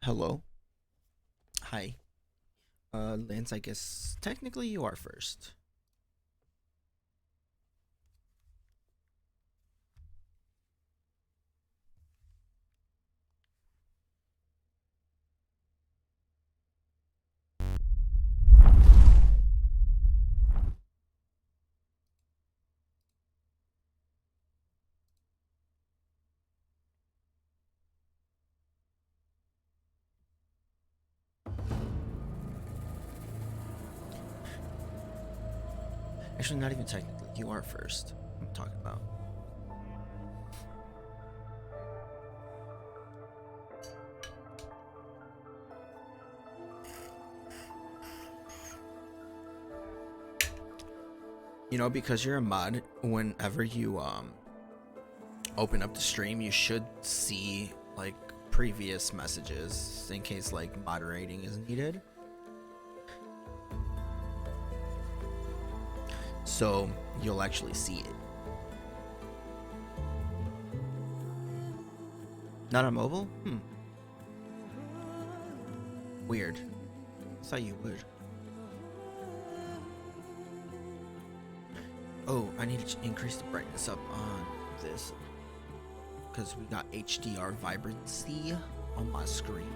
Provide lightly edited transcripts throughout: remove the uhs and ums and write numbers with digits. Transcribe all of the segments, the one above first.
Hello. Hi. Lance, I guess technically you are first. Actually, not even technically. You are first. I'm talking about. Because you're a mod, whenever you open up the stream, you should see like previous messages in case like moderating is needed. So you'll actually see it. Not on mobile? Weird. I thought you would. Oh, I need to increase the brightness up on this because we got HDR vibrancy on my screen.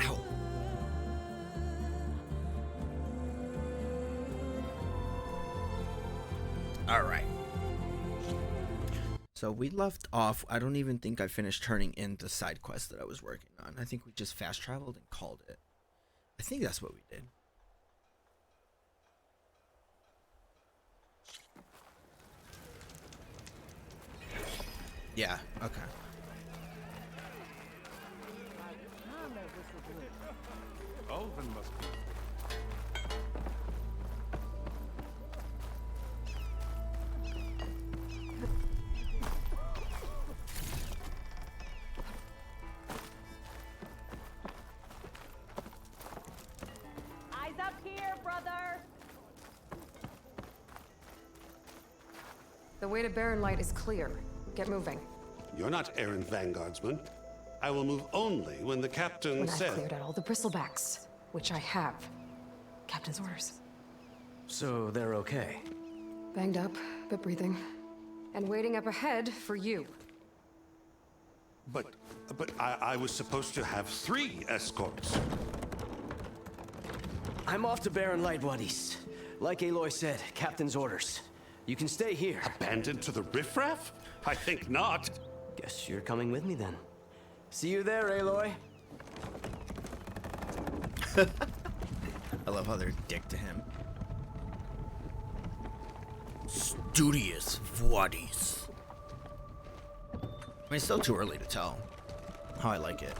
Ow. All right. So we left off. I don't even think I finished turning in the side quest that I was working on. I think we just fast traveled and called it. I think that's what we did. Yeah, okay. Alvin must be. Eyes up here, brother! The way to Barren Light is clear. Get moving. You're not errant vanguardsman. I will move only when the captain When I've says. cleared out all the bristlebacks, which I have. Captain's orders. So they're okay. Banged up, but breathing. And waiting up ahead for you. But I was supposed to have 3 escorts. I'm off to Barren Light Wadis. Like Aloy said, Captain's orders. You can stay here. Abandoned to the riffraff? I think not. Guess you're coming with me then. See you there, Aloy. I love how they're dick to him. Studious Wadis. I mean, it's still too early to tell how I like it.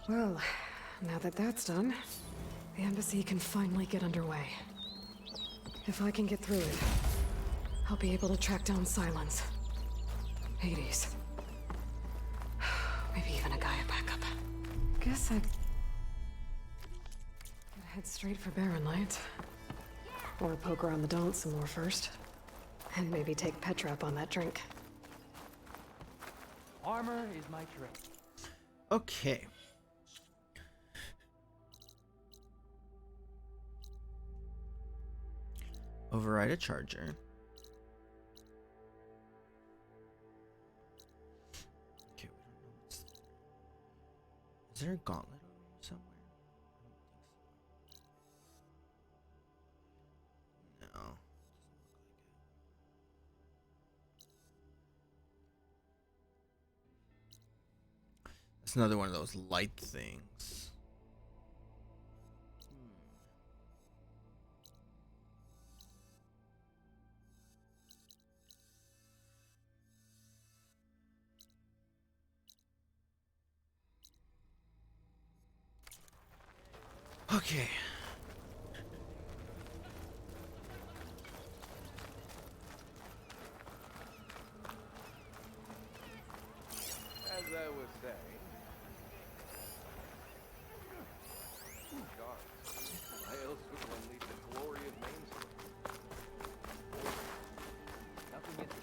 Well, now that that's done, the embassy can finally get underway. If I can get through it, I'll be able to track down Silence. Hades. Maybe even a Gaia backup. Guess I'd head straight for Barren Light. Or poke around the Daunt some more first. And maybe take Petra up on that drink. Armor is my trade. Okay. Override a charger. Okay, we don't know what's there. Is there a gauntlet somewhere? I don't think so. No. Doesn't look like it. It's another one of those light things. Okay. As I was saying, God, why else would one leave the glory of Main Street? Nothing interesting happening there.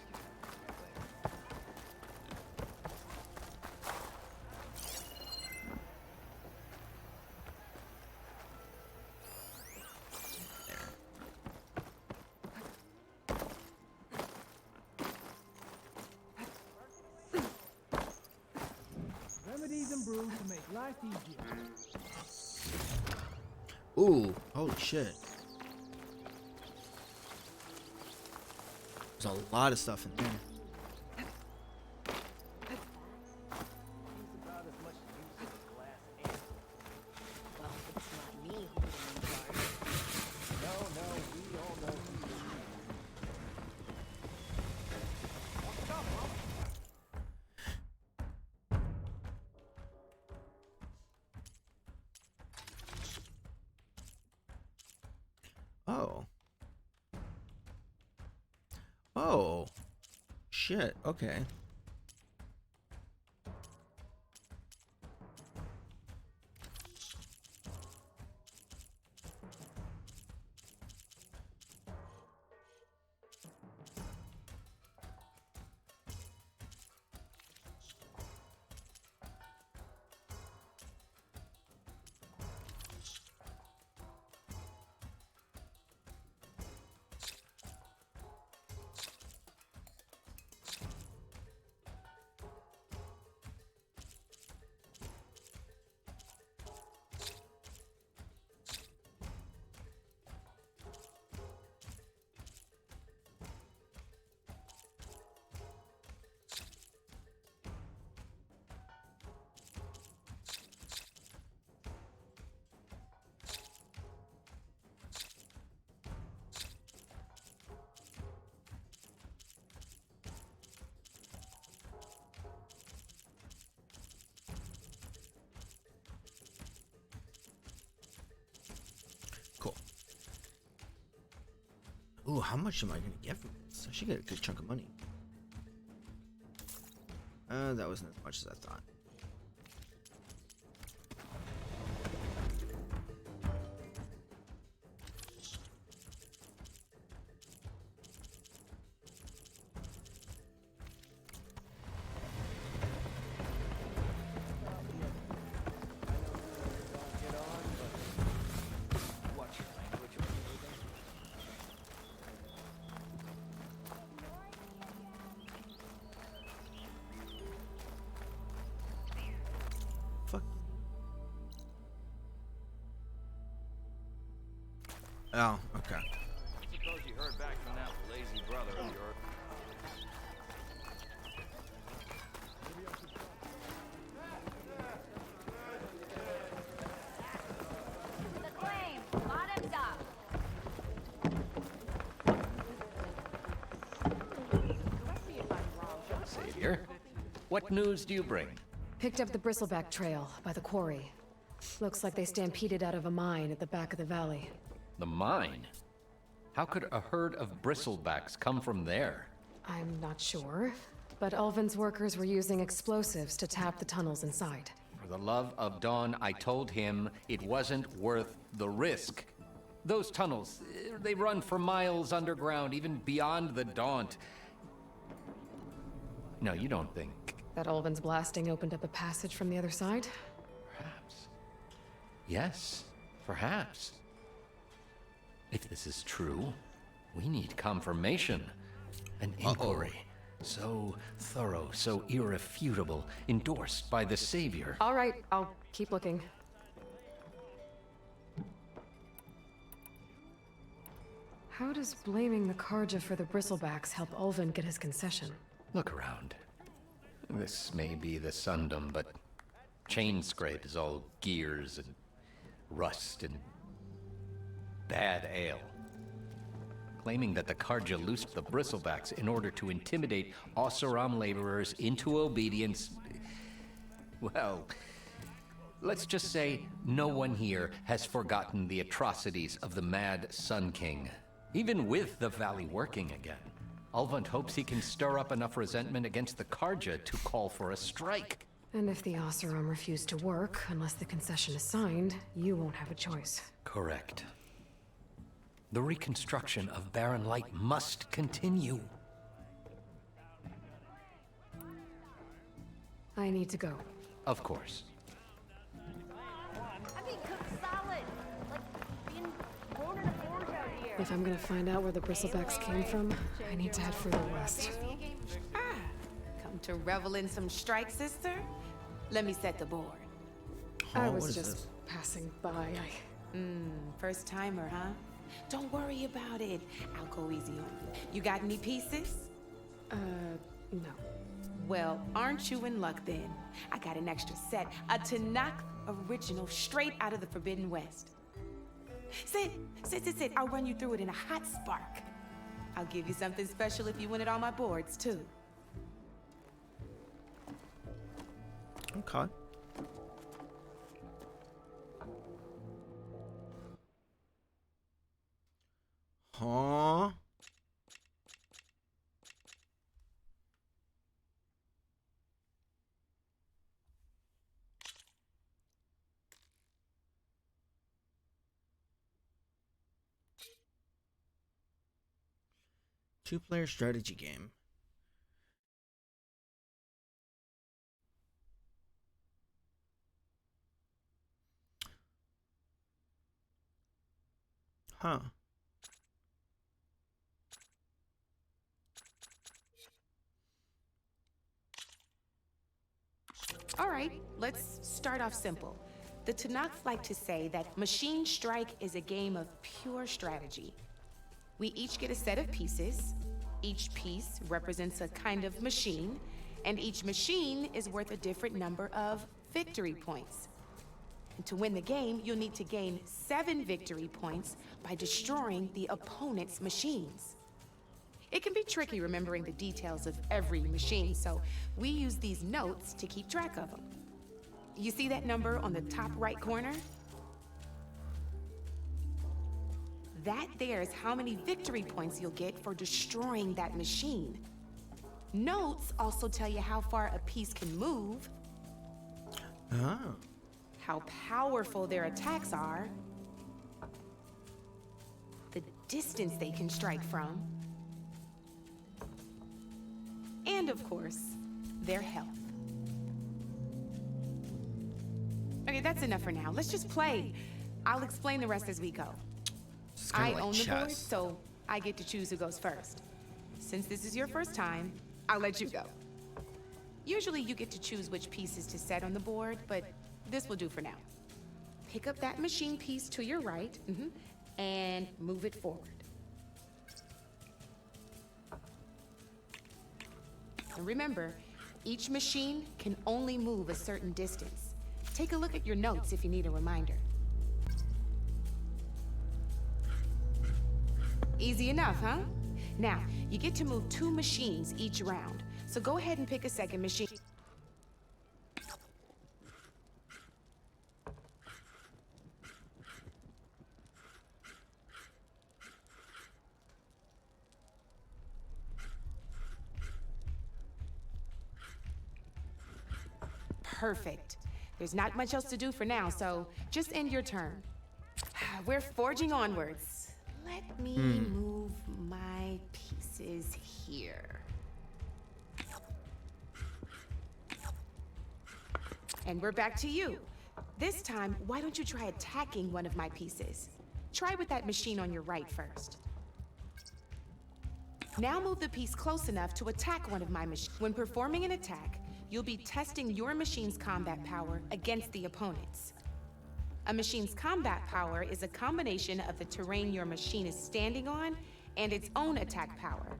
Remedies and brews to make life easier. Ooh, holy shit. There's a lot of stuff in there. About as much use as a glass amp. Well, it's not me who's in charge. No, we all know who you are. Oh. Oh. Shit, okay. Cool. Ooh, how much am I gonna get from this? I should get a good chunk of money. That wasn't as much as I thought. Watch your language or anything. Fuck. Oh, okay. Suppose you heard back from that lazy brother of yours. The claim. Bottoms up. Savior, what news do you bring? Picked up the Bristleback Trail by the quarry. Looks like they stampeded out of a mine at the back of the valley. The mine? How could a herd of bristlebacks come from there? I'm not sure, but Ulvin's workers were using explosives to tap the tunnels inside. For the love of Dawn, I told him it wasn't worth the risk. Those tunnels, they run for miles underground, even beyond the Daunt. No, you don't think. That Ulvin's blasting opened up a passage from the other side? Perhaps. Yes, perhaps. If this is true, we need confirmation. An inquiry. So thorough, so irrefutable, endorsed by the Savior. All right, I'll keep looking. How does blaming the Karja for the Bristlebacks help Ulvin get his concession? Look around. This may be the Sundom, but Chain Scrape is all gears and rust and bad ale. Claiming that the Karja loosed the Bristlebacks in order to intimidate Oseram laborers into obedience. Well, Let's just say no one here has forgotten the atrocities of the Mad Sun King. Even with the Valley working again, Ulvund hopes he can stir up enough resentment against the Karja to call for a strike. And if the Oseram refuse to work, unless the concession is signed, you won't have a choice. Correct. The reconstruction of Barren Light must continue. I need to go. Of course. I'm being cooked solid. Like being born in a forge out here. If I'm gonna find out where the bristlebacks came from, I need to head further west. Come to revel in some strike, sister? Let me set the board. I what was is just this? passing by. First timer, huh? Don't worry about it. I'll go easy on you. You got any pieces? No. Well, aren't you in luck then? I got an extra set, a Tanakh original straight out of the Forbidden West. Sit. I'll run you through it in a hot spark. I'll give you something special if you win it on my boards, too. Okay. Huh? Two-player strategy game. Huh. All right, let's start off simple. The Tanakh like to say that Machine Strike is a game of pure strategy. We each get a set of pieces. Each piece represents a kind of machine, and each machine is worth a different number of victory points. And to win the game, you'll need to gain 7 victory points by destroying the opponent's machines. It can be tricky remembering the details of every machine, so we use these notes to keep track of them. You see that number on the top right corner? That there is how many victory points you'll get for destroying that machine. Notes also tell you how far a piece can move, Oh. how powerful their attacks are, the distance they can strike from, and of course, their health. Okay, that's enough for now. Let's just play. I'll explain the rest as we go. It's kinda I like own the board, chess. so I get to choose who goes first. Since this is your first time, I'll let you go. Usually you get to choose which pieces to set on the board, but this will do for now. Pick up that machine piece to your right, and move it forward. And remember, each machine can only move a certain distance. Take a look at your notes if you need a reminder. Easy enough, huh? Now, you get to move 2 machines each round, so go ahead and pick a second machine. Perfect. There's not much else to do for now, so just end your turn. We're forging onwards. Let me move my pieces here. And we're back to you. This time, why don't you try attacking one of my pieces? Try with that machine on your right first. Now move the piece close enough to attack one of my machines. When performing an attack, you'll be testing your machine's combat power against the opponent's. A machine's combat power is a combination of the terrain your machine is standing on and its own attack power.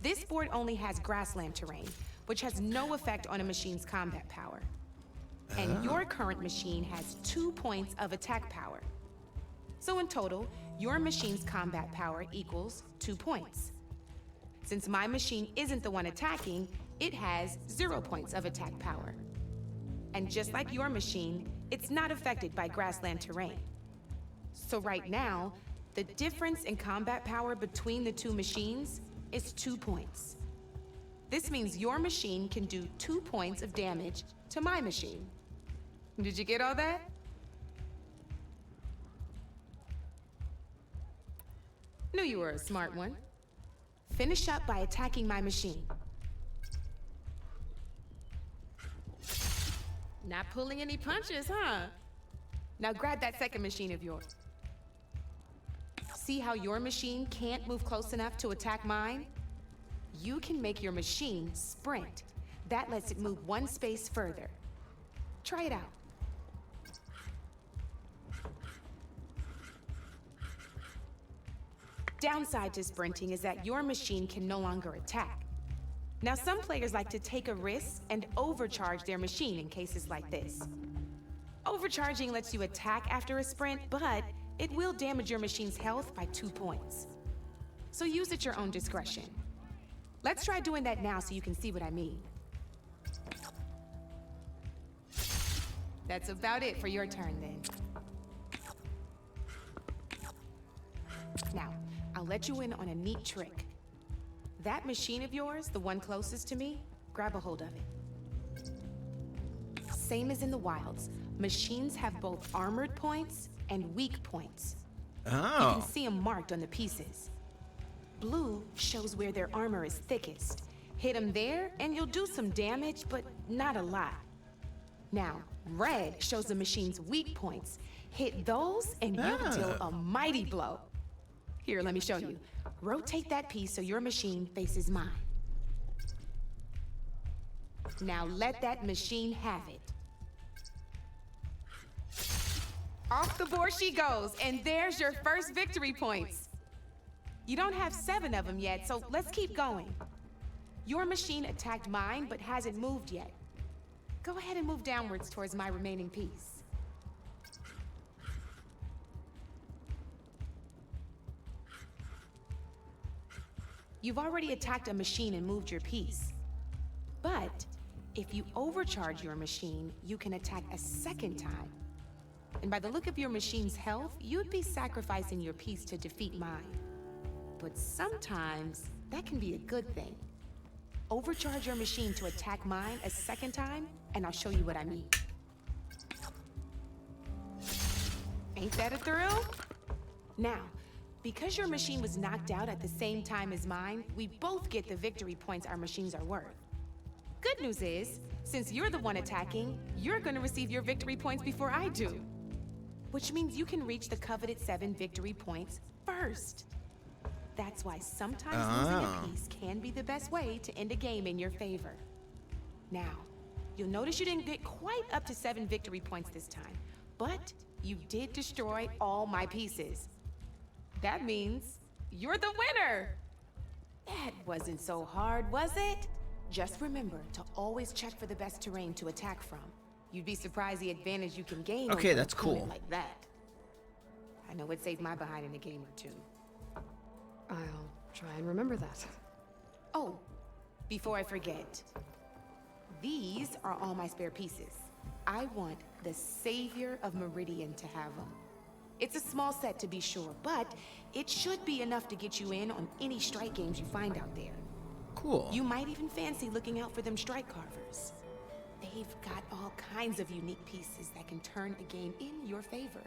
This board only has grassland terrain, which has no effect on a machine's combat power. And your current machine has 2 points of attack power. So in total, your machine's combat power equals 2 points. Since my machine isn't the one attacking, it has 0 points of attack power. And just like your machine, it's not affected by grassland terrain. So right now, the difference in combat power between the two machines is 2 points. This means your machine can do 2 points of damage to my machine. Did you get all that? Knew you were a smart one. Finish up by attacking my machine. Not pulling any punches, huh? Now grab that second machine of yours. See how your machine can't move close enough to attack mine? You can make your machine sprint. That lets it move 1 space further. Try it out. Downside to sprinting is that your machine can no longer attack. Now, some players like to take a risk and overcharge their machine in cases like this. Overcharging lets you attack after a sprint, but it will damage your machine's health by 2 points. So use at your own discretion. Let's try doing that now so you can see what I mean. That's about it for your turn then. Now, I'll let you in on a neat trick. That machine of yours, the one closest to me, grab a hold of it. Same as in the wilds, machines have both armored points and weak points. You can see them marked on the pieces. Blue shows where their armor is thickest. Hit them there and you'll do some damage, but not a lot. Now, red shows the machine's weak points. Hit those and you'll deal a mighty blow. Here, let me show you. Rotate that piece so your machine faces mine. Now let that machine have it. Off the board she goes, and there's your first victory points. You don't have 7 of them yet, so let's keep going. Your machine attacked mine, but hasn't moved yet. Go ahead and move downwards towards my remaining piece. You've already attacked a machine and moved your piece. But if you overcharge your machine, you can attack a second time. And by the look of your machine's health, you'd be sacrificing your piece to defeat mine. But sometimes, that can be a good thing. Overcharge your machine to attack mine a second time, and I'll show you what I mean. Ain't that a thrill? Now, because your machine was knocked out at the same time as mine, we both get the victory points our machines are worth. Good news is, since you're the one attacking, you're gonna receive your victory points before I do. Which means you can reach the coveted 7 victory points first. That's why sometimes losing a piece can be the best way to end a game in your favor. Now, you'll notice you didn't get quite up to 7 victory points this time, but you did destroy all my pieces. That means you're the winner! That wasn't so hard, was it? Just remember to always check for the best terrain to attack from. You'd be surprised the advantage you can gain. Okay, over that's an opponent cool. like that. I know it saved my behind in a game or two. I'll try and remember that. Oh, before I forget, these are all my spare pieces. I want the Savior of Meridian to have them. It's a small set to be sure, but it should be enough to get you in on any strike games you find out there. Cool. You might even fancy looking out for them strike carvers. They've got all kinds of unique pieces that can turn a game in your favor,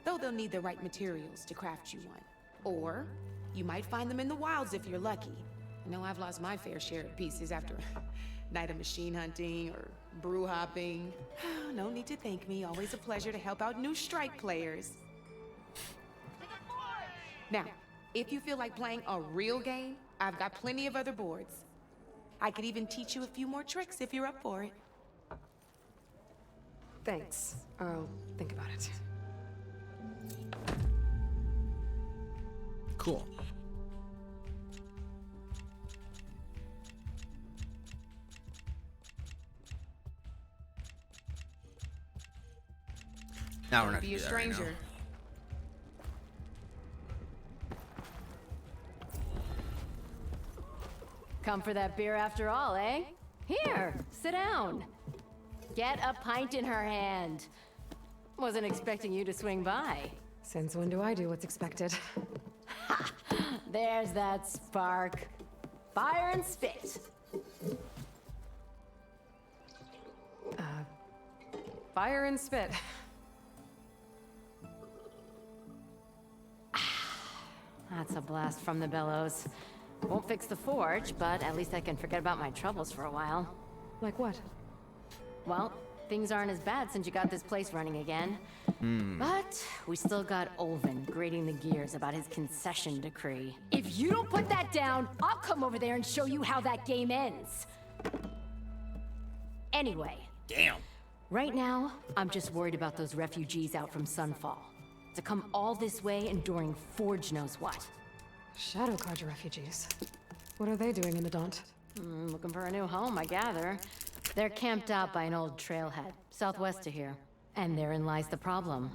though they'll need the right materials to craft you one. Or you might find them in the wilds if you're lucky. I know I've lost my fair share of pieces after a night of machine hunting or brew hopping. No need to thank me. Always a pleasure to help out new strike players. Now, if you feel like playing a real game, I've got plenty of other boards. I could even teach you a few more tricks if you're up for it. Thanks. I'll think about it. Cool. Now we're not Be gonna a do that right now. stranger. Come for that beer after all, eh? Here, sit down. Get a pint in her hand. Wasn't expecting you to swing by. Since when do I do what's expected? There's that spark. Fire and spit. Fire and spit. That's a blast from the bellows. Won't fix the forge, but at least I can forget about my troubles for a while. Like what? Well, things aren't as bad since you got this place running again. But we still got Olvin grating the gears about his concession decree. If you don't put that down, I'll come over there and show you how that game ends. Anyway, Damn. right now, I'm just worried about those refugees out from Sunfall. To come all this way enduring Forge knows what. Shadow Carja refugees. What are they doing in the Daunt? Looking for a new home, I gather. They're camped out by an old trailhead, southwest of here. And therein lies the problem.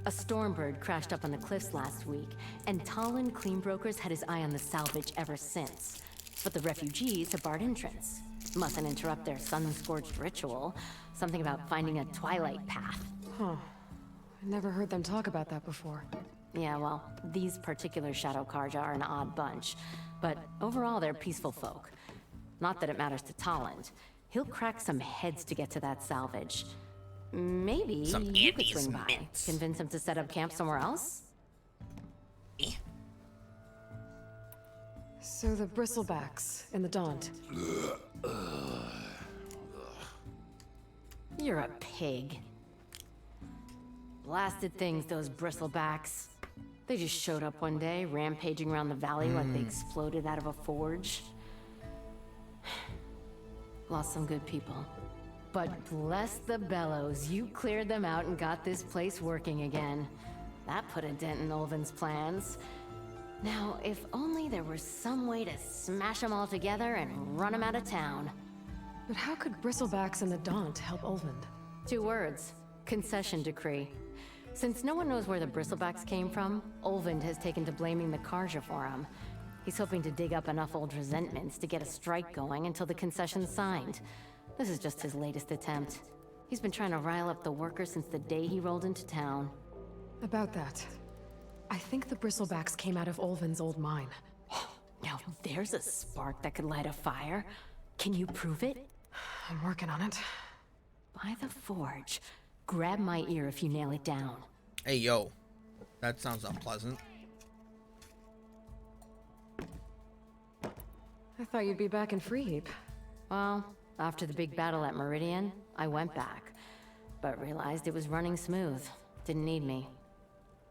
A Stormbird crashed up on the cliffs last week, and Talon Cleanbrokers had his eye on the salvage ever since. But the refugees have barred entrance. Mustn't interrupt their sun-scorched ritual. Something about finding a twilight path. Huh. I never heard them talk about that before. Yeah, well, these particular Shadow Carja are an odd bunch. But overall, they're peaceful folk. Not that it matters to Talon. He'll crack some heads to get to that salvage. Maybe Some you could Andes swing by. mints. Convince him to set up camp somewhere else? So the Bristlebacks in the Daunt. You're a pig. Blasted things, those Bristlebacks. They just showed up one day, rampaging around the valley like they exploded out of a forge. Lost some good people. But bless the bellows, you cleared them out and got this place working again. That put a dent in Olvin's plans. Now, if only there were some way to smash them all together and run them out of town. But how could Bristlebacks in the Daunt help Olvind? 2 words. Concession decree. Since no one knows where the Bristlebacks came from, Olvind has taken to blaming the Carja for them. He's hoping to dig up enough old resentments to get a strike going until the concession's signed. This is just his latest attempt. He's been trying to rile up the workers since the day he rolled into town. About that. I think the Bristlebacks came out of Olvin's old mine. Now there's a spark that could light a fire. Can you prove it? I'm working on it. By the forge. Grab my ear if you nail it down. Hey, yo. That sounds unpleasant. I thought you'd be back in Freeheap. Well, after the big battle at Meridian, I went back. But realized it was running smooth. Didn't need me.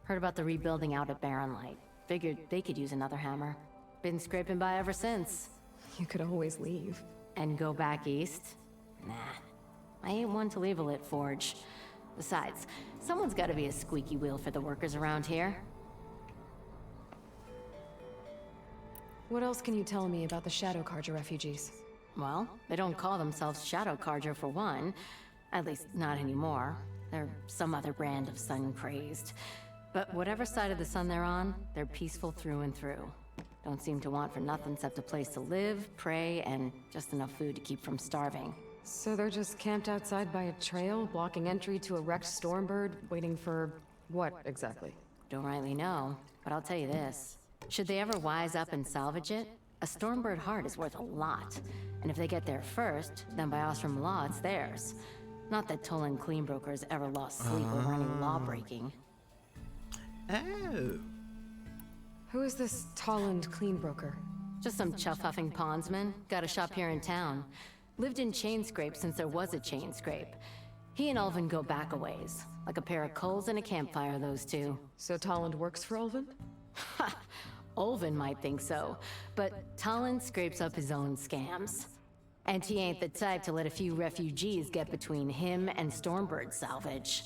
Heard about the rebuilding out at Barren Light. Figured they could use another hammer. Been scraping by ever since. You could always leave. And go back east? Nah. I ain't one to leave a lit forge. Besides, someone's gotta be a squeaky wheel for the workers around here. What else can you tell me about the Shadow Carja refugees? Well, they don't call themselves Shadow Carja for one. At least, not anymore. They're some other brand of sun-crazed. But whatever side of the sun they're on, they're peaceful through and through. Don't seem to want for nothing except a place to live, pray, and just enough food to keep from starving. So they're just camped outside by a trail, blocking entry to a wrecked Stormbird, waiting for what exactly? Don't rightly know, but I'll tell you this. Should they ever wise up and salvage it, a Stormbird heart is worth a lot. And if they get there first, then by Ostrom law, it's theirs. Not that Tolan Cleanbrokers ever lost sleep over any law-breaking. Oh. Who is this Tolland Cleanbroker? Just some chuff-huffing pondsman. Got a shop here in town. Lived in Chainscrape since there was a Chainscrape. He and Ulvin go back a ways. Like a pair of coals and a campfire, those two. So Tolland works for Ulvin? Ha! Ulvin might think so, but Talon scrapes up his own scams. And he ain't the type to let a few refugees get between him and Stormbird salvage.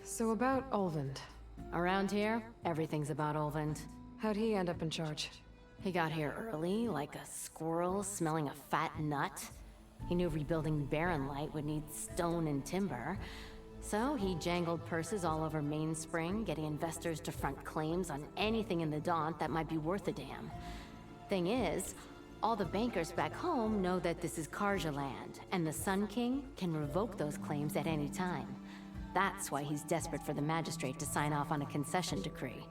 So about Ulvund. Around here, everything's about Ulvund. How'd he end up in charge? He got here early, like a squirrel smelling a fat nut. He knew rebuilding Barren Light would need stone and timber. So he jangled purses all over Mainspring, getting investors to front claims on anything in the Daunt that might be worth a damn. Thing is, All the bankers back home know that this is Karja land, and the Sun King can revoke those claims at any time. That's why he's desperate for the magistrate to sign off on a concession decree.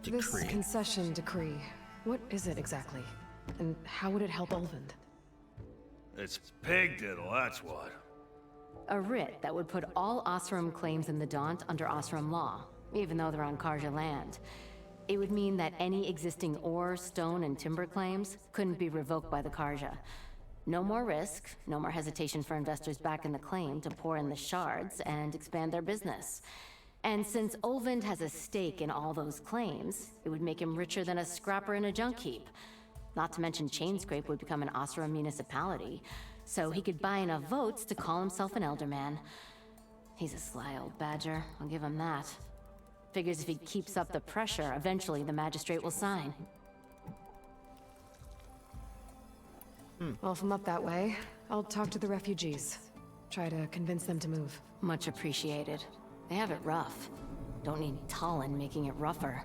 This concession decree, what is it exactly? And how would it help Ulvund? It's pig diddle, that's what. A writ that would put all Osram claims in the Daunt under Osram law, even though they're on Karja land. It would mean that any existing ore, stone, and timber claims couldn't be revoked by the Karja. No more risk, no more hesitation for investors back in the claim to pour in the shards and expand their business. And since Ulvund has a stake in all those claims, it would make him richer than a scrapper in a junk heap. Not to mention Chainscrape would become an Osram municipality, so he could buy enough votes to call himself an Elderman. He's a sly old badger, I'll give him that. Figures if he keeps up the pressure, eventually the magistrate will sign. Well, if I'm up that way, I'll talk to the refugees. Try to convince them to move. Much appreciated. They have it rough. Don't need Talon making it rougher.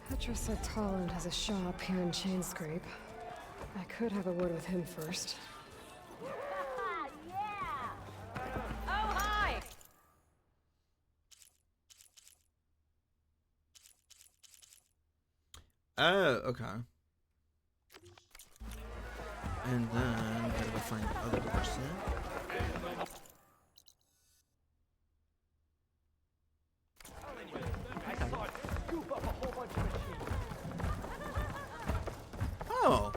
Petra said Talon has a shop here in Chainscrape. I could have a word with him first. Oh, okay. And then gotta go find the other person. Oh.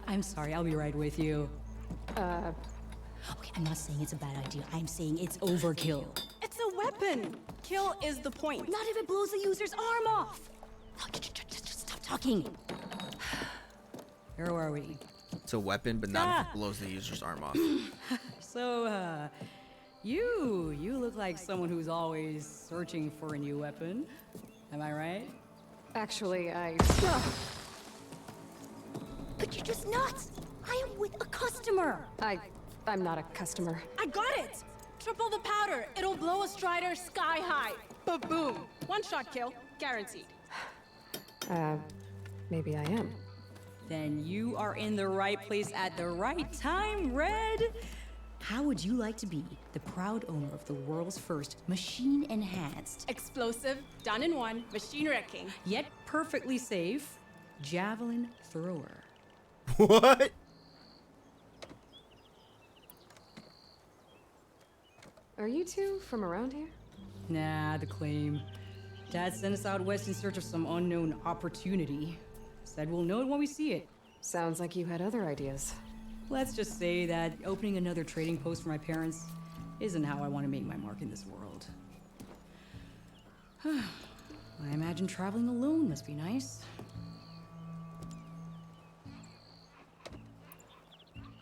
I'm sorry, I'll be right with you. Okay, I'm not saying it's a bad idea. I'm saying it's overkill. It's a weapon! Kill is the point. Not if it blows the user's arm off! Oh, just stop talking. Where are we? It's a weapon, but not if it blows the user's arm off. So, you look like someone who's always searching for a new weapon. Am I right? Actually, But you're just nuts! I am with a customer! I'm not a customer. I got it! Triple the powder. It'll blow a Strider sky high. Ba-boom. One shot kill. Guaranteed. Maybe I am. Then you are in the right place at the right time, Red! How would you like to be the proud owner of the world's first machine-enhanced, explosive, done in one, machine wrecking, yet perfectly safe, javelin thrower? What? Are you two from around here? Nah, the claim. Dad sent us out west in search of some unknown opportunity. Said we'll know it when we see it. Sounds like you had other ideas. Let's just say that opening another trading post for my parents isn't how I want to make my mark in this world. I imagine traveling alone must be nice.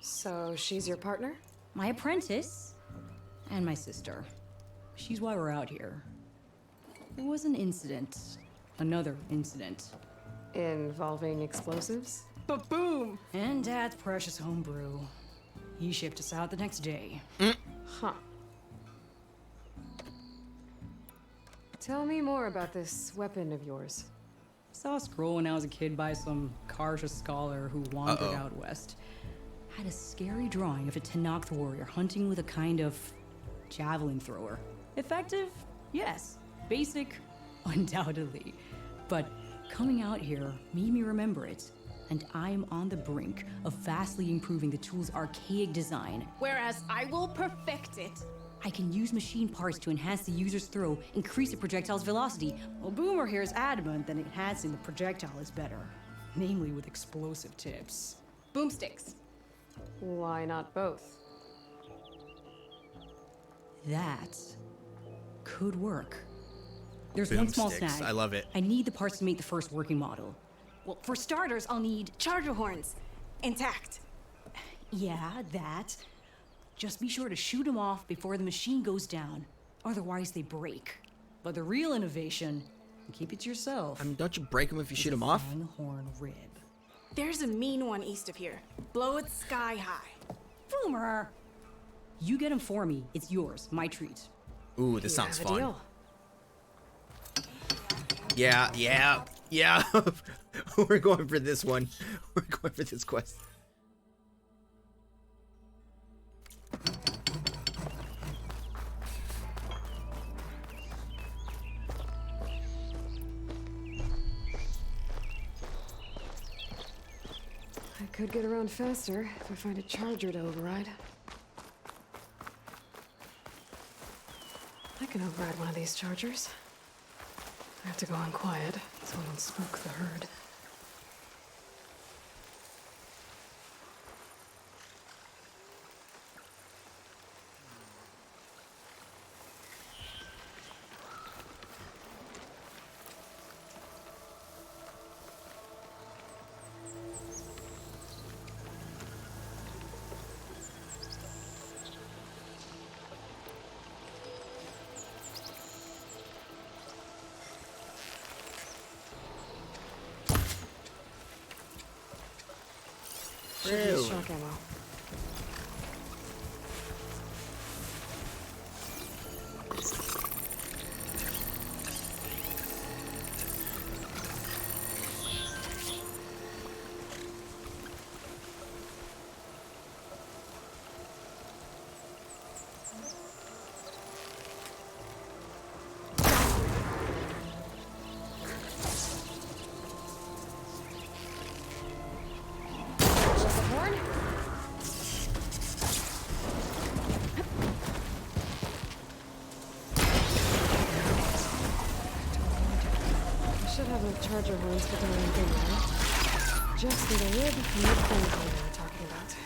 So she's your partner? My apprentice and my sister. She's why we're out here. There was an incident. Another incident. Involving explosives? Ba-boom! And Dad's precious homebrew. He shipped us out the next day. Huh. Tell me more about this weapon of yours. Saw a scroll when I was a kid by some Karja scholar who wandered out west. Had a scary drawing of a Tenakth warrior hunting with a kind of javelin thrower. Effective? Yes. Basic? Undoubtedly. But coming out here made me remember it. And I'm on the brink of vastly improving the tool's archaic design. Whereas I will perfect it. I can use machine parts to enhance the user's throw, increase the projectile's velocity. Well, Boomer here is adamant that enhancing the projectile is better. Namely with explosive tips. Boomsticks. Why not both? That could work. There's one small Boomsticks. snag. I love it. I need the parts to make the first working model. Well, for starters, I'll need charger horns. Intact. Yeah, that. Just be sure to shoot them off before the machine goes down. Otherwise, they break. But the real innovation, and keep it to yourself. Don't you break them if you shoot them off? Fang horn rib. There's a mean one east of here. Blow it sky high. Boomer! You get him for me. It's yours. My treat. Ooh, this You sounds have a fun. deal. Yeah. We're going for this one. We're going for this quest. I could get around faster if I find a charger to override. I can override one of these chargers. I have to go on quiet so I don't spook the herd. Should use shock ammo. Charger horns for down in there. Just need a rib from the phone call we were talking about.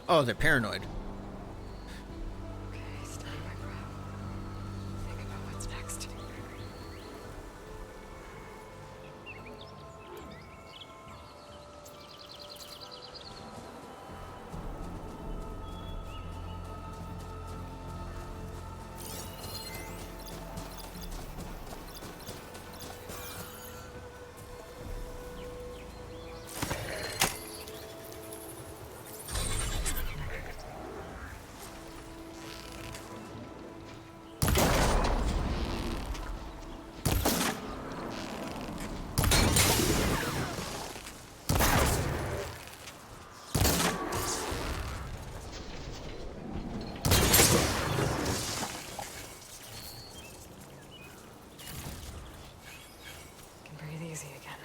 Oh, they're paranoid. Okay, stand my breath. Think about what's next. Easy again.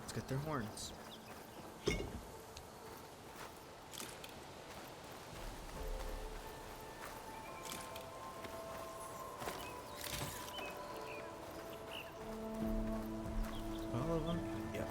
Let's get their horns. All of them? Yeah.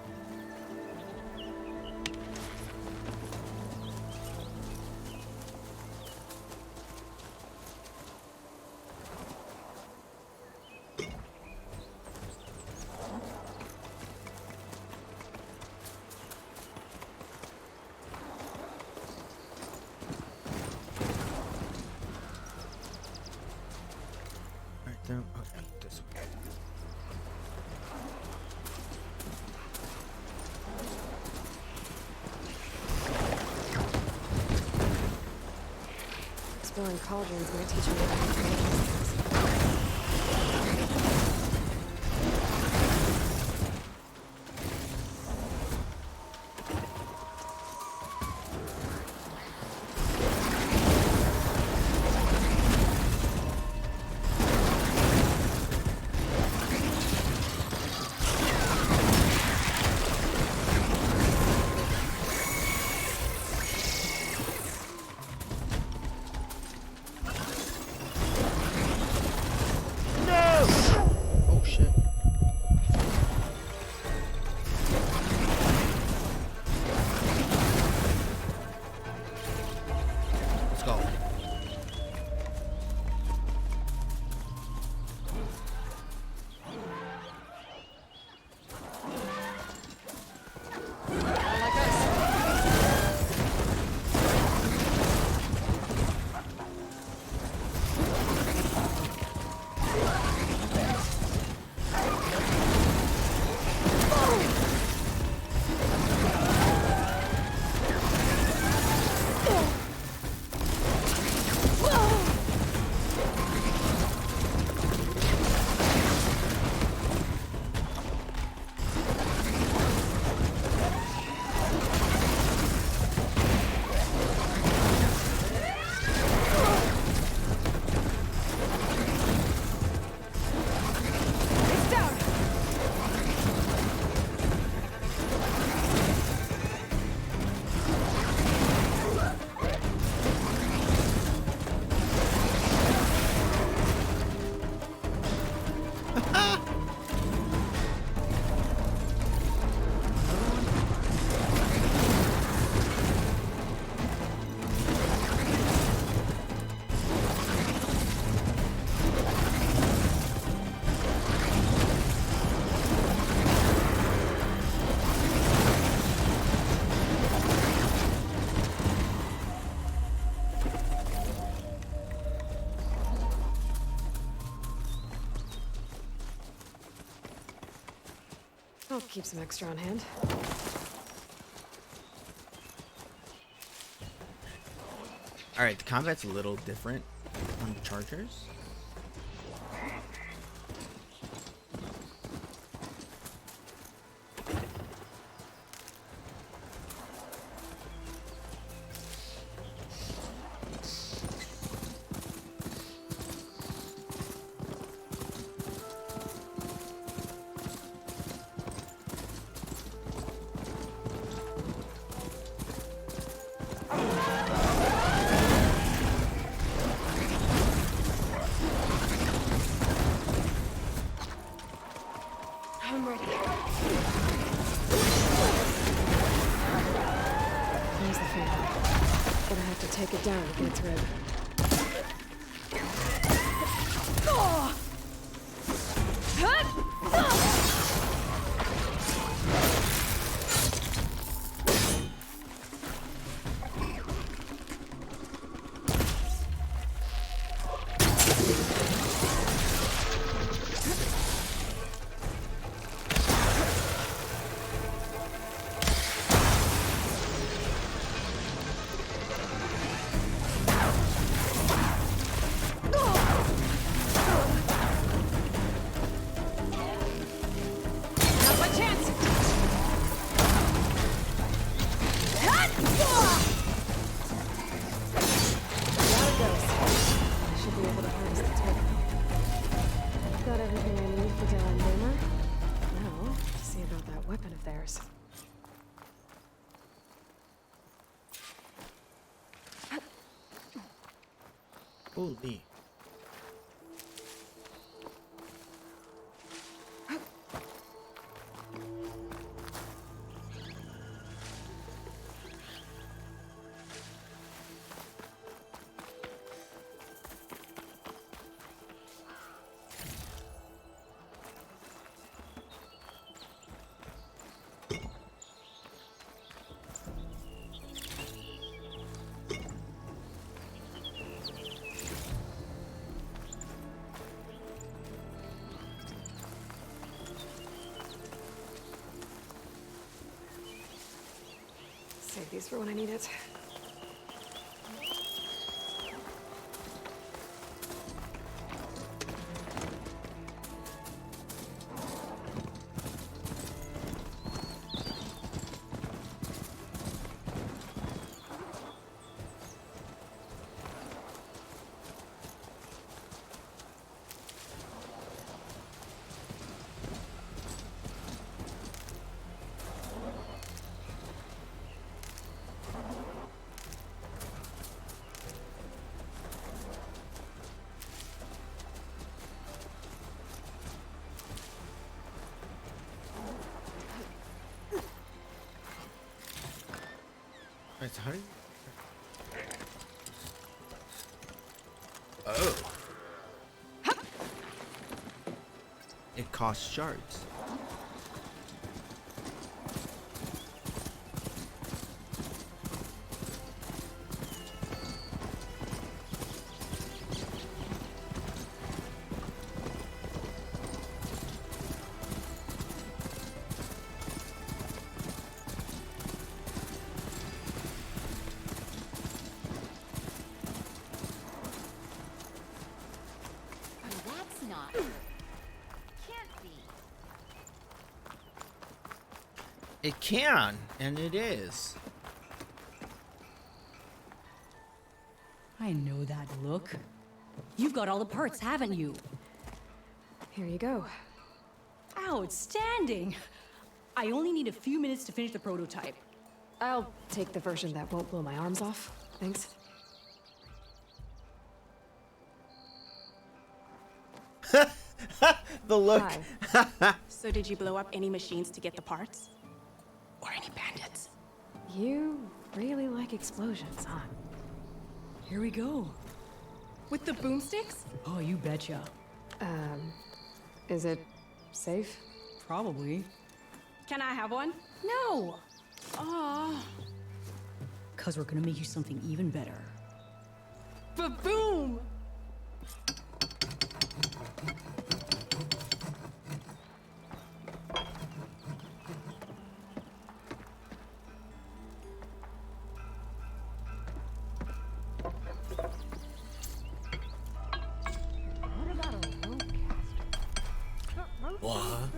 Exploring cauldrons might teach me about things. Oh shit. Let's go. I'll keep some extra on hand. Alright, the combat's a little different on the Chargers. I'm ready. There's the Phantom. Gonna have to take it down to get its rib. Got everything I need for Dylan Boomer. Now, see about that weapon of theirs. Holy. Save these for when I need it. Wait, how do you... Oh. It costs shards. That's not. Can't be. It can, and it is. I know that look. You've got all the parts, haven't you? Here you go. Outstanding! I only need a few minutes to finish the prototype. I'll take the version that won't blow my arms off. Thanks. The look. So did you blow up any machines to get the parts? Or any bandits? You really like explosions, huh? Here we go. With the boomsticks? Oh, you betcha. Is it safe? Probably. Can I have one? No! Aw. Cause we're gonna make you something even better. Ba-boom! What about a roadcaster? What?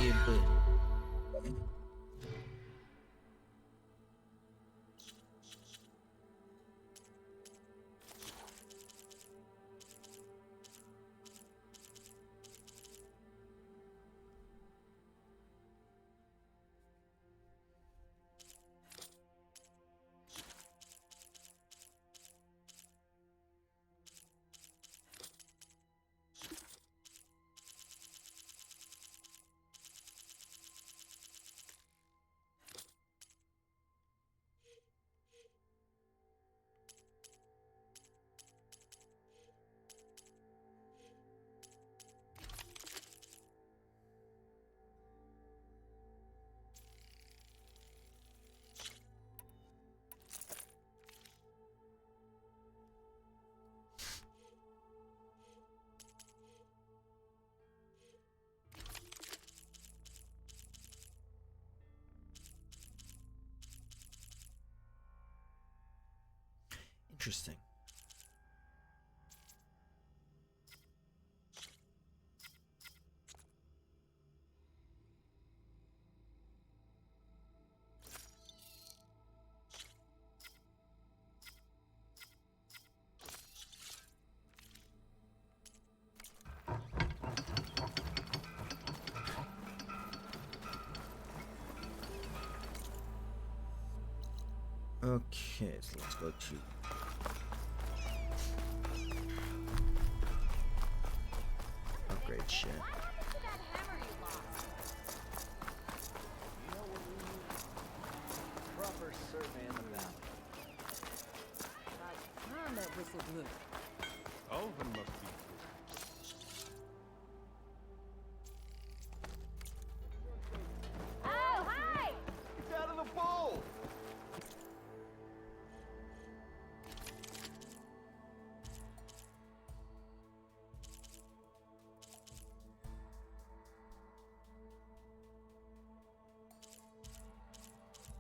Yeah, but... Interesting. Okay, so let's go to upgrade shit. Proper survey of the valley. Time that whistle blew. Alvin must be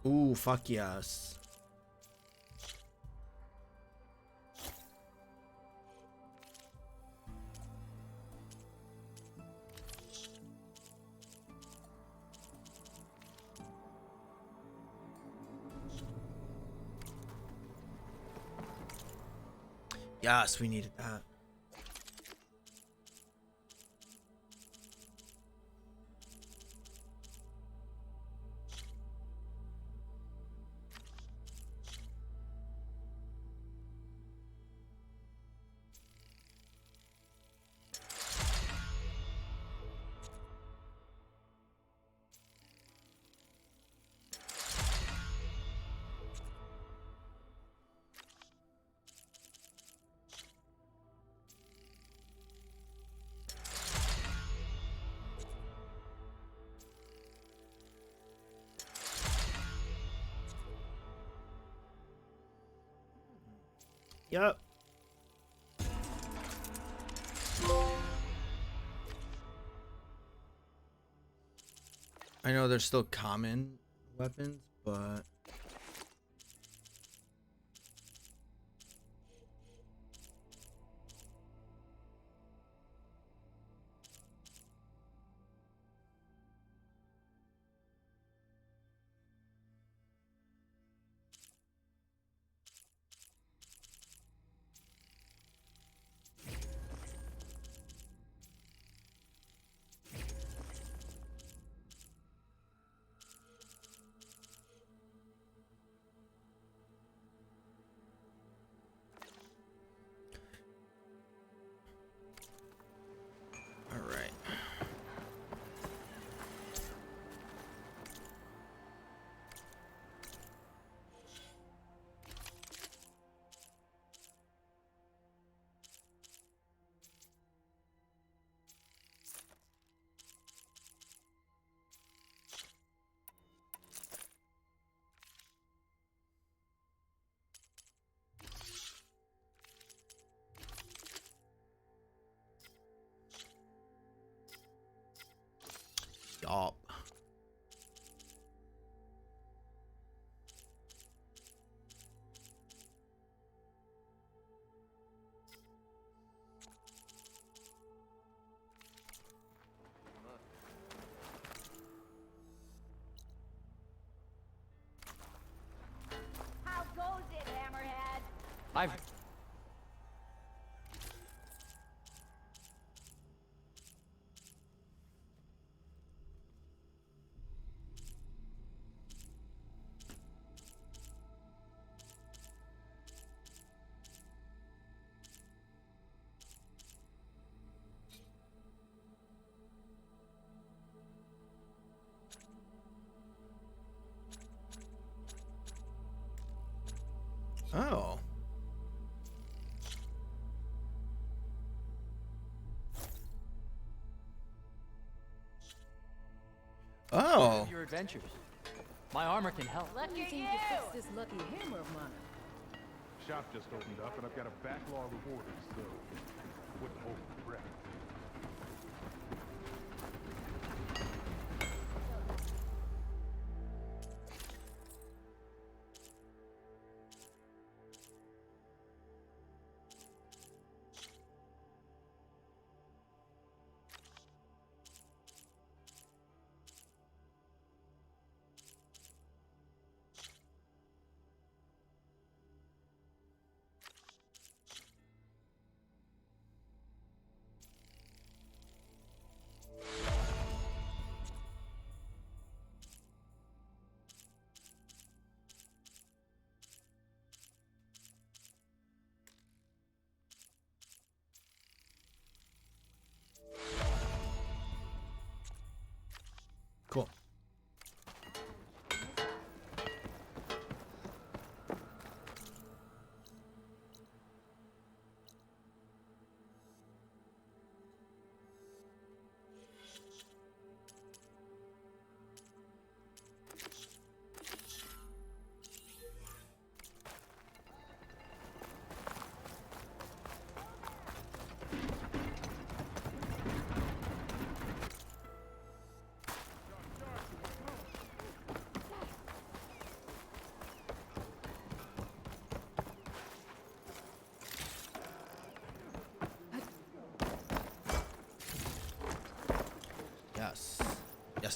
Ooh, fuck yes. Yes, we needed that. Yep. I know there's still common weapons, but all right. Yup. How goes it, Hammerhead? I've... Oh. Oh. Your adventures. My armor can help. Look at you! This lucky hammer of mine. Shop just opened up, and I've got a backlog of orders, so wouldn't hold my breath.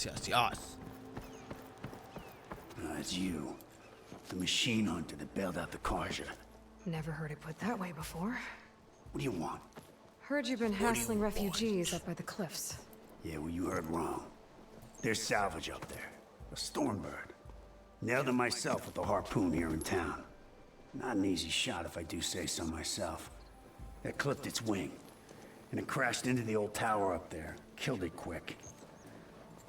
Yes, yes, yes. It's you. The machine hunter that bailed out the Carja. Never heard it put that way before. What do you want? Heard you've been hassling refugees up by the cliffs. Yeah, well, you heard wrong. There's salvage up there. A Stormbird. Nailed it myself with the harpoon here in town. Not an easy shot if I do say so myself. That clipped its wing. And it crashed into the old tower up there. Killed it quick.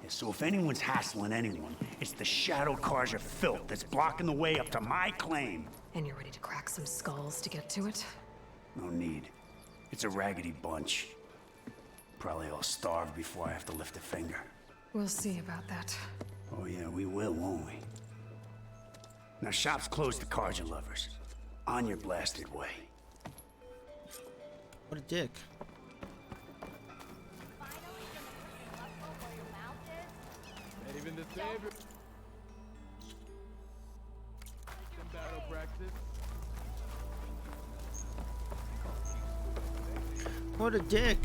Yeah, so if anyone's hassling anyone, it's the Shadow Carja filth that's blocking the way up to my claim. And you're ready to crack some skulls to get to it? No need. It's a raggedy bunch. Probably all starved before I have to lift a finger. We'll see about that. Oh yeah, we will, won't we? Now shop's closed to Carja lovers. On your blasted way. What a dick. And even the savior. Some battle practice. What a dick.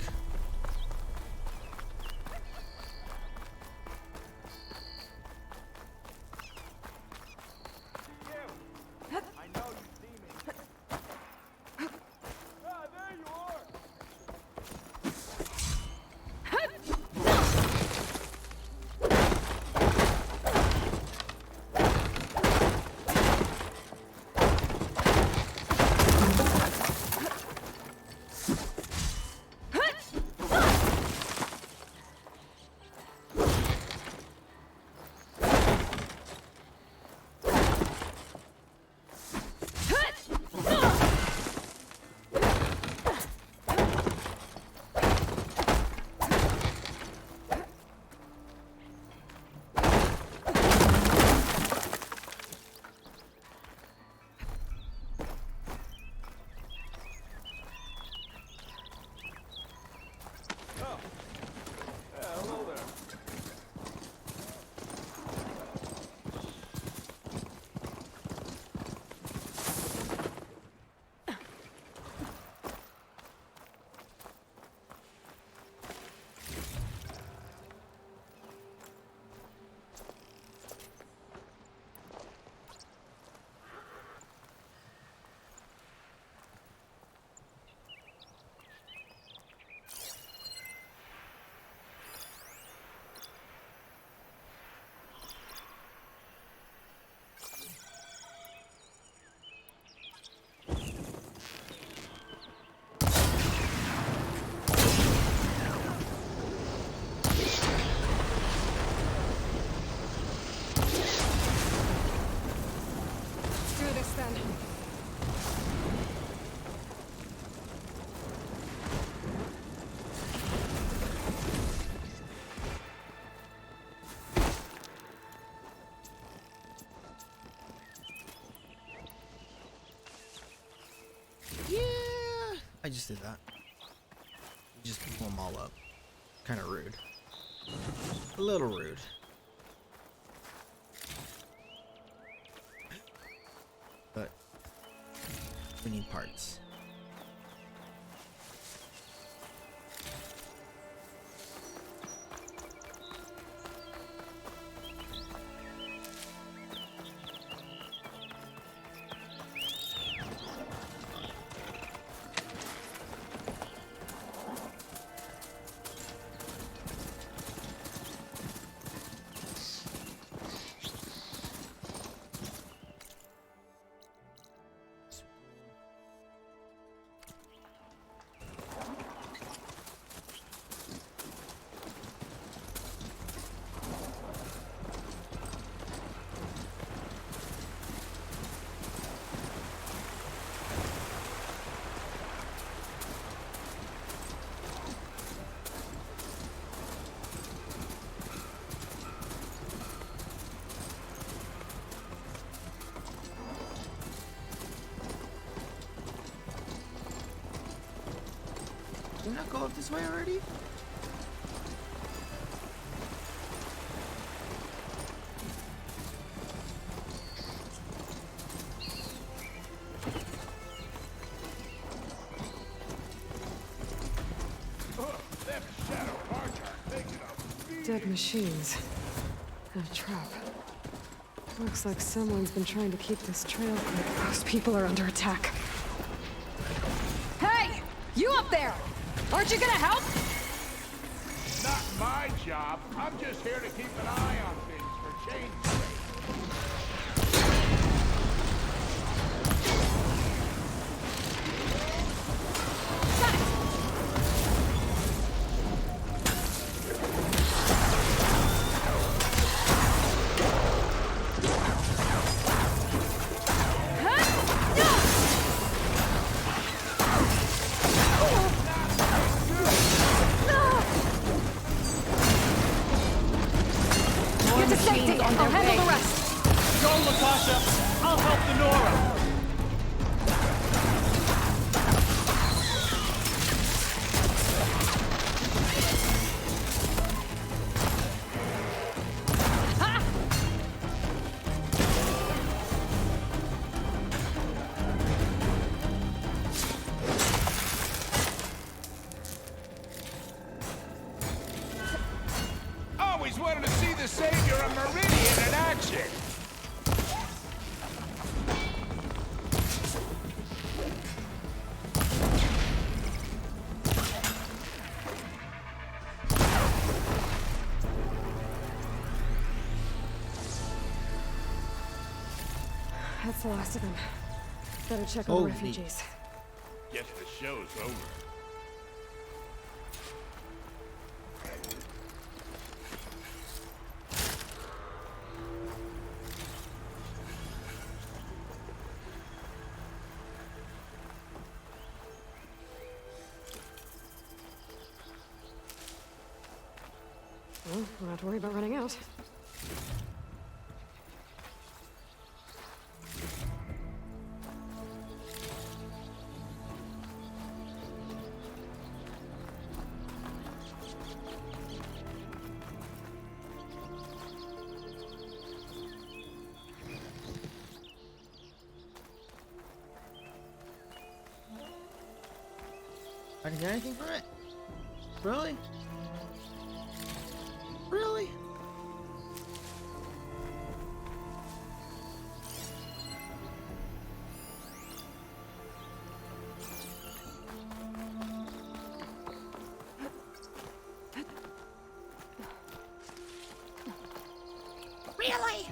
I just did that. Just pull them all up. Kind of rude. A little rude. But we need parts. Did we not go up this way already? Dead machines. A trap. Looks like someone's been trying to keep this trail clear. Those people are under attack. Hey! You up there! Aren't you gonna help? Not my job. I'm just here to keep an eye on things for change sake. Get to safety! I'll handle the rest! Go, Latasha! I'll help the Nora! Always wanted to see the savior of Meridian in action! That's the last of them. Better check on the refugees. Guess the show's over. Well, don't have to worry about running out. I didn't get anything from it? Really? Really? Really?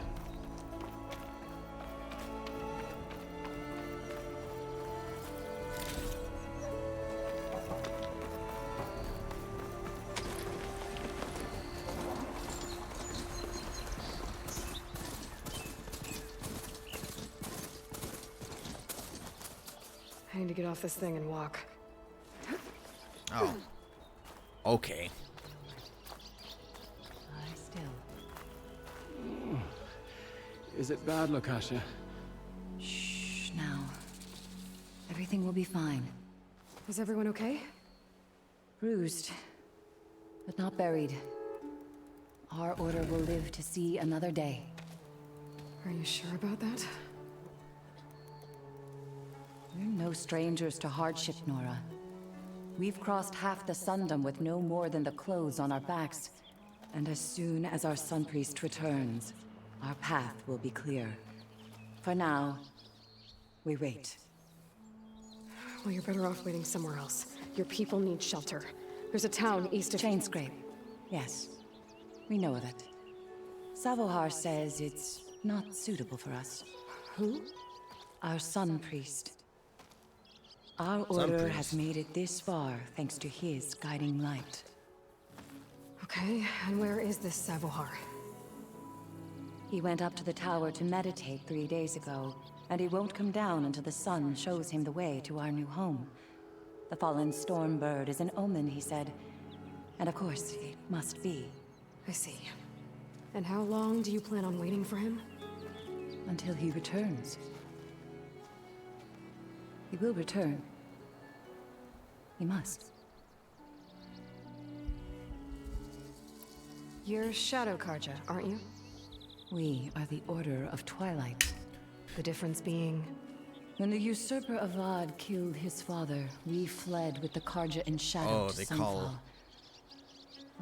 I need to get off this thing and walk. Oh. Okay. Lie still. Is it bad, Lakasha? Shh, now. Everything will be fine. Is everyone okay? Bruised, but not buried. Our order will live to see another day. Are you sure about that? We're no strangers to hardship, Nora. We've crossed half the Sundom with no more than the clothes on our backs. And as soon as our Sun Priest returns, our path will be clear. For now, we wait. Well, you're better off waiting somewhere else. Your people need shelter. There's a town east of... Chainscrape. Yes. We know of it. Savohar says it's not suitable for us. Who? Our Sun Priest. Our order has made it this far thanks to his guiding light. Okay, and where is this Savohar? He went up to the tower to meditate 3 days ago, and he won't come down until the sun shows him the way to our new home. The fallen Stormbird is an omen, he said. And of course, it must be. I see. And how long do you plan on waiting for him? Until he returns. He will return. He must. You're Shadow Karja, aren't you? We are the Order of Twilight. The difference being... When the usurper Avad killed his father, we fled with the Karja in shadow to Sunfall.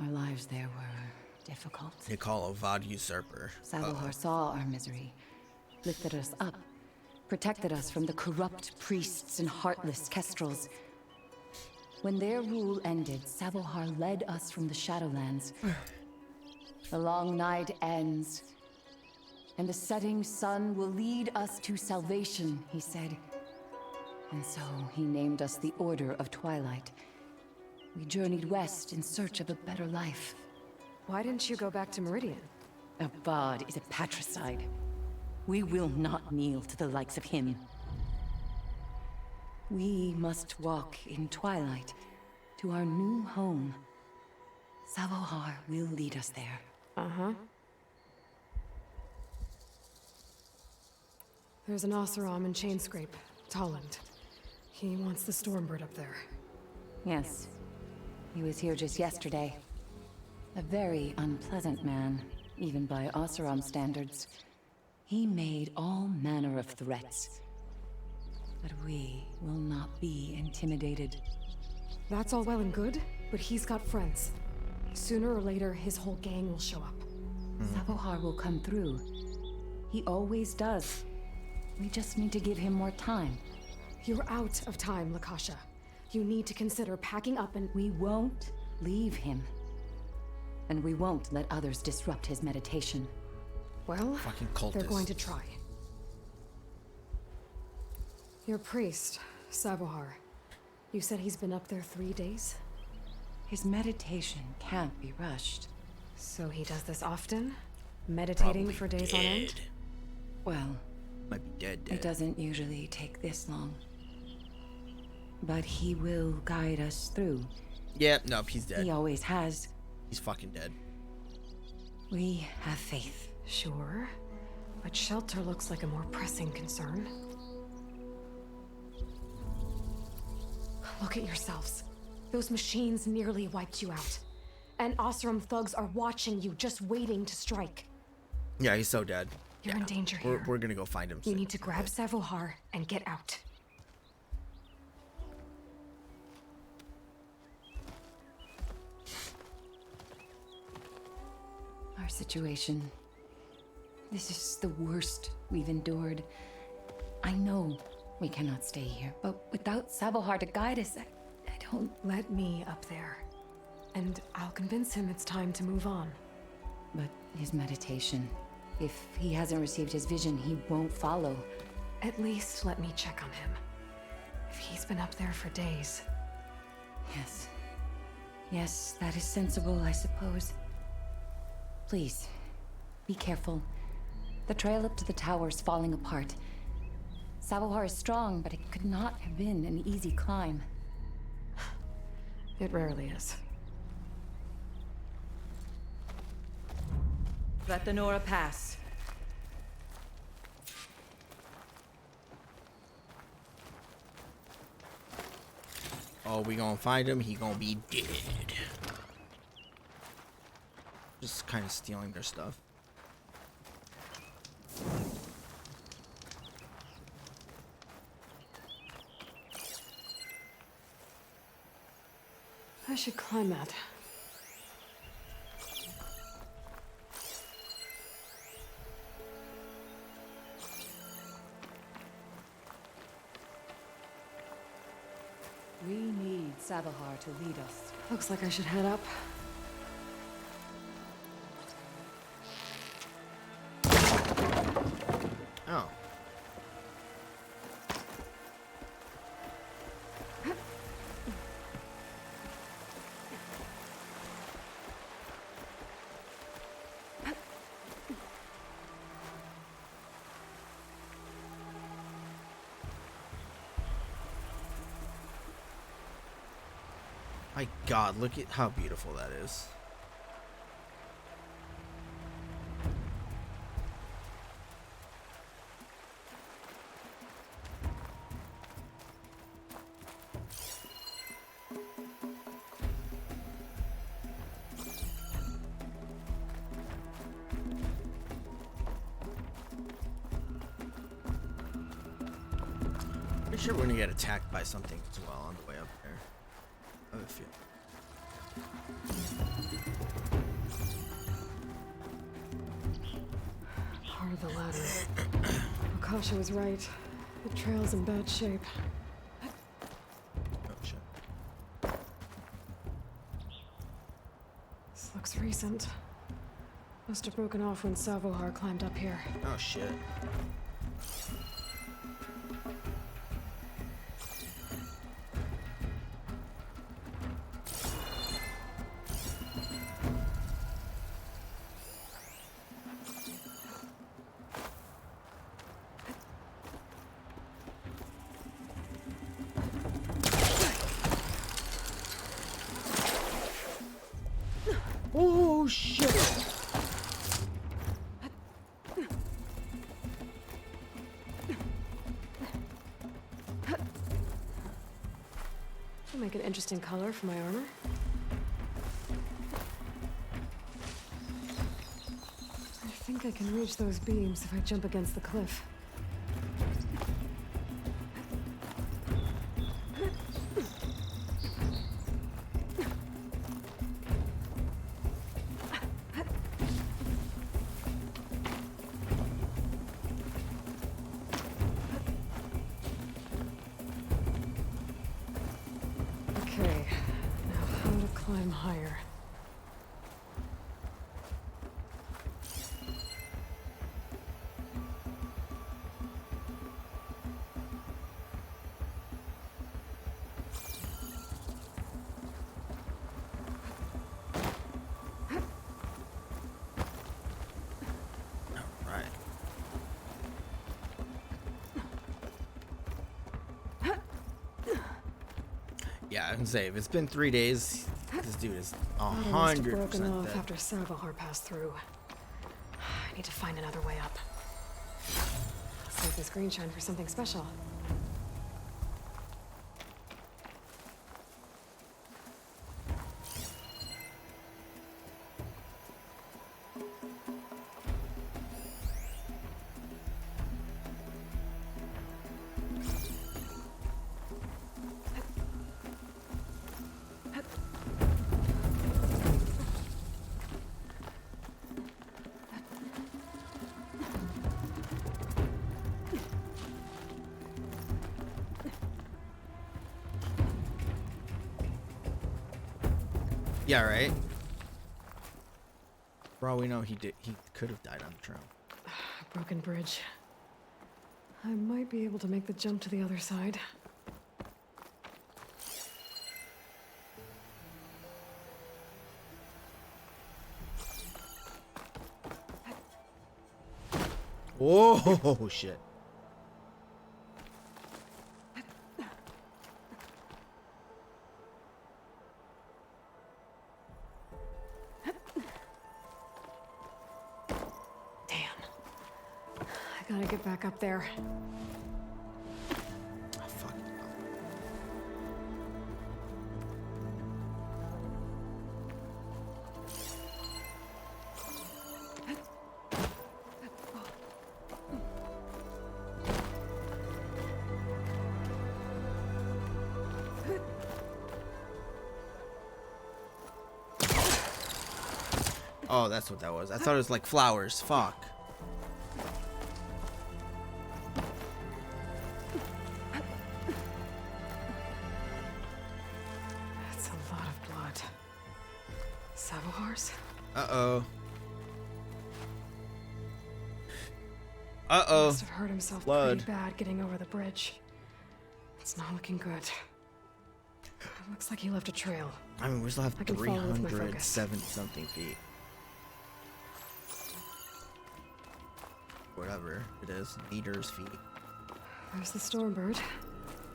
Our lives there were difficult. They call a Vod usurper. Savohar saw our misery, lifted us up, protected us from the corrupt priests and heartless kestrels. When their rule ended, Savohar led us from the Shadowlands. The long night ends, and the setting sun will lead us to salvation, he said. And so he named us the Order of Twilight. We journeyed west in search of a better life. Why didn't you go back to Meridian? Avad is a patricide. We will not kneel to the likes of him. We must walk in twilight to our new home. Savohar will lead us there. Uh-huh. There's an Oseram in Chainscrape, Tolland. He wants the Stormbird up there. Yes. He was here just yesterday. A very unpleasant man, even by Oseram standards. He made all manner of threats. But we will not be intimidated. That's all well and good, but he's got friends. Sooner or later, his whole gang will show up. Savohar will come through. He always does. We just need to give him more time. You're out of time, Lakasha. You need to consider packing up and— We won't leave him. And we won't let others disrupt his meditation. Well, fucking cultists. They're going to try. Your priest, Savohar. You said he's been up there 3 days? His meditation can't be rushed. So he does this often? Meditating for days on end? Well, might be dead. It doesn't usually take this long. But he will guide us through. Yeah, nope, he's dead. He always has. He's fucking dead. We have faith. Sure. But shelter looks like a more pressing concern. Look at yourselves. Those machines nearly wiped you out. And Oseram thugs are watching you, just waiting to strike. Yeah, he's so dead. You're in danger here. We're gonna go find him soon. You need to grab Savohar and get out. Our situation. This is the worst we've endured. I know we cannot stay here, but without Savohar to guide us, I don't... Let me up there. And I'll convince him it's time to move on. But his meditation... If he hasn't received his vision, he won't follow. At least let me check on him. If he's been up there for days. Yes. Yes, that is sensible, I suppose. Please, be careful. The trail up to the tower's falling apart. Savohar is strong, but it could not have been an easy climb. It rarely is. Let the Nora pass. Oh, we gonna find him, he gonna be dead. Just kind of stealing their stuff. I should climb that. We need Savohar to lead us. Looks like I should head up. Oh. My God, look at how beautiful that is. Pretty sure we're gonna get attacked by something as well on the way up there. I have a feeling. Or the latter. Akasha was right. The trail's in bad shape. Oh shit. This looks recent. Must have broken off when Savohar climbed up here. Oh shit. Oh shit! That'll make an interesting color for my armor. I think I can reach those beams if I jump against the cliff. Okay, now how to climb higher. Right. Yeah, I can say if it's been 3 days, this dude is Ladder must have broken 100% off dead. after Savohar passed through. I need to find another way up. Save this green shine for something special. Yeah, right. For all we know, he could have died on the trail. Broken bridge. I might be able to make the jump to the other side. Whoa, shit. I gotta get back up there. Oh, fuck. Oh, that's what that was. I thought it was like flowers. Fuck. That's a lot of blood. Savohars? Uh-oh. Uh-oh. Must have hurt himself Blood. pretty bad getting over the bridge. It's not looking good. It looks like he left a trail. I mean, we still have I can follow with my focus. 370 something feet. Whatever it is, meters, feet. There's the Stormbird.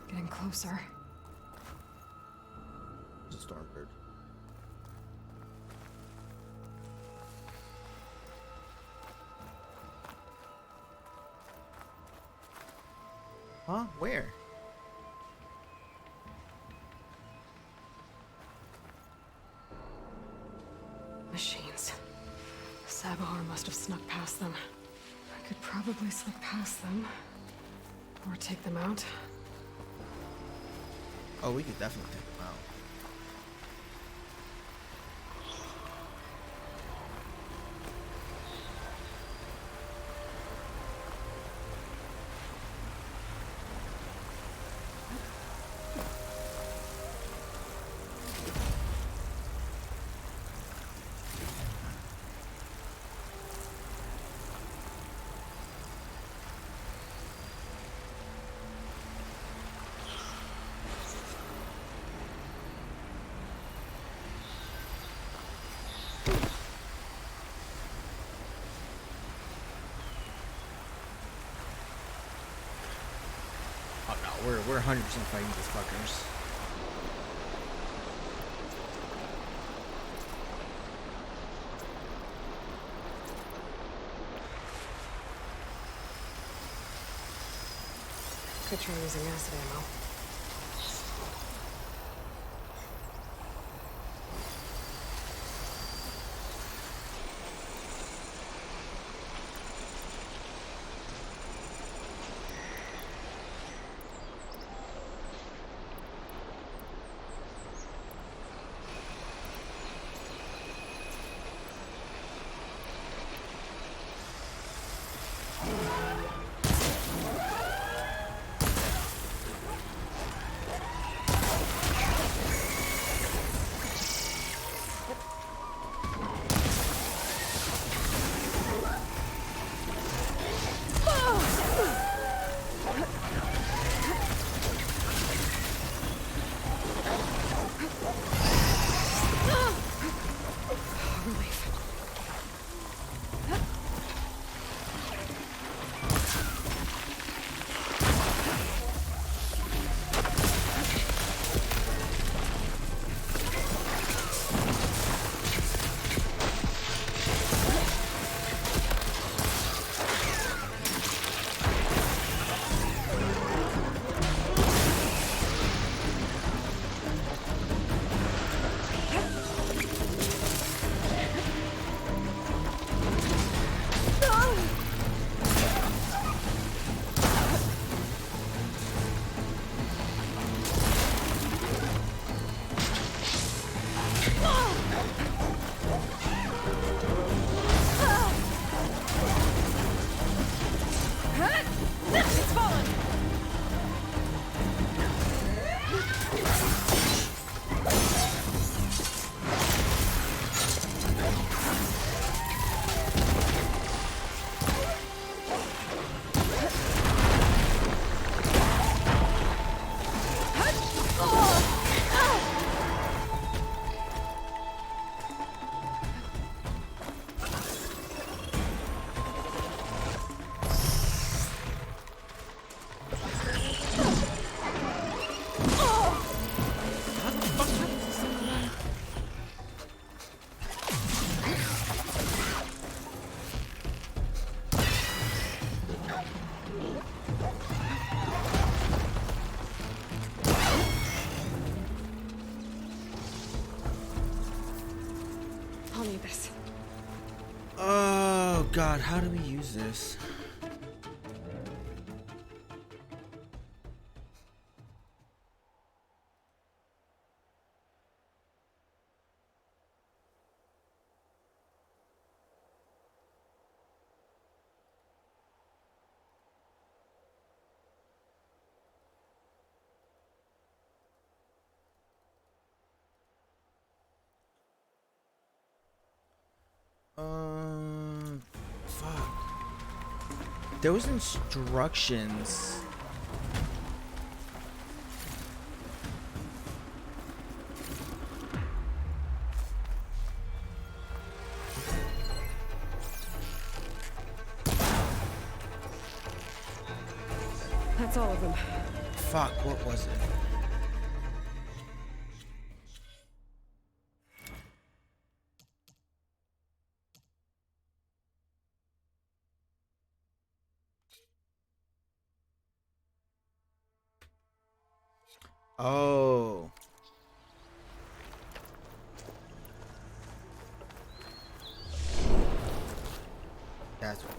Getting closer. It's a Stormbird. Huh? Where? Machines. Savohar must have snuck past them. I could probably slip past them. Or take them out. Oh, we could definitely take them out. we're 100% fighting these fuckers. Could try using acid ammo. I'll need this. Oh god, how do we use this? Fuck. Those instructions. That's all of them. Fuck, what was it? Oh. That's what.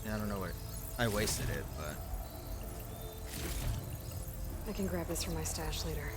I don't know what. I wasted it, but. I can grab this from my stash later.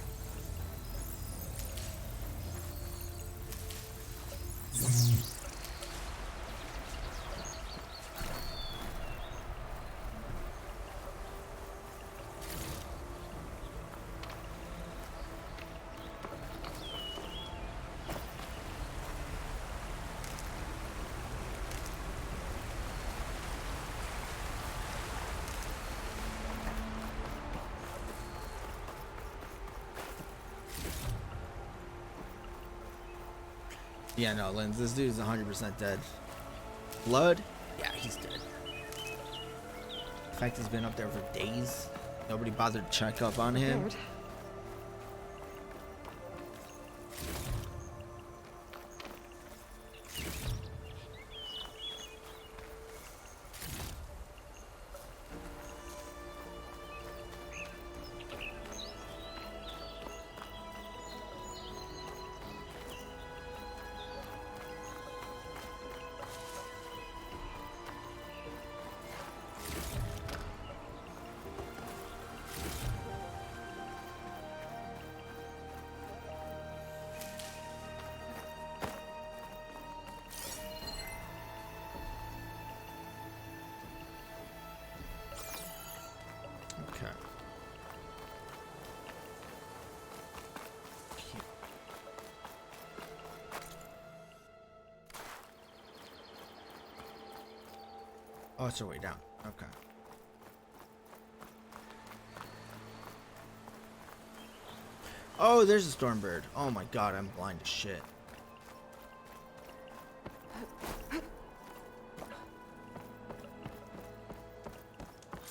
Yeah, no, Linz, this dude's 100% dead. Blood? Yeah, he's dead. The fact he's been up there for days. Nobody bothered to check up on him. Lord. Okay. Oh, it's our way down. Okay. Oh, there's a Stormbird. Oh my god, I'm blind as shit.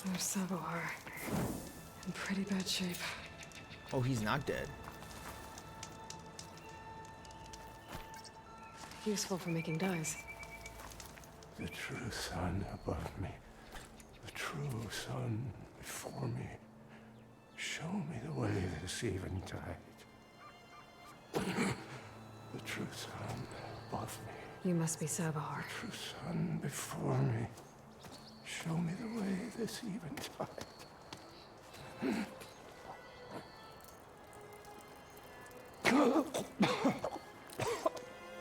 There's Savohar. In pretty bad shape. Oh, he's not dead. Useful for making dyes. The true sun above me. The true sun before me. Show me the way this eventide. The true sun above me. You must be Savohar. The true sun before me. Show me the way this eventide.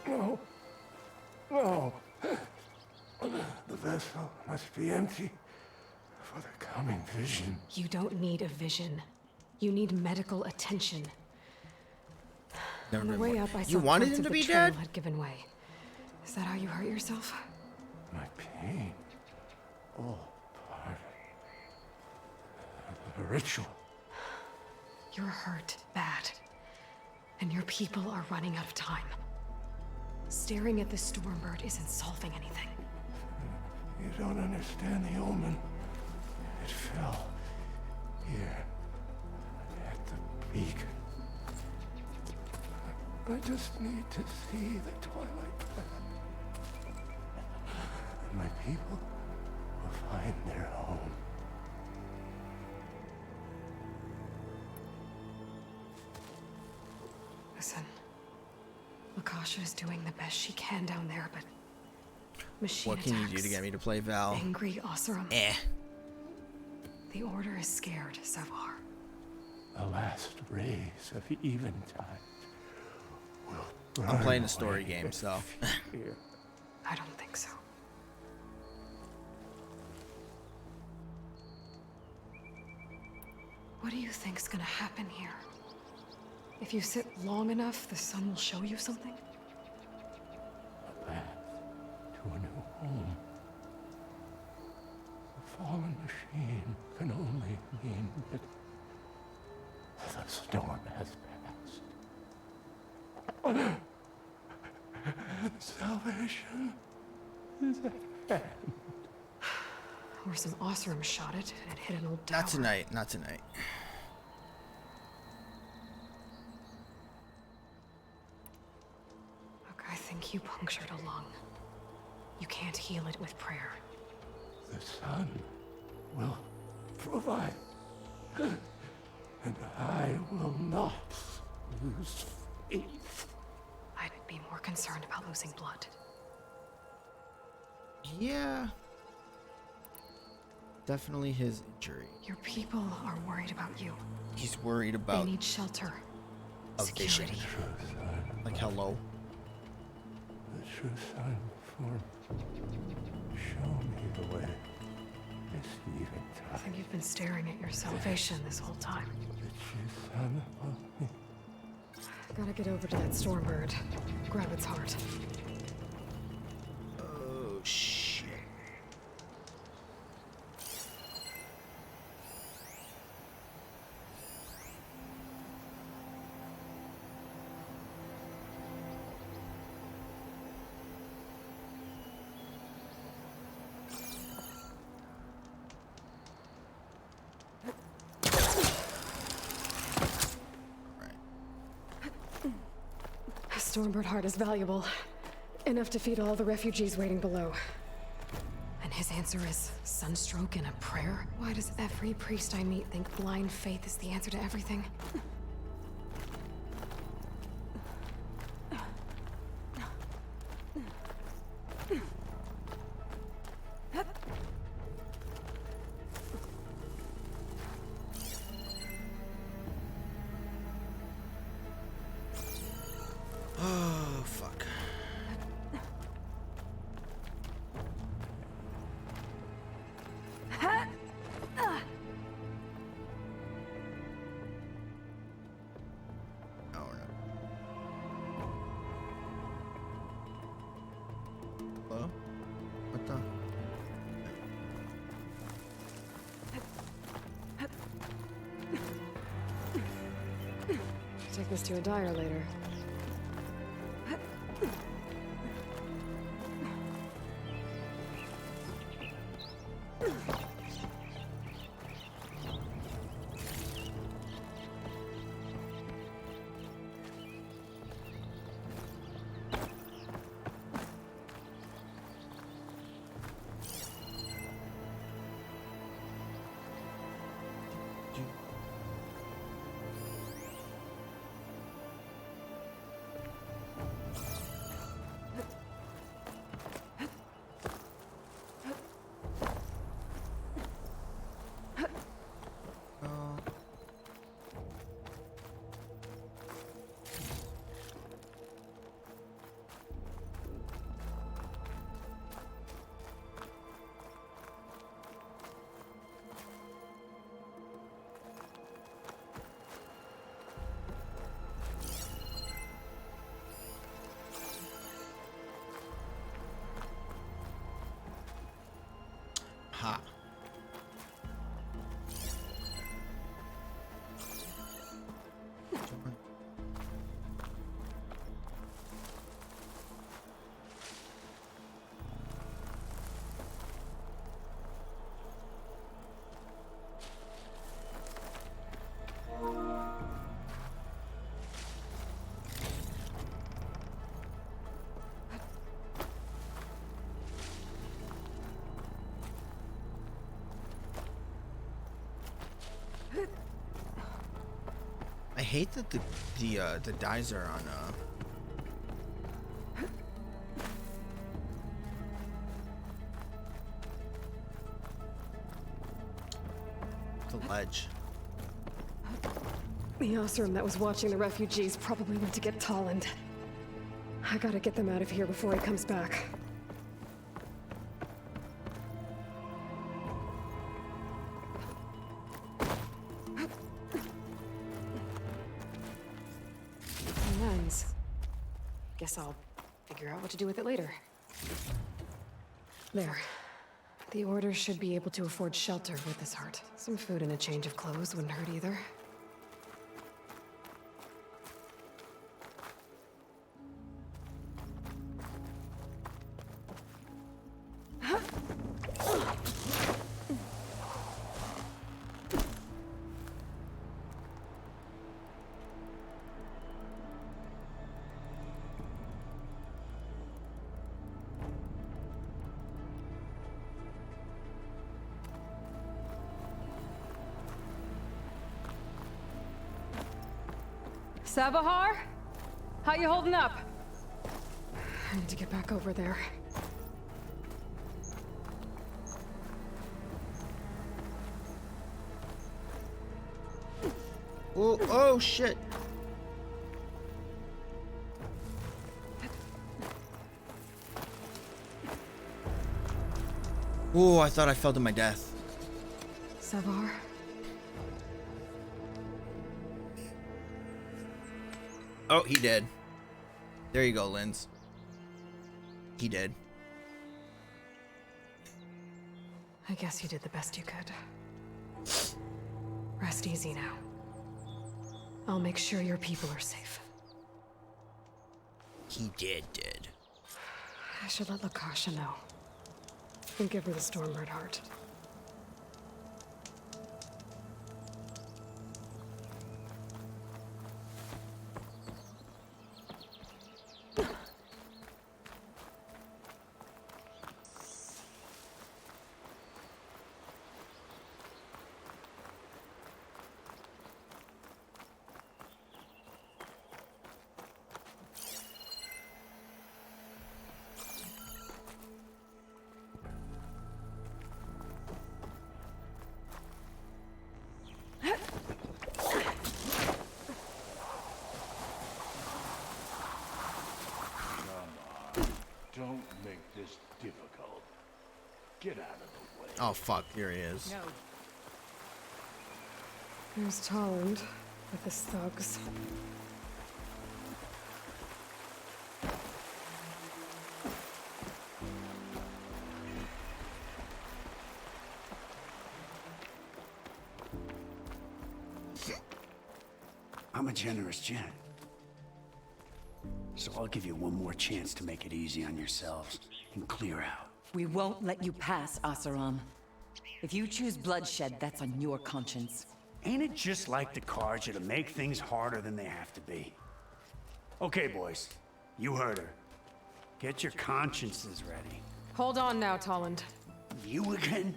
No. No. The vessel must be empty for the coming vision. You don't need a vision. You need medical attention. Never On the been way more. up, I saw You wanted parts him of to the be trail dead? had given way. Is that how you hurt yourself? My pain. All part of the ritual. You're hurt bad. And your people are running out of time. Staring at the Stormbird isn't solving anything. You don't understand the omen. It fell here at the beacon. I just need to see the twilight path. And my people will find their home. Listen. Lakasha is doing the best she can down there, but machine What can you do to attacks. get me to play Val? Angry Oseram. Eh. The Order is scared, Savohar. The last rays of eventide will I'm playing burn a story away game, with so. fear. I don't think so. What do you think's gonna happen here? If you sit long enough, the sun will show you something? A path to a new home. The fallen machine can only mean that the storm has passed. Salvation is at hand. Or some Oseram shot it and it hit an old tower. Not tonight, not tonight. Look, I think you punctured a lung. You can't heal it with prayer. The sun will provide. And I will not lose faith. I'd be more concerned about losing blood. Yeah. Definitely his injury. Your people are worried about you. He's worried about They need shelter. a vision. Security. Like, hello? The true sun before me. Show me the way. This I eventide. think you've been staring at your salvation this whole time. The true sun above me. Gotta get over to that Stormbird. Grab its heart. Oh, shit. Stormbird heart is valuable. Enough to feed all the refugees waiting below. And his answer is sunstroke and a prayer? Why does every priest I meet think blind faith is the answer to everything? Oh, fuck. Oh, no. Hello? What the? Take this to a dyer later. Ha. I hate that the dyes are on the ledge. The Osram that was watching the refugees probably went to get Tolland. I gotta get them out of here before he comes back. Lens. Guess I'll figure out what to do with it later. There. The Order should be able to afford shelter with this heart. Some food and a change of clothes wouldn't hurt either. Savahar? How you holding up? I need to get back over there. Oh, oh shit. Oh, I thought I fell to my death. Savar? Oh, he did. There you go, Linz. He did. I guess you did the best you could. Rest easy now. I'll make sure your people are safe. He did. I should let Lakasha know. And give her the Stormbird heart. Don't make this difficult. Get out of the way. Oh fuck, here he is. No. There's Tolland with his thugs. I'm a generous gent. So I'll give you one more chance to make it easy on yourselves and clear out. We won't let you pass, Asaram. If you choose bloodshed, that's on your conscience. Ain't it just like the Carja to make things harder than they have to be? Okay, boys. You heard her. Get your consciences ready. Hold on now, Tolland. You again?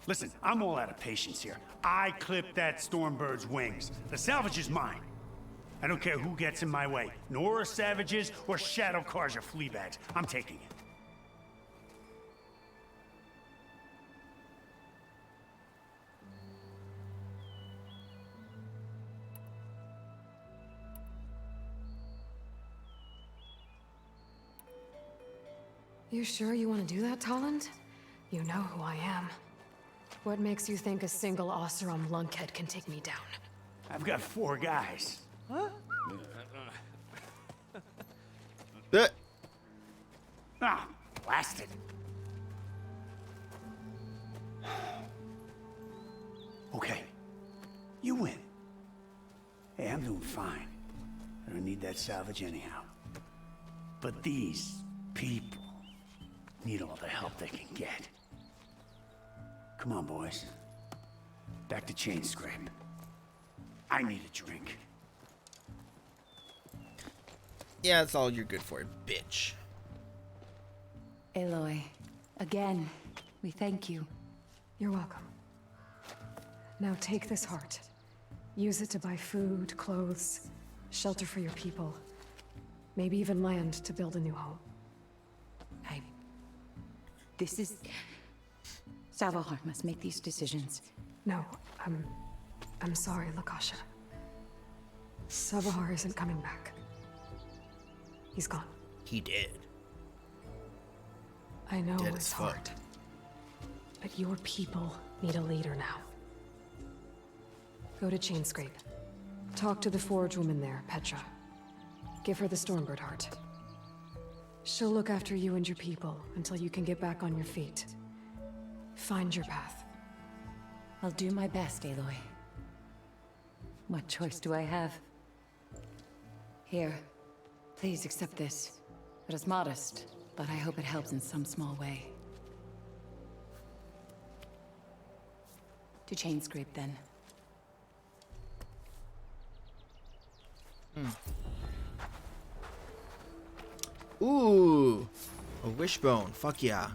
Listen, I'm all out of patience here. I clipped that Stormbird's wings. The salvage is mine. I don't care who gets in my way. Nora savages or Shadow Carja fleabags. I'm taking it. You sure you want to do that, Tolland? You know who I am. What makes you think a single Oseram lunkhead can take me down? I've got 4 guys. Huh? Ah, blasted. Okay, you win. Hey, I'm doing fine. I don't need that salvage anyhow. But these people need all the help they can get. Come on, boys. Back to Chainscrape. I need a drink. Yeah, that's all you're good for, bitch. Aloy, again, we thank you. You're welcome. Now take this heart. Use it to buy food, clothes, shelter for your people. Maybe even land to build a new home. This is... Savohar must make these decisions. No, I'm sorry, Lakasha. Savohar isn't coming back. He's gone. He did. I know Dead it's as fuck. hard. But your people need a leader now. Go to Chainscrape. Talk to the Forge woman there, Petra. Give her the Stormbird heart. She'll look after you and your people until you can get back on your feet. Find your path. I'll do my best, Aloy. What choice do I have? Here, please accept this. It is modest, but I hope it helps in some small way. To Chainscrape, then. Ooh, a wishbone. Fuck yeah.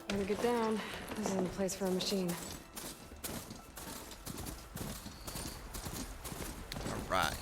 Better get down. This isn't the place for a machine. Right.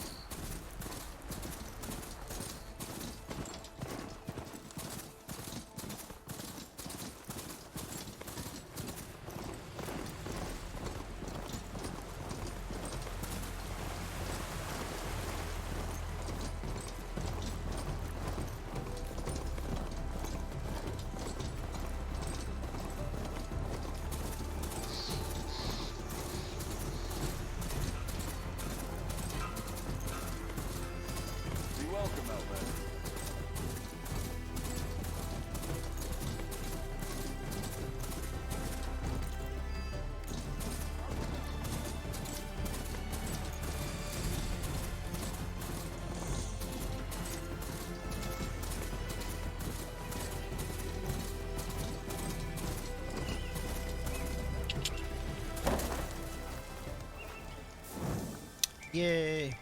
Yay.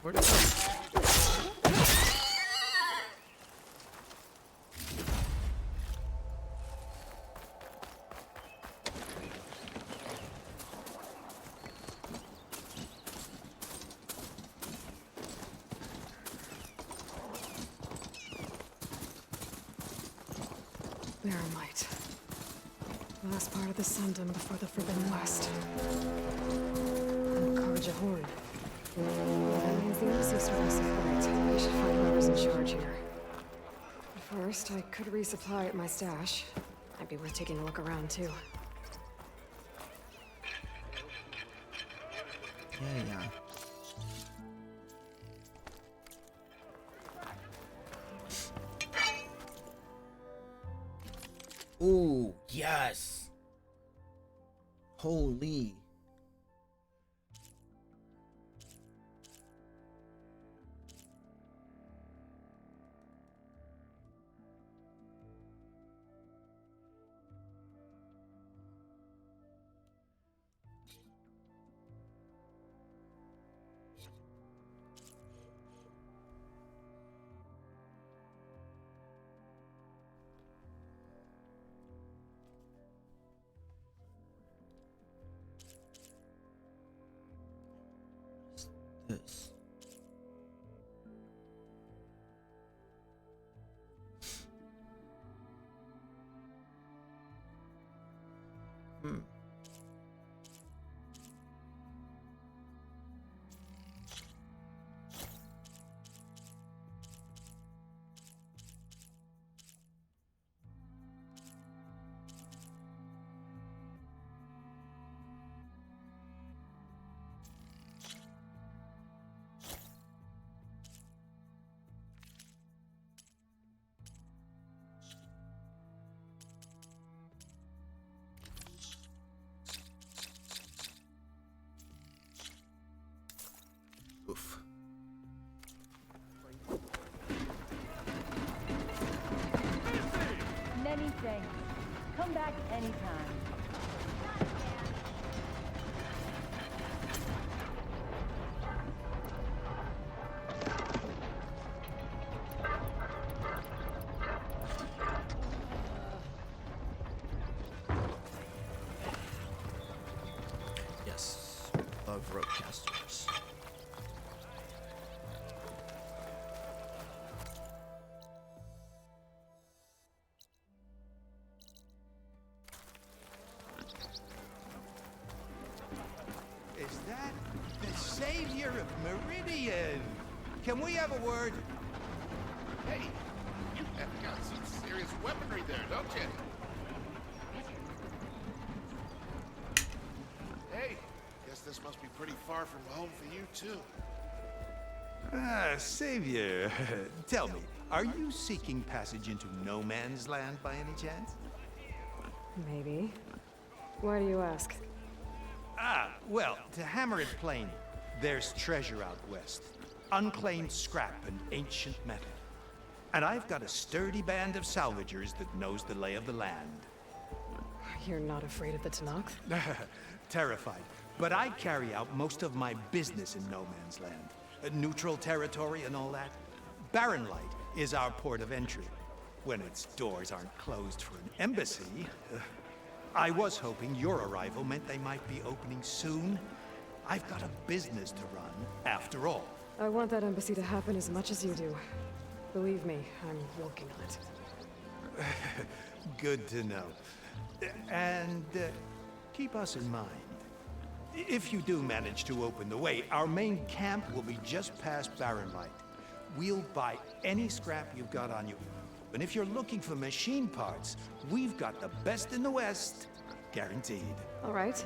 Where'd it go? Barramite. Last part of the Sundom before the Forbidden West. And Karja Horn. That means the embassy stores support. I should find whoever's in charge here. But first, I could resupply at my stash. Might be worth taking a look around, too. Yeah. Ooh, yes. Holy. This. Oof. Many thanks. Come back anytime. Yes. Love rope casters. Is that the savior of Meridian? Can we have a word? Hey, you have got some serious weaponry there, don't you? Hey, guess this must be pretty far from home for you, too. Ah, savior. Tell me, are you seeking passage into no man's land by any chance? Maybe. Why do you ask? Ah, well, to hammer it plain, there's treasure out west. Unclaimed scrap and ancient metal. And I've got a sturdy band of salvagers that knows the lay of the land. You're not afraid of the Tenakth? Terrified. But I carry out most of my business in no man's land. Neutral territory and all that. Barren Light is our port of entry. When its doors aren't closed for an embassy. I was hoping your arrival meant they might be opening soon. I've got a business to run, after all. I want that embassy to happen as much as you do. Believe me, I'm working on it. Good to know. And keep us in mind. If you do manage to open the way, our main camp will be just past Barren Light. We'll buy any scrap you've got on you. And if you're looking for machine parts, we've got the best in the West, guaranteed. All right.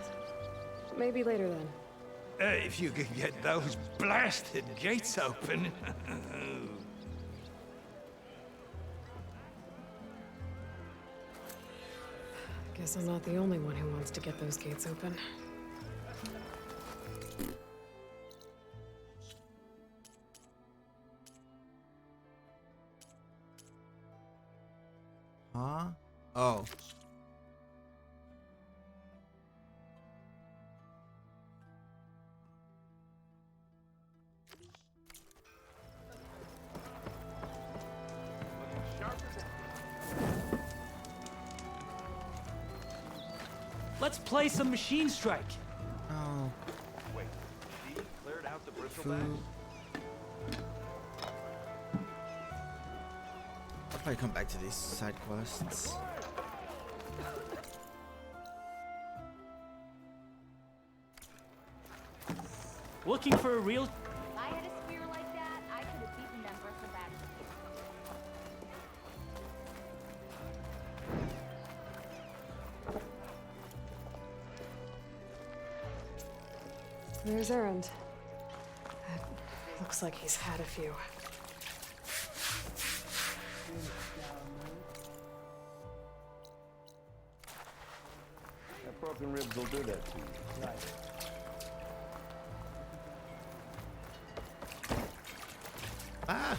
Maybe later then. If you can get those blasted gates open. Guess I'm not the only one who wants to get those gates open. Huh? Oh. Let's play some Machine Strike. Oh. Wait, he cleared out the bristle Food. bags? I'll probably come back to these side quests. Looking for a real... If I had a spear like that, I could have beaten them bristleback. There's Erend. Looks like he's had a few. That broken ribs will do that to you. Right. Ah!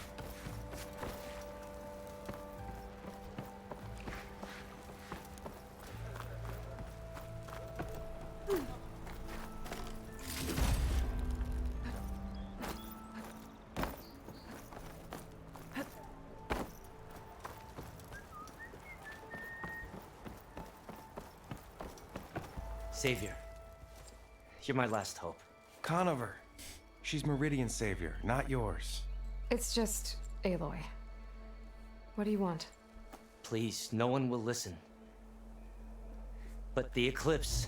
Savior, you're my last hope. Conover. She's Meridian's savior, not yours. It's just Aloy. What do you want? Please, no one will listen. But the Eclipse...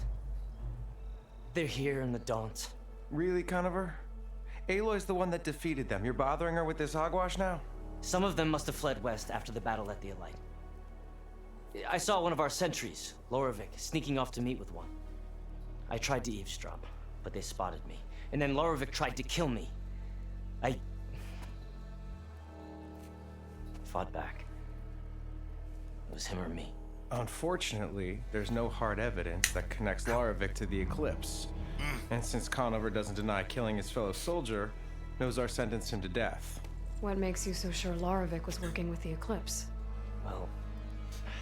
they're here in the Daunt. Really, Conover? Aloy's the one that defeated them. You're bothering her with this hogwash now? Some of them must have fled west after the battle at the Elite. I saw one of our sentries, Loravik, sneaking off to meet with one. I tried to eavesdrop, but they spotted me. And then Loravik tried to kill me. I fought back. It was him or me. Unfortunately, there's no hard evidence that connects Loravik to the Eclipse. And since Conover doesn't deny killing his fellow soldier, Nozar sentenced him to death. What makes you so sure Loravik was working with the Eclipse? Well,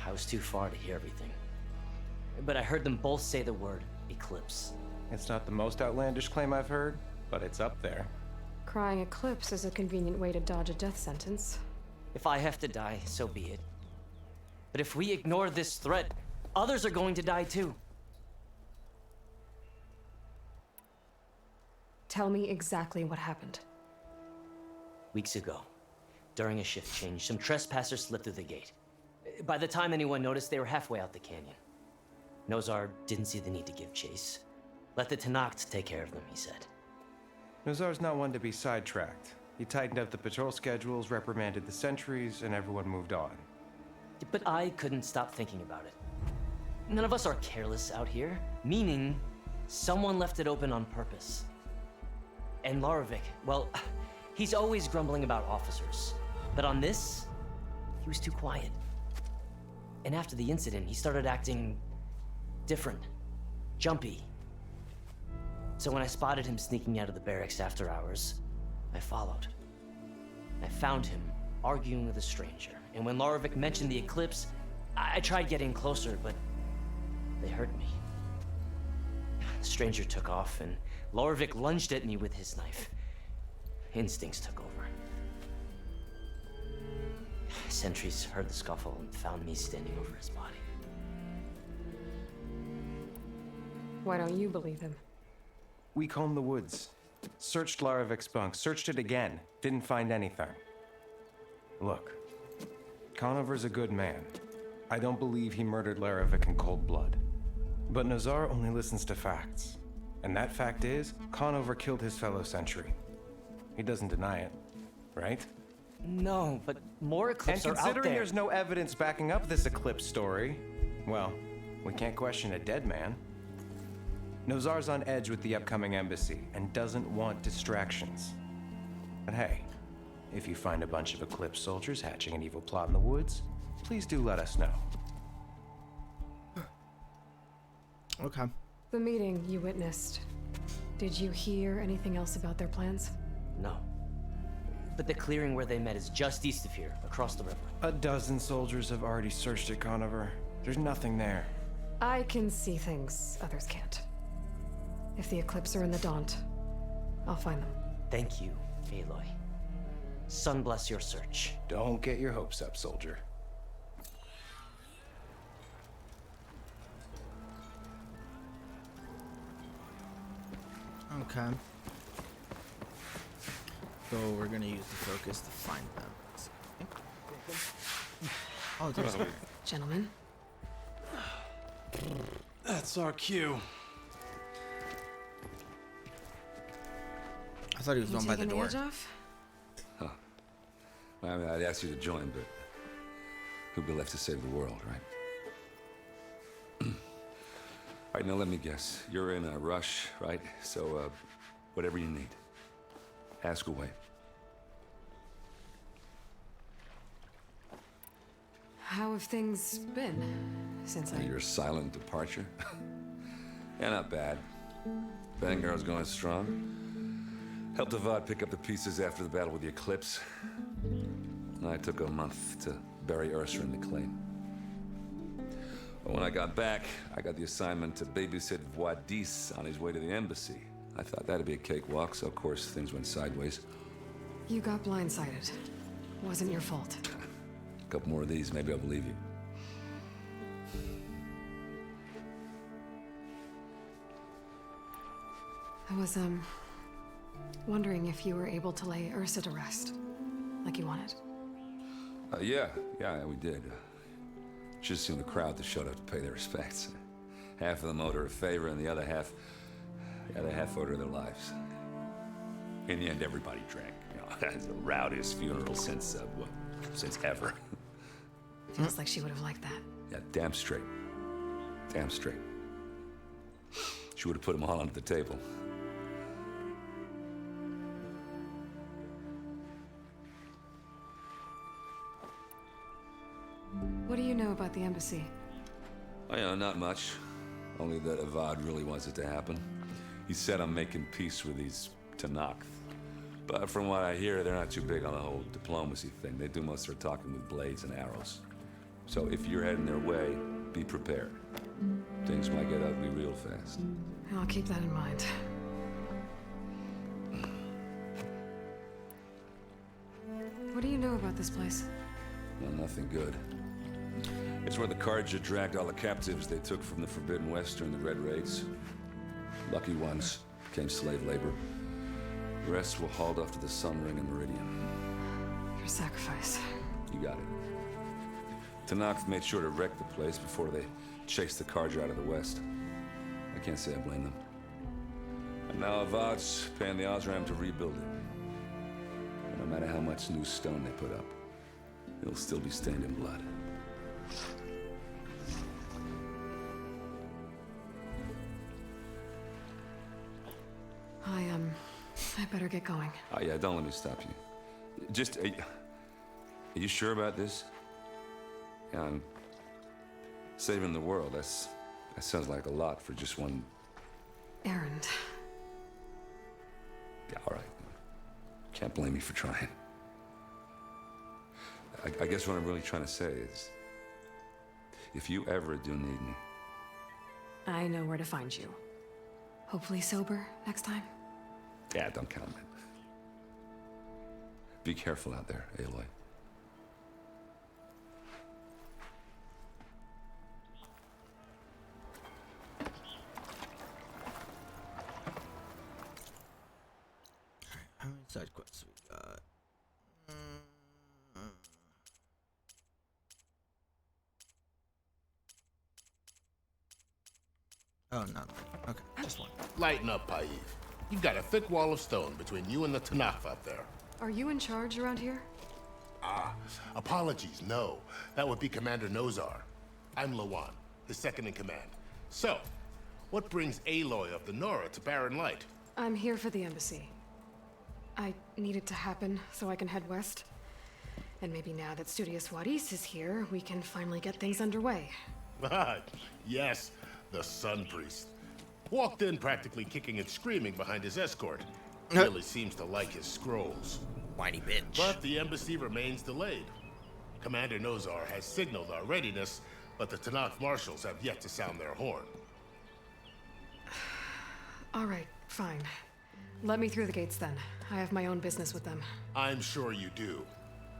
I was too far to hear everything. But I heard them both say the word Eclipse. It's not the most outlandish claim I've heard, but it's up there. Crying Eclipse is a convenient way to dodge a death sentence. If I have to die, so be it. But if we ignore this threat, others are going to die too. Tell me exactly what happened. Weeks ago, during a shift change, some trespassers slipped through the gate. By the time anyone noticed, they were halfway out the canyon. Nozar didn't see the need to give chase. Let the Tenakth take care of them, he said. Nozar's not one to be sidetracked. He tightened up the patrol schedules, reprimanded the sentries, and everyone moved on. But I couldn't stop thinking about it. None of us are careless out here, meaning someone left it open on purpose. And Loravik, well, he's always grumbling about officers. But on this, he was too quiet. And after the incident, he started acting different, jumpy. So when I spotted him sneaking out of the barracks after hours, I followed. I found him arguing with a stranger. And when Loravik mentioned the Eclipse, I tried getting closer, but they heard me. The stranger took off, and Loravik lunged at me with his knife. Instincts took over. Sentries heard the scuffle and found me standing over his body. Why don't you believe him? We combed the woods, searched Laravik's bunk, searched it again, didn't find anything. Look, Conover's a good man. I don't believe he murdered Laravik in cold blood. But Nozar only listens to facts. And that fact is, Conover killed his fellow sentry. He doesn't deny it, right? No, but more Eclipse are out there. And considering there's no evidence backing up this Eclipse story, well, we can't question a dead man. Nozar's on edge with the upcoming embassy and doesn't want distractions. But hey, if you find a bunch of Eclipse soldiers hatching an evil plot in the woods, please do let us know. Okay. The meeting you witnessed. Did you hear anything else about their plans? No. But the clearing where they met is just east of here, across the river. A dozen soldiers have already searched it, Conover. There's nothing there. I can see things others can't. If the Eclipse are in the Daunt, I'll find them. Thank you, Aloy. Sun bless your search. Don't get your hopes up, soldier. Okay. So we're gonna use the focus to find them. Oh, there's Gentlemen. That's our cue. I thought he was going by the taking door. edge off? Huh. Well, I mean, I'd ask you to join, but who'd be left to save the world, right? All right, now let me guess. You're in a rush, right? So, whatever you need, ask away. How have things been since Your silent departure? Yeah, not bad. Vanguard's going strong. Helped Avad pick up the pieces after the battle with the Eclipse. I took a month to bury Ursa in the claim. But when I got back, I got the assignment to babysit Voidis on his way to the embassy. I thought that'd be a cakewalk, so of course things went sideways. You got blindsided. Wasn't your fault. A couple more of these, maybe I'll believe you. I was, wondering if you were able to lay Ursa to rest, like you wanted. Yeah, we did. Just seemed the crowd that showed up to pay their respects. Half of them owed her a favor, and the other half owed her their lives. In the end, everybody drank. You know, it's the rowdiest funeral since ever. Feels like she would have liked that. Yeah, damn straight. Damn straight. She would have put them all under the table. What do you know about the embassy? Oh, yeah, not much. Only that Avad really wants it to happen. He said I'm making peace with these Tenakth. But from what I hear, they're not too big on the whole diplomacy thing. They do most of their talking with blades and arrows. So if you're heading their way, be prepared. Things might get ugly real fast. I'll keep that in mind. What do you know about this place? Well, nothing good. It's where the Carja dragged all the captives they took from the Forbidden West during the Red Raids. Lucky ones became slave labor. The rest were hauled off to the Sun Ring and Meridian. Your sacrifice. You got it. Tenakth made sure to wreck the place before they chased the Carja out of the West. I can't say I blame them. And now Avad's paying the Osram to rebuild it. And no matter how much new stone they put up, it'll still be stained in blood. I better get going. Oh, yeah, don't let me stop you. Just, are you sure about this? Yeah, I'm saving the world. That sounds like a lot for just one... Errand. Yeah, all right. Can't blame me for trying. I guess what I'm really trying to say is, if you ever do need me... I know where to find you. Hopefully sober next time. Yeah, don't count on it. Be careful out there, Aloy. How many side quests we got? Oh, not many. Okay, just one. Lighten up, Paiv. You've got a thick wall of stone between you and the Tenakth out there. Are you in charge around here? Apologies, no. That would be Commander Nozar. I'm Lawan, his second in command. So, what brings Aloy of the Nora to Barren Light? I'm here for the embassy. I need it to happen so I can head west. And maybe now that Studious Wadis is here, we can finally get things underway. Yes, the Sun Priest. Walked in practically kicking and screaming behind his escort. Really seems to like his scrolls. Whiny bitch. But the embassy remains delayed. Commander Nozar has signaled our readiness, but the Tenakth marshals have yet to sound their horn. All right, fine. Let me through the gates then. I have my own business with them. I'm sure you do,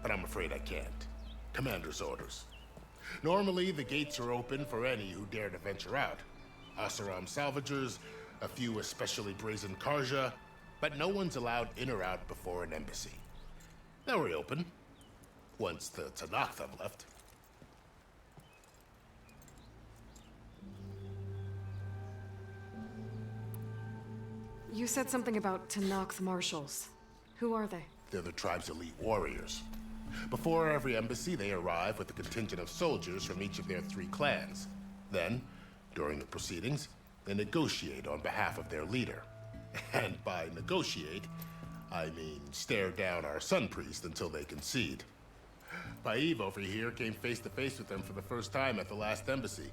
but I'm afraid I can't. Commander's orders. Normally, the gates are open for any who dare to venture out. Oseram salvagers, a few especially brazen Karja, but no one's allowed in or out before an embassy. They'll reopen once the Tanakh have left. You said something about Tanakh marshals. Who are they? They're the tribe's elite warriors. Before every embassy, they arrive with a contingent of soldiers from each of their 3 clans. Then, during the proceedings, they negotiate on behalf of their leader. And by negotiate, I mean stare down our Sun Priest until they concede. Paiv over here came face to face with them for the first time at the last embassy.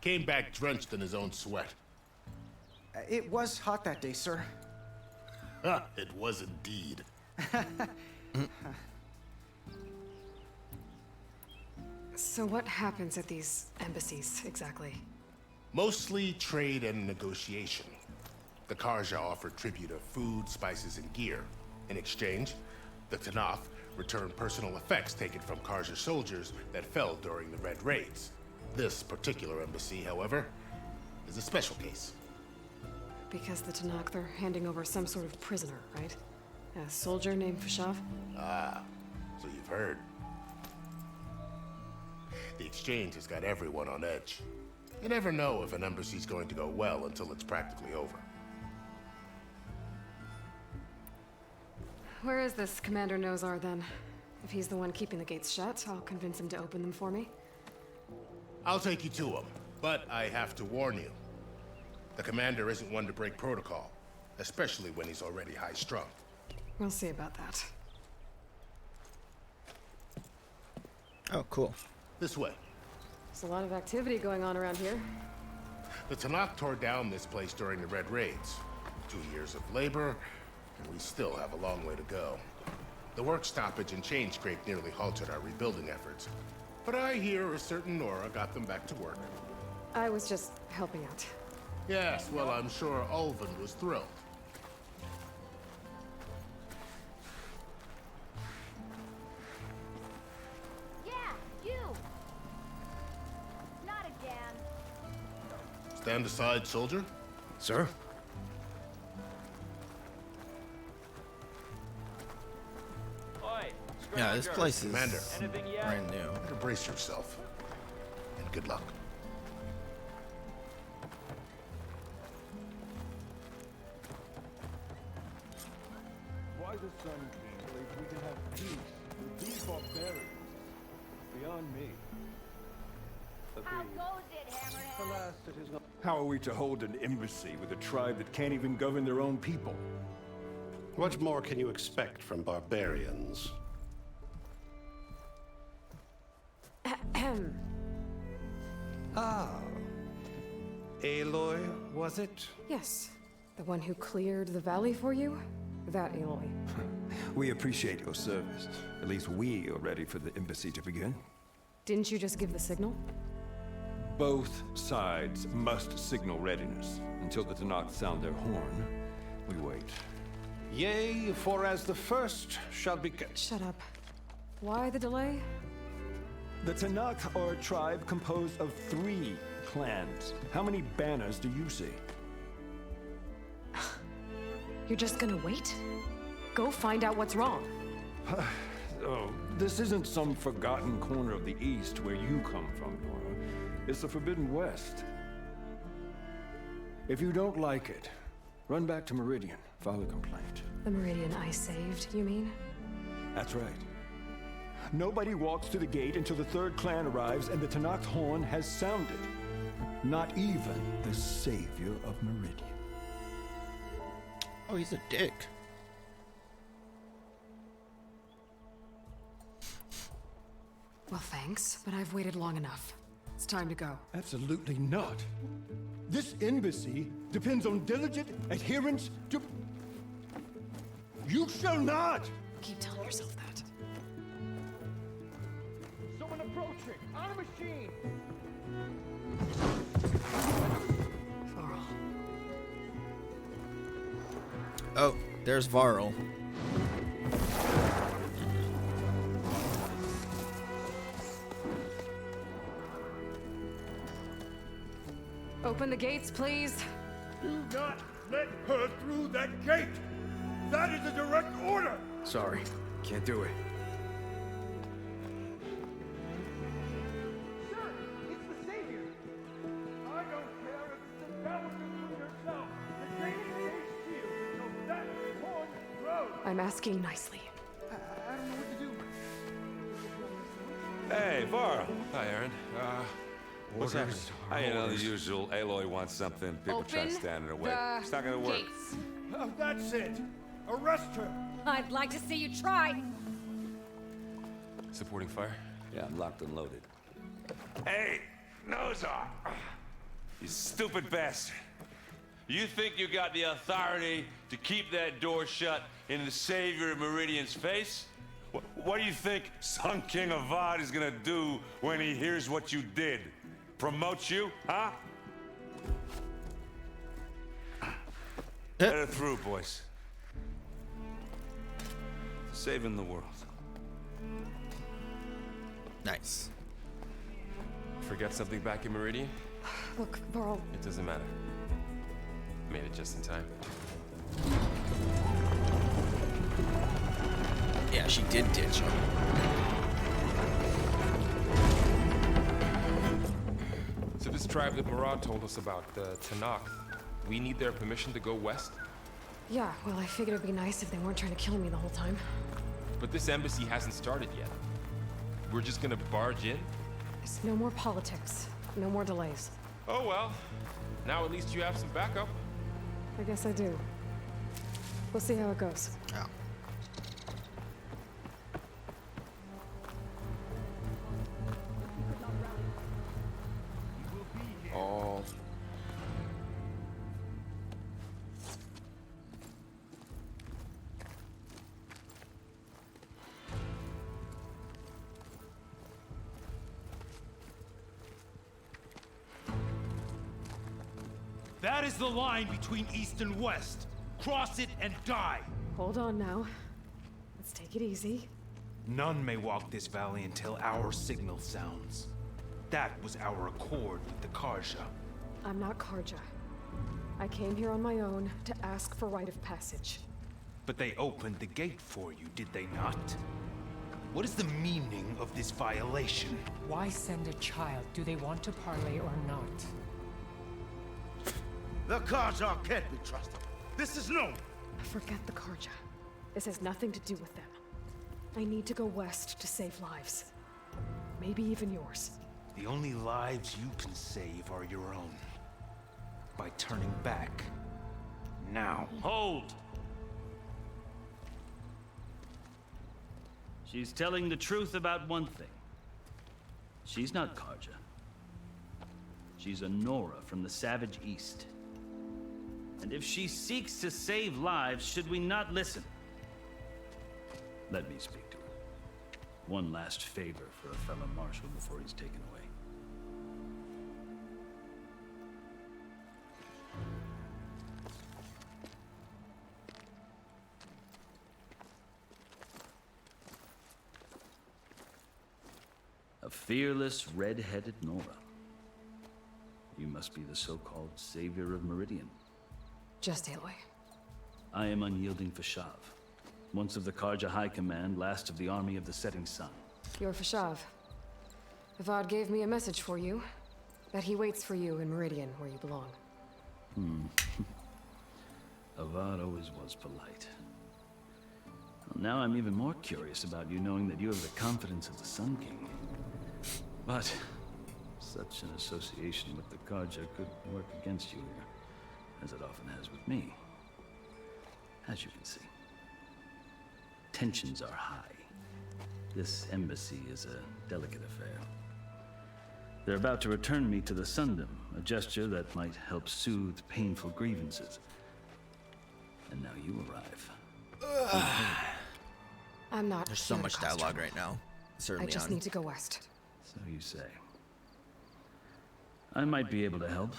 Came back drenched in his own sweat. It was hot that day, sir. It was indeed. So what happens at these embassies, exactly? Mostly trade and negotiation. The Karja offer tribute of food, spices, and gear. In exchange, the Tanakh return personal effects taken from Karja soldiers that fell during the Red Raids. This particular embassy, however, is a special case. Because the Tanakh, they're handing over some sort of prisoner, right? A soldier named Fashav? Ah, so you've heard. The exchange has got everyone on edge. You never know if an embassy's going to go well until it's practically over. Where is this Commander Nozar, then? If he's the one keeping the gates shut, I'll convince him to open them for me. I'll take you to him, but I have to warn you. The commander isn't one to break protocol, especially when he's already high-strung. We'll see about that. Oh, cool. This way. There's a lot of activity going on around here. The Tanakh tore down this place during the Red Raids. 2 years of labor, and we still have a long way to go. The work stoppage and change scrape nearly halted our rebuilding efforts. But I hear a certain Nora got them back to work. I was just helping out. Yes, well, I'm sure Ulvin was thrilled. Yeah, you! Not again. Stand aside, soldier. Sir? Yeah, this place is Commander. brand new. Better brace yourself. And good luck. Why the Sun King believes we can have peace with these barbarians beyond me. How goes it, Hammerhead? Alas, it is not. How are we to hold an embassy with a tribe that can't even govern their own people? What more can you expect from barbarians? Ah. Aloy, was it? Yes. The one who cleared the valley for you? That Aloy. We appreciate your service. At least we are ready for the embassy to begin. Didn't you just give the signal? Both sides must signal readiness. Until the Tanakh sound their horn, we wait. Yea, for as the first shall be... Shut up. Why the delay? The Tanakh are a tribe composed of 3 clans. How many banners do you see? You're just gonna wait? Go find out what's wrong. Oh, this isn't some forgotten corner of the East where you come from, Nora. It's the Forbidden West. If you don't like it, run back to Meridian, file a complaint. The Meridian I saved, you mean? That's right. Nobody walks to the gate until the 3rd clan arrives and the Tanakh horn has sounded. Not even the savior of Meridian. Oh, he's a dick. Well, thanks, but I've waited long enough. It's time to go. Absolutely not. This embassy depends on diligent adherence to... You shall not! Keep telling yourself that. Someone approaching! On a machine! Varl. Oh, there's Varl. Open the gates, please. Do not let her through that gate! That is a direct order! Sorry, can't do it. Sir, it's the Savior! I don't care if it's the devil you yourself! The gate is HQ, so that's Horn Road! I'm asking nicely. I don't know what to do. Hey, Varl. Hi, Aaron. What's happening? You know, the usual. Aloy wants something. People try to stand in her way. It's not gonna work. Oh, that's it! Arrest her! I'd like to see you try. Supporting fire? Yeah, I'm locked and loaded. Hey, Nozar! You stupid bastard. You think you got the authority to keep that door shut in the Savior of Meridian's face? What do you think Sun King Avad is gonna do when he hears what you did? Promote you, huh? Let her through, boys. Saving the world. Nice. Forget something back in Meridian? Look, Varl. It doesn't matter. Made it just in time. Yeah, she did ditch him. So this tribe that Murad told us about, the Tanakh, we need their permission to go west? Yeah, well, I figured it'd be nice if they weren't trying to kill me the whole time. But this embassy hasn't started yet. We're just gonna barge in? There's no more politics. No more delays. Oh well. Now at least you have some backup. I guess I do. We'll see how it goes. Yeah. All. That is the line between East and West. Cross it and die. Hold on now. Let's take it easy. None may walk this valley until our signal sounds. That was our accord with the Karja. I'm not Karja. I came here on my own to ask for rite of passage. But they opened the gate for you, did they not? What is the meaning of this violation? Why send a child? Do they want to parley or not? The Karja can't be trusted. This is known. Forget the Karja. This has nothing to do with them. I need to go west to save lives. Maybe even yours. The only lives you can save are your own. By turning back. Now. Hold! She's telling the truth about one thing. She's not Karja. She's a Nora from the Savage East. And if she seeks to save lives, should we not listen? Let me speak to her. One last favor for a fellow marshal before he's taken away. A fearless, red-headed Nora. You must be the so-called savior of Meridian. Just Aloy. I am Unyielding Fashav, once of the Karja High Command, last of the army of the Setting Sun. You're Fashav. Avad gave me a message for you. That he waits for you in Meridian, where you belong. Avad always was polite. Well, now I'm even more curious about you knowing that you have the confidence of the Sun King. But such an association with the Karja could work against you here, as it often has with me. As you can see, tensions are high. This embassy is a delicate affair. They're about to return me to the Sundom, a gesture that might help soothe painful grievances. And now you arrive. I'm not. There's so much dialogue right now. I just need to go west. So you say. I might be able to help,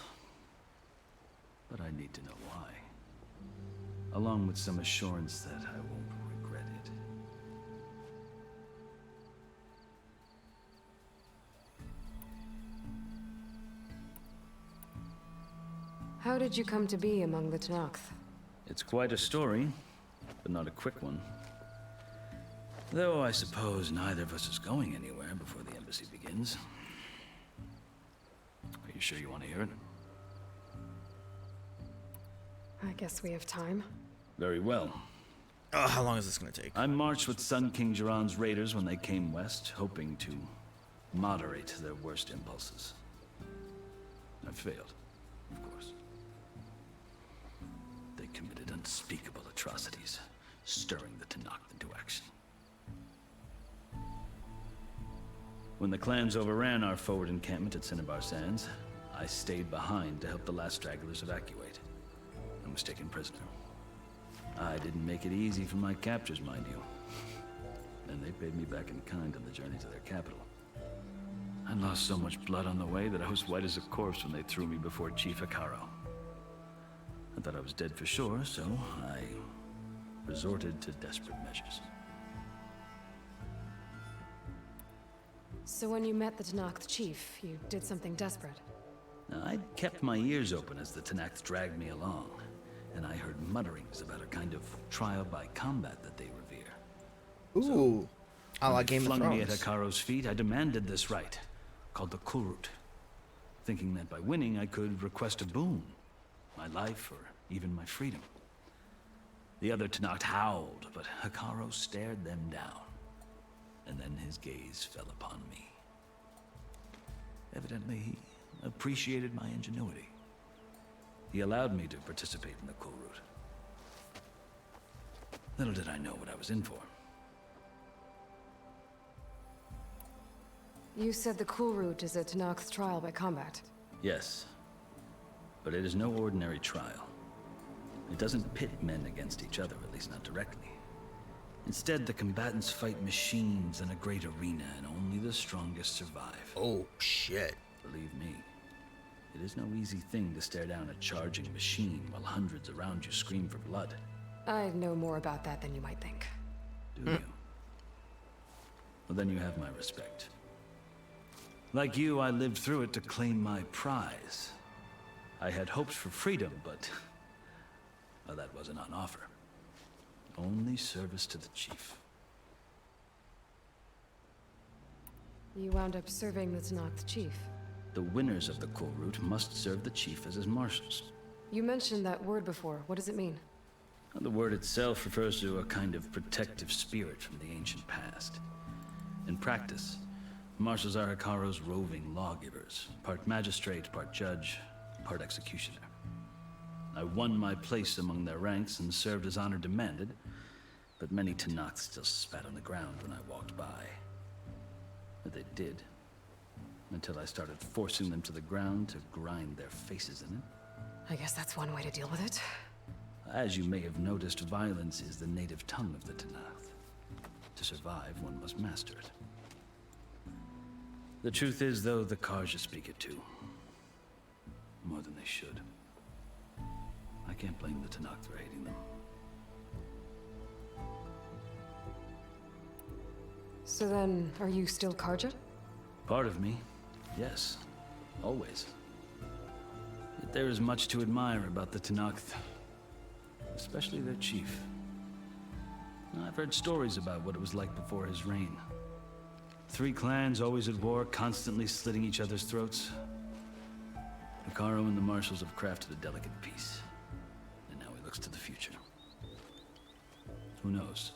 but I need to know why. Along with some assurance that I won't regret it. How did you come to be among the Tenakth? It's quite a story, but not a quick one. Though I suppose neither of us is going anywhere before the embassy begins. Are you sure you want to hear it? I guess we have time. Very well. How long is this gonna take? I marched with Sun King Jiran's raiders when they came west, hoping to moderate their worst impulses. I failed, of course. They committed unspeakable atrocities, stirring the Tenakth into action. When the clans overran our forward encampment at Cinnabar Sands, I stayed behind to help the last stragglers evacuate, and was taken prisoner. I didn't make it easy for my captors, mind you. And they paid me back in kind on the journey to their capital. I lost so much blood on the way that I was white as a corpse when they threw me before Chief Hekarro. I thought I was dead for sure, so I resorted to desperate measures. So when you met the Tenakth chief, you did something desperate? Now, I'd kept my ears open as the Tenakth dragged me along, and I heard mutterings about a kind of trial by combat that they revere. Ooh, I like Game of Thrones. Flung me at Thrones. Hekarro's feet, I demanded this rite, called the Kulrut, thinking that by winning I could request a boon, my life or even my freedom. The other Tenakth howled, but Hekarro stared them down, and then his gaze fell upon me. Evidently, he appreciated my ingenuity. He allowed me to participate in the Kulrut. Little did I know what I was in for. You said the Kulrut is a Tenakth trial by combat. Yes, but it is no ordinary trial. It doesn't pit men against each other, at least not directly. Instead, the combatants fight machines in a great arena, and only the strongest survive. Oh, shit. Believe me, it is no easy thing to stare down a charging machine while hundreds around you scream for blood. I know more about that than you might think. Do you? Well, then you have my respect. Like you, I lived through it to claim my prize. I had hoped for freedom, but well, that wasn't on offer. Only service to the chief. You wound up serving the Tenakth chief. The winners of the Kulrut must serve the chief as his marshals. You mentioned that word before. What does it mean? The word itself refers to a kind of protective spirit from the ancient past. In practice, marshals are Hekarro's roving lawgivers, part magistrate, part judge, part executioner. I won my place among their ranks and served as honor demanded, but many Tenakth still spat on the ground when I walked by. But they did, until I started forcing them to the ground to grind their faces in it. I guess that's one way to deal with it. As you may have noticed, violence is the native tongue of the Tenakth. To survive, one must master it. The truth is, though, the Carja speak it too. More than they should. I can't blame the Tenakth for hating them. So then, are you still Carja? Part of me, yes. Always. Yet there is much to admire about the Tenakth. Especially their chief. I've heard stories about what it was like before his reign. 3 clans always at war, constantly slitting each other's throats. Hekarro and the marshals have crafted a delicate peace. And now he looks to the future. Who knows?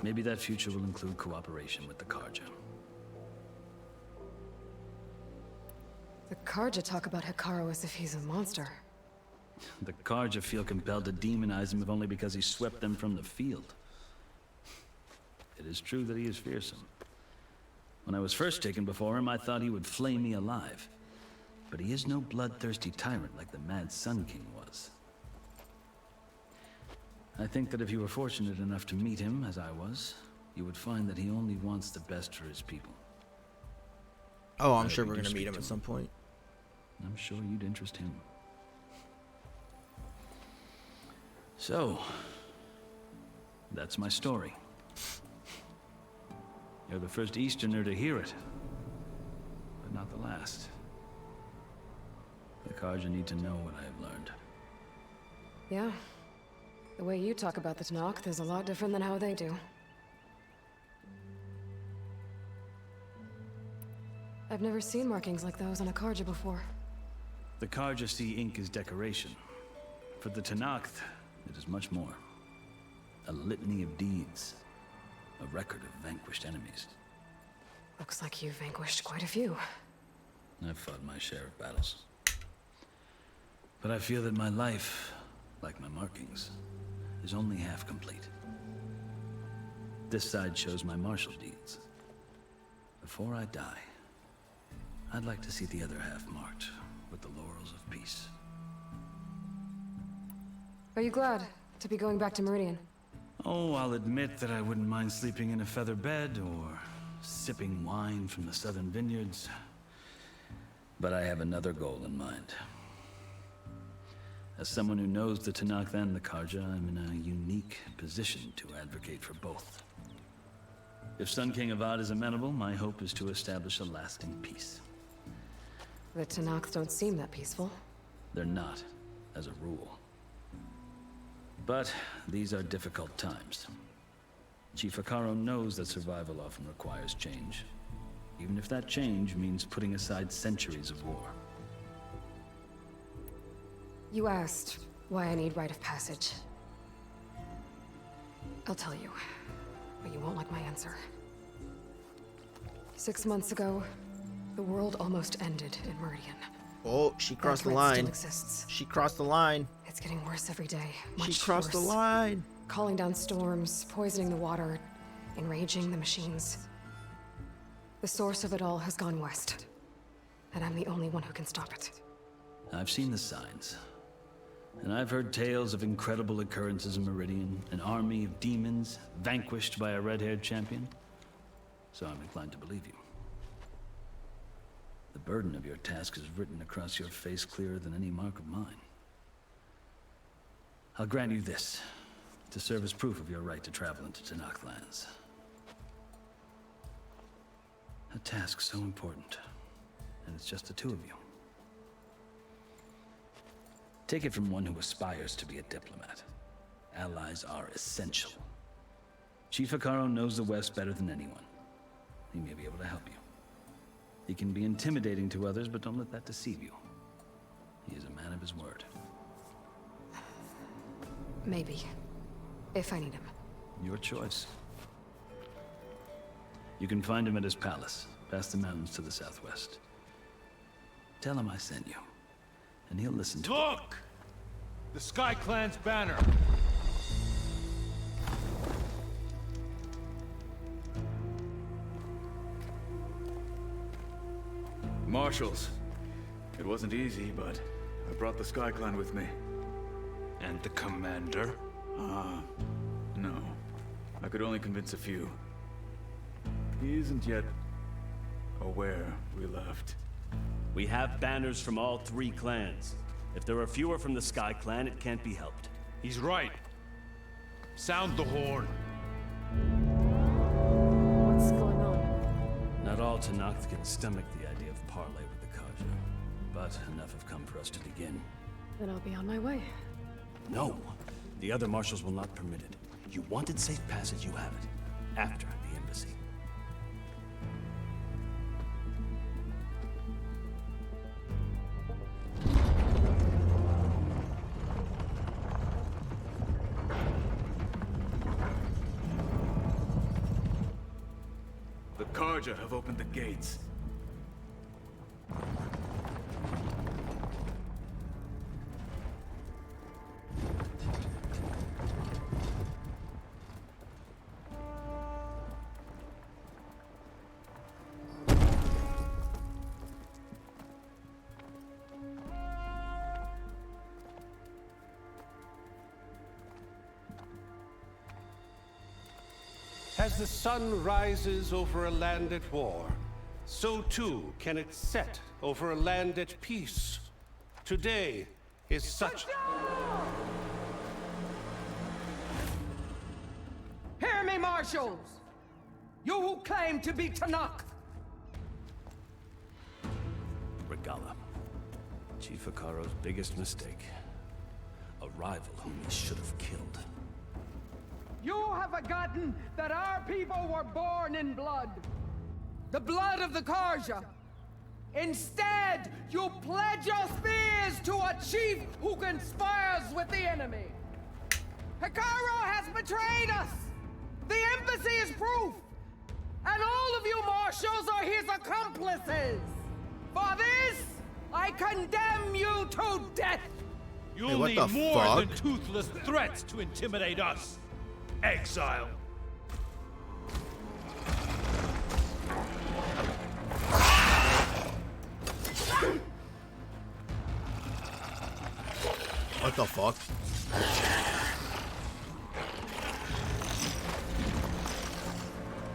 Maybe that future will include cooperation with the Carja. The Carja talk about Hekarro as if he's a monster. The Carja feel compelled to demonize him if only because he swept them from the field. It is true that he is fearsome. When I was first taken before him, I thought he would flay me alive. But he is no bloodthirsty tyrant like the Mad Sun King was. I think that if you were fortunate enough to meet him, as I was, you would find that he only wants the best for his people. Oh, I'm sure we're gonna meet him at some point. I'm sure you'd interest him. So, that's my story. You're the first Easterner to hear it, but not the last. The Karja need to know what I have learned. Yeah. The way you talk about the Tanakh is a lot different than how they do. I've never seen markings like those on a Karja before. The Karja see ink as decoration. For the Tanakh, it is much more. A litany of deeds. A record of vanquished enemies. Looks like you've vanquished quite a few. I've fought my share of battles. But I feel that my life, like my markings, is only half complete. This side shows my martial deeds. Before I die, I'd like to see the other half marked with the laurels of peace. Are you glad to be going back to Meridian? Oh, I'll admit that I wouldn't mind sleeping in a feather bed or sipping wine from the southern vineyards. But I have another goal in mind. As someone who knows the Tanakh and the Karja, I'm in a unique position to advocate for both. If Sun King Avad is amenable, my hope is to establish a lasting peace. The Tanakh don't seem that peaceful. They're not, as a rule. But these are difficult times. Chief Hekarro knows that survival often requires change, even if that change means putting aside centuries of war. You asked why I need rite of passage. I'll tell you, but you won't like my answer. 6 months ago, the world almost ended in Meridian. Oh, she crossed the That threat line. still exists. She crossed the line. It's getting worse every day. She Much crossed the worse. line. Calling down storms, poisoning the water, enraging the machines. The source of it all has gone west. And I'm the only one who can stop it. I've seen the signs. And I've heard tales of incredible occurrences in Meridian, an army of demons vanquished by a red-haired champion. So I'm inclined to believe you. The burden of your task is written across your face clearer than any mark of mine. I'll grant you this, to serve as proof of your right to travel into Tanakh lands. A task so important, and it's just the two of you. Take it from one who aspires to be a diplomat. Allies are essential. Chief Hekarro knows the West better than anyone. He may be able to help you. He can be intimidating to others, but don't let that deceive you. He is a man of his word. Maybe. If I need him. Your choice. You can find him at his palace, past the mountains to the southwest. Tell him I sent you, and he'll listen to Look! The Sky Clan's banner! Marshals. It wasn't easy, but I brought the Sky Clan with me. And the commander? No. I could only convince a few. He isn't yet aware we left. We have banners from all 3 clans. If there are fewer from the Sky Clan, it can't be helped. He's right. Sound the horn. What's going on? Not all Tanakh can stomach the idea of parley with the Karja, but enough have come for us to begin. Then I'll be on my way. No, the other marshals will not permit it. You wanted safe passage, you have it. After the embassy. The Karja have opened the gates. As the sun rises over a land at war, so too can it set over a land at peace. Today is such... Hear me, marshals! You who claim to be Tanakh! Regalla. Chief Hekarro's biggest mistake. A rival whom he should have killed. You have forgotten that our people were born in blood. The blood of the Carja. Instead, you pledge your spears to a chief who conspires with the enemy. Hekarro has betrayed us! The embassy is proof! And all of you marshals are his accomplices! For this, I condemn you to death! You'll what need the more fuck? than toothless threats to intimidate us. Exile. What the fuck?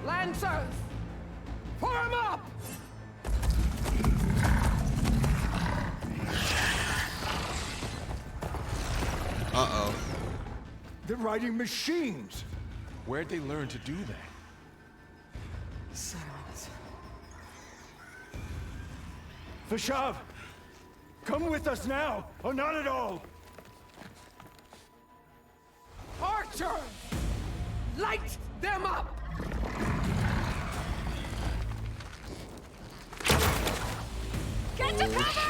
Lancers! Form up! Uh-oh. They're riding machines. Where'd they learn to do that? Silence. Vashav, come with us now, or not at all. Archer! Light them up! Get to cover!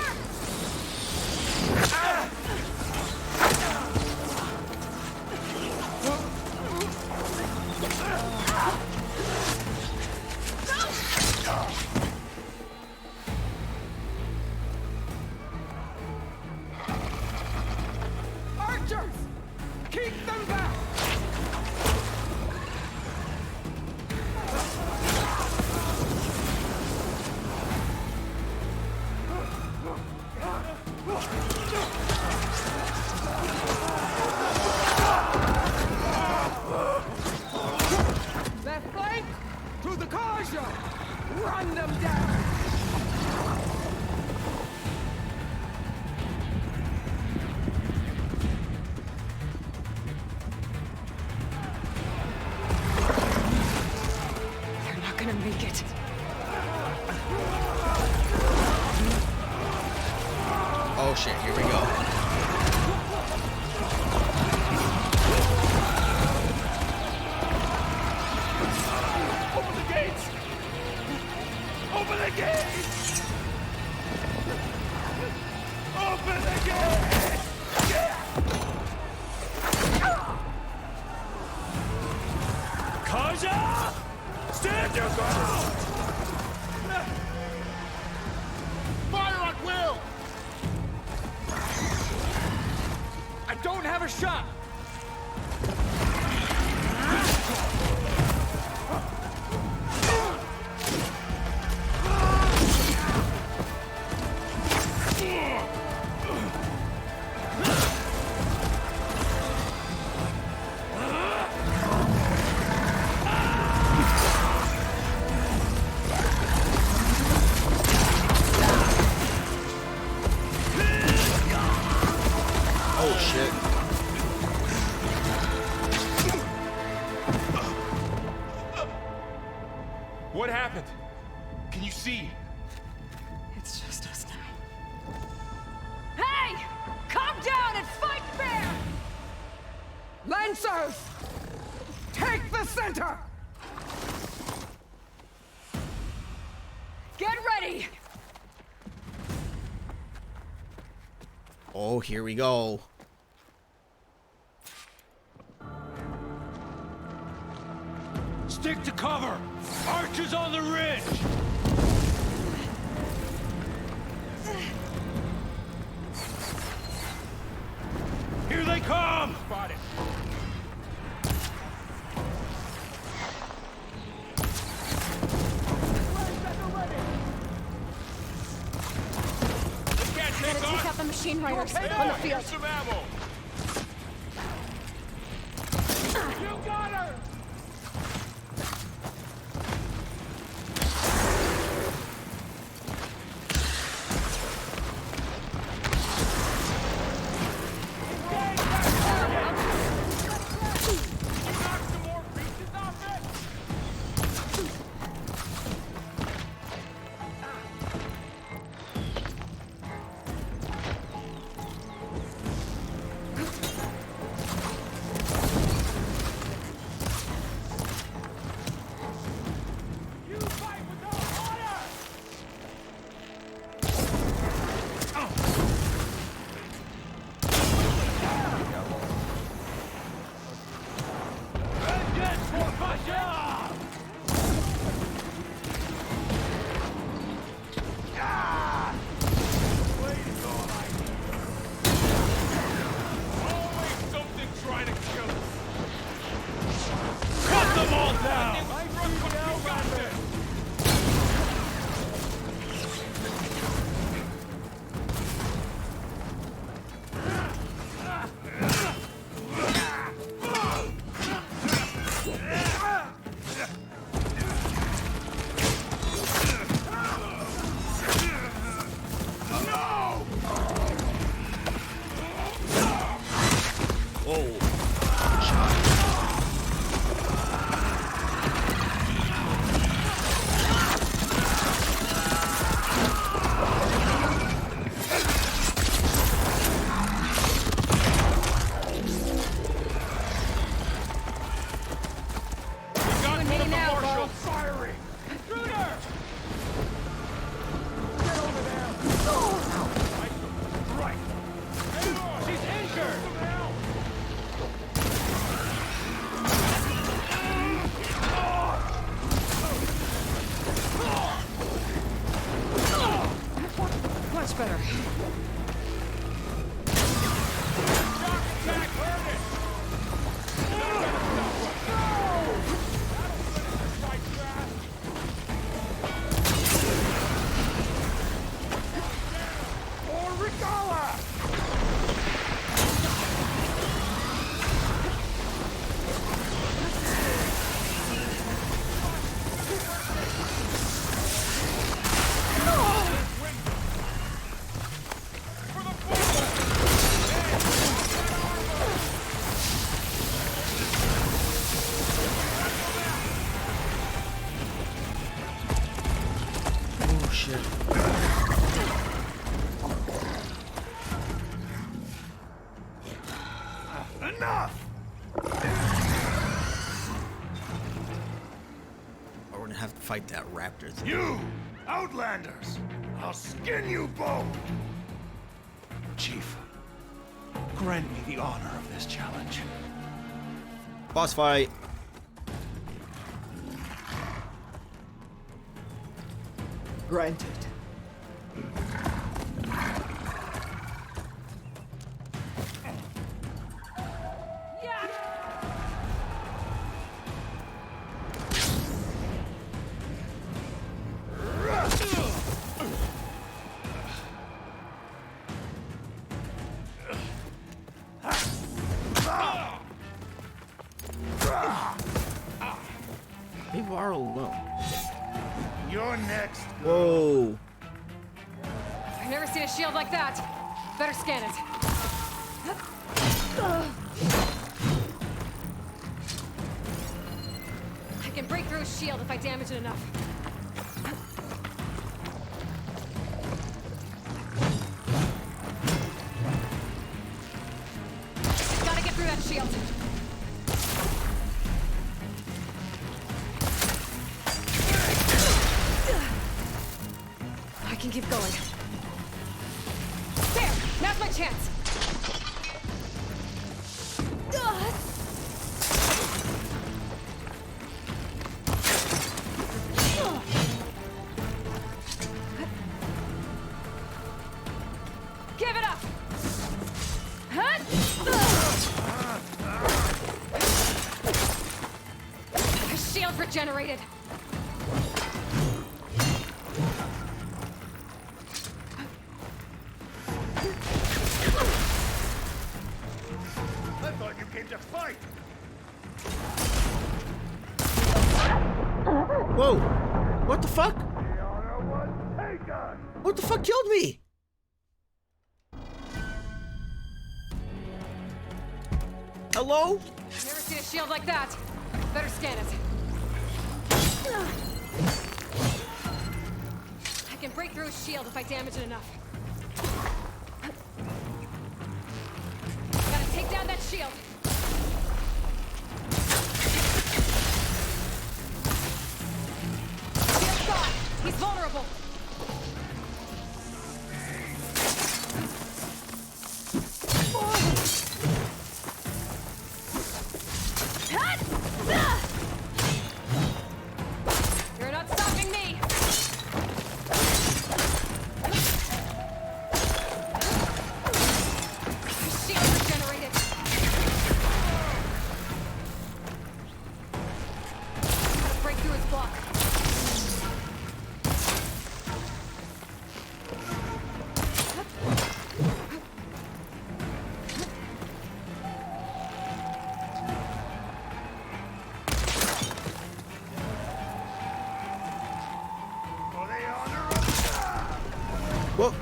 Archers! Keep them back! Left flank! To the Carja! Run them down! They're not gonna make it. Oh shit, here we go. Open the gates! Open the gates! Open the gates! Kaja! Stand your ground! Fire at will! I don't have a shot! Oh shit. What happened? Can you see? It's just us now. Hey! Calm down and fight fair! Lancers! Take the center! Get ready! Oh, here we go. Stick to cover! Archers on the ridge! Here they come! Spotted. Gotta take out the machine riders on the field. Some ammo. You got her! Much better. Oh shit. Enough! We're gonna have to fight that raptor thing. You, Outlanders! I'll skin you both! Chief, grant me the honor of this challenge. Boss fight. Granted. Leave Var alone. You're next. Whoa. I've never seen a shield like that. Better scan it. I can break through a shield if I damage it enough. Gotta get through that shield. I can keep going. There! Now's my chance! Give it up! The shield regenerated! I thought you came to fight! Whoa. What the fuck? The honor was taken! What the fuck killed me? Hello? Never seen a shield like that. Better scan it. I can break through a shield if I damage it enough. Gotta take down that shield. Shield's gone. He's vulnerable. You're not stopping me! Shield regenerated! Gotta break through his block. For the honor of... Whoa.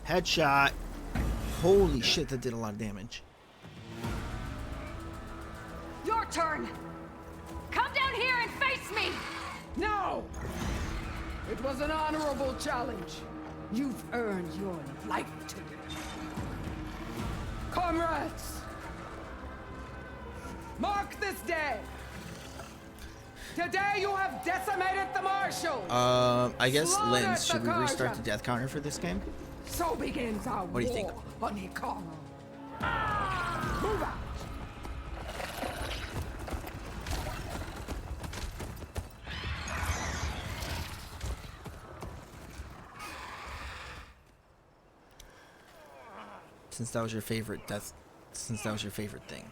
Headshot. Holy shit, that did a lot of damage. Your turn! Come down here and face me! No! It was an honorable challenge. You've earned your life today. Comrades! Mark this day! Today you have decimated the Marshals! I guess, Slaughtered Linz, should we the restart Karja. the death counter for this game? So begins our What do you think? war on Ikara. Move out! Since that was your favorite thing.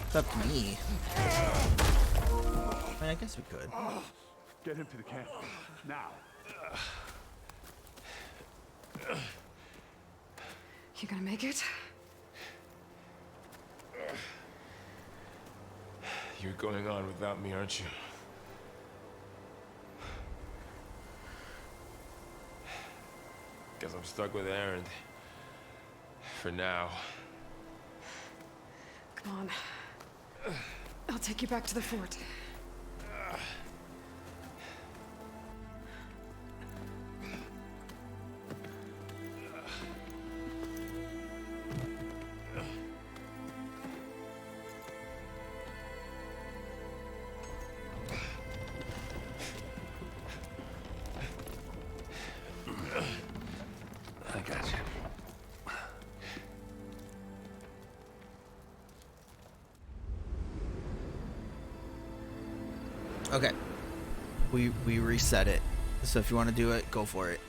It's up to me. I mean, I guess we could. Get him to the camp. Now. You gonna make it? You're going on without me, aren't you? Guess I'm stuck with Aaron. For now. Come on. I'll take you back to the fort. I got you. Okay. We reset it. So if you want to do it, go for it.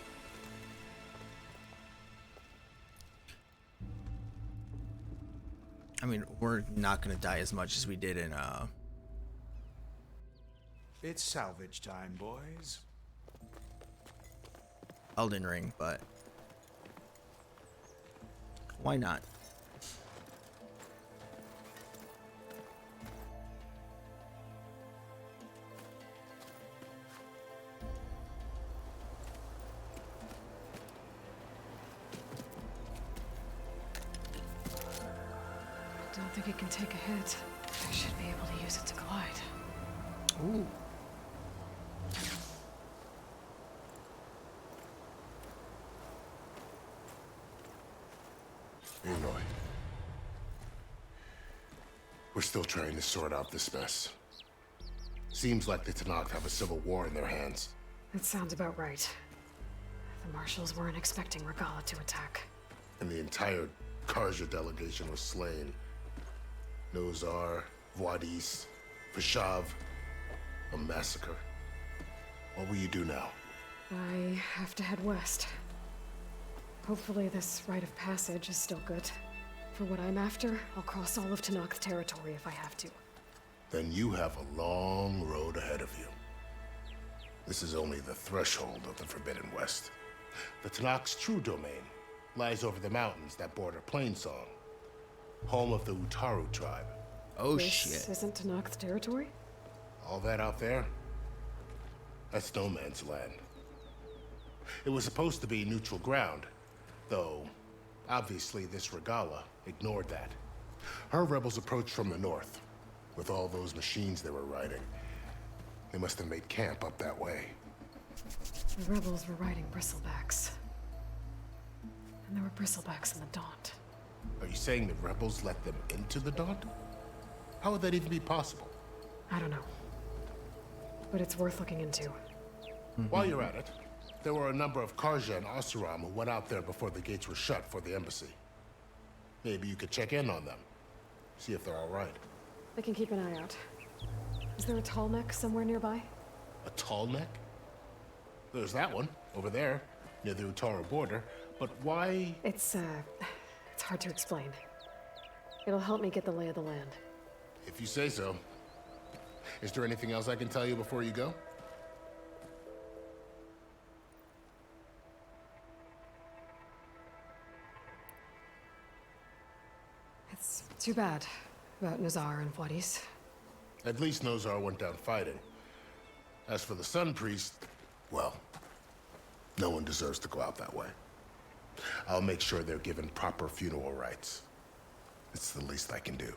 I mean, we're not gonna die as much as we did in It's salvage time, boys. Elden Ring, but why not? I don't think it can take a hit. I should be able to use it to glide. Ooh. Aloy. We're still trying to sort out this mess. Seems like the Tenakth have a civil war in their hands. That sounds about right. The Marshals weren't expecting Regalla to attack. And the entire Karja delegation was slain. Nozar, Wadis, Vashav, a massacre. What will you do now? I have to head west. Hopefully this rite of passage is still good. For what I'm after, I'll cross all of Tenakth territory if I have to. Then you have a long road ahead of you. This is only the threshold of the Forbidden West. The Tenakth's true domain lies over the mountains that border Plainsong, home of the Utaru tribe. Oh, this isn't Tenakth territory? All that out there? That's no man's land. It was supposed to be neutral ground, though obviously this Regalla ignored that. Her rebels approached from the north, with all those machines they were riding. They must have made camp up that way. The rebels were riding bristlebacks. And there were bristlebacks in the Daunt. Are you saying the rebels let them into the Daunt? How would that even be possible? I don't know. But it's worth looking into. While you're at it, there were a number of Karja and Oseram who went out there before the gates were shut for the embassy. Maybe you could check in on them. See if they're all right. I can keep an eye out. Is there a tall neck somewhere nearby? A tall neck? There's that one, over there, near the Utaru border. But why? It's hard to explain. It'll help me get the lay of the land. If you say so. Is there anything else I can tell you before you go? It's too bad about Nozar and Wadis. At least Nozar went down fighting. As for the Sun Priest, well, no one deserves to go out that way. I'll make sure they're given proper funeral rites. It's the least I can do.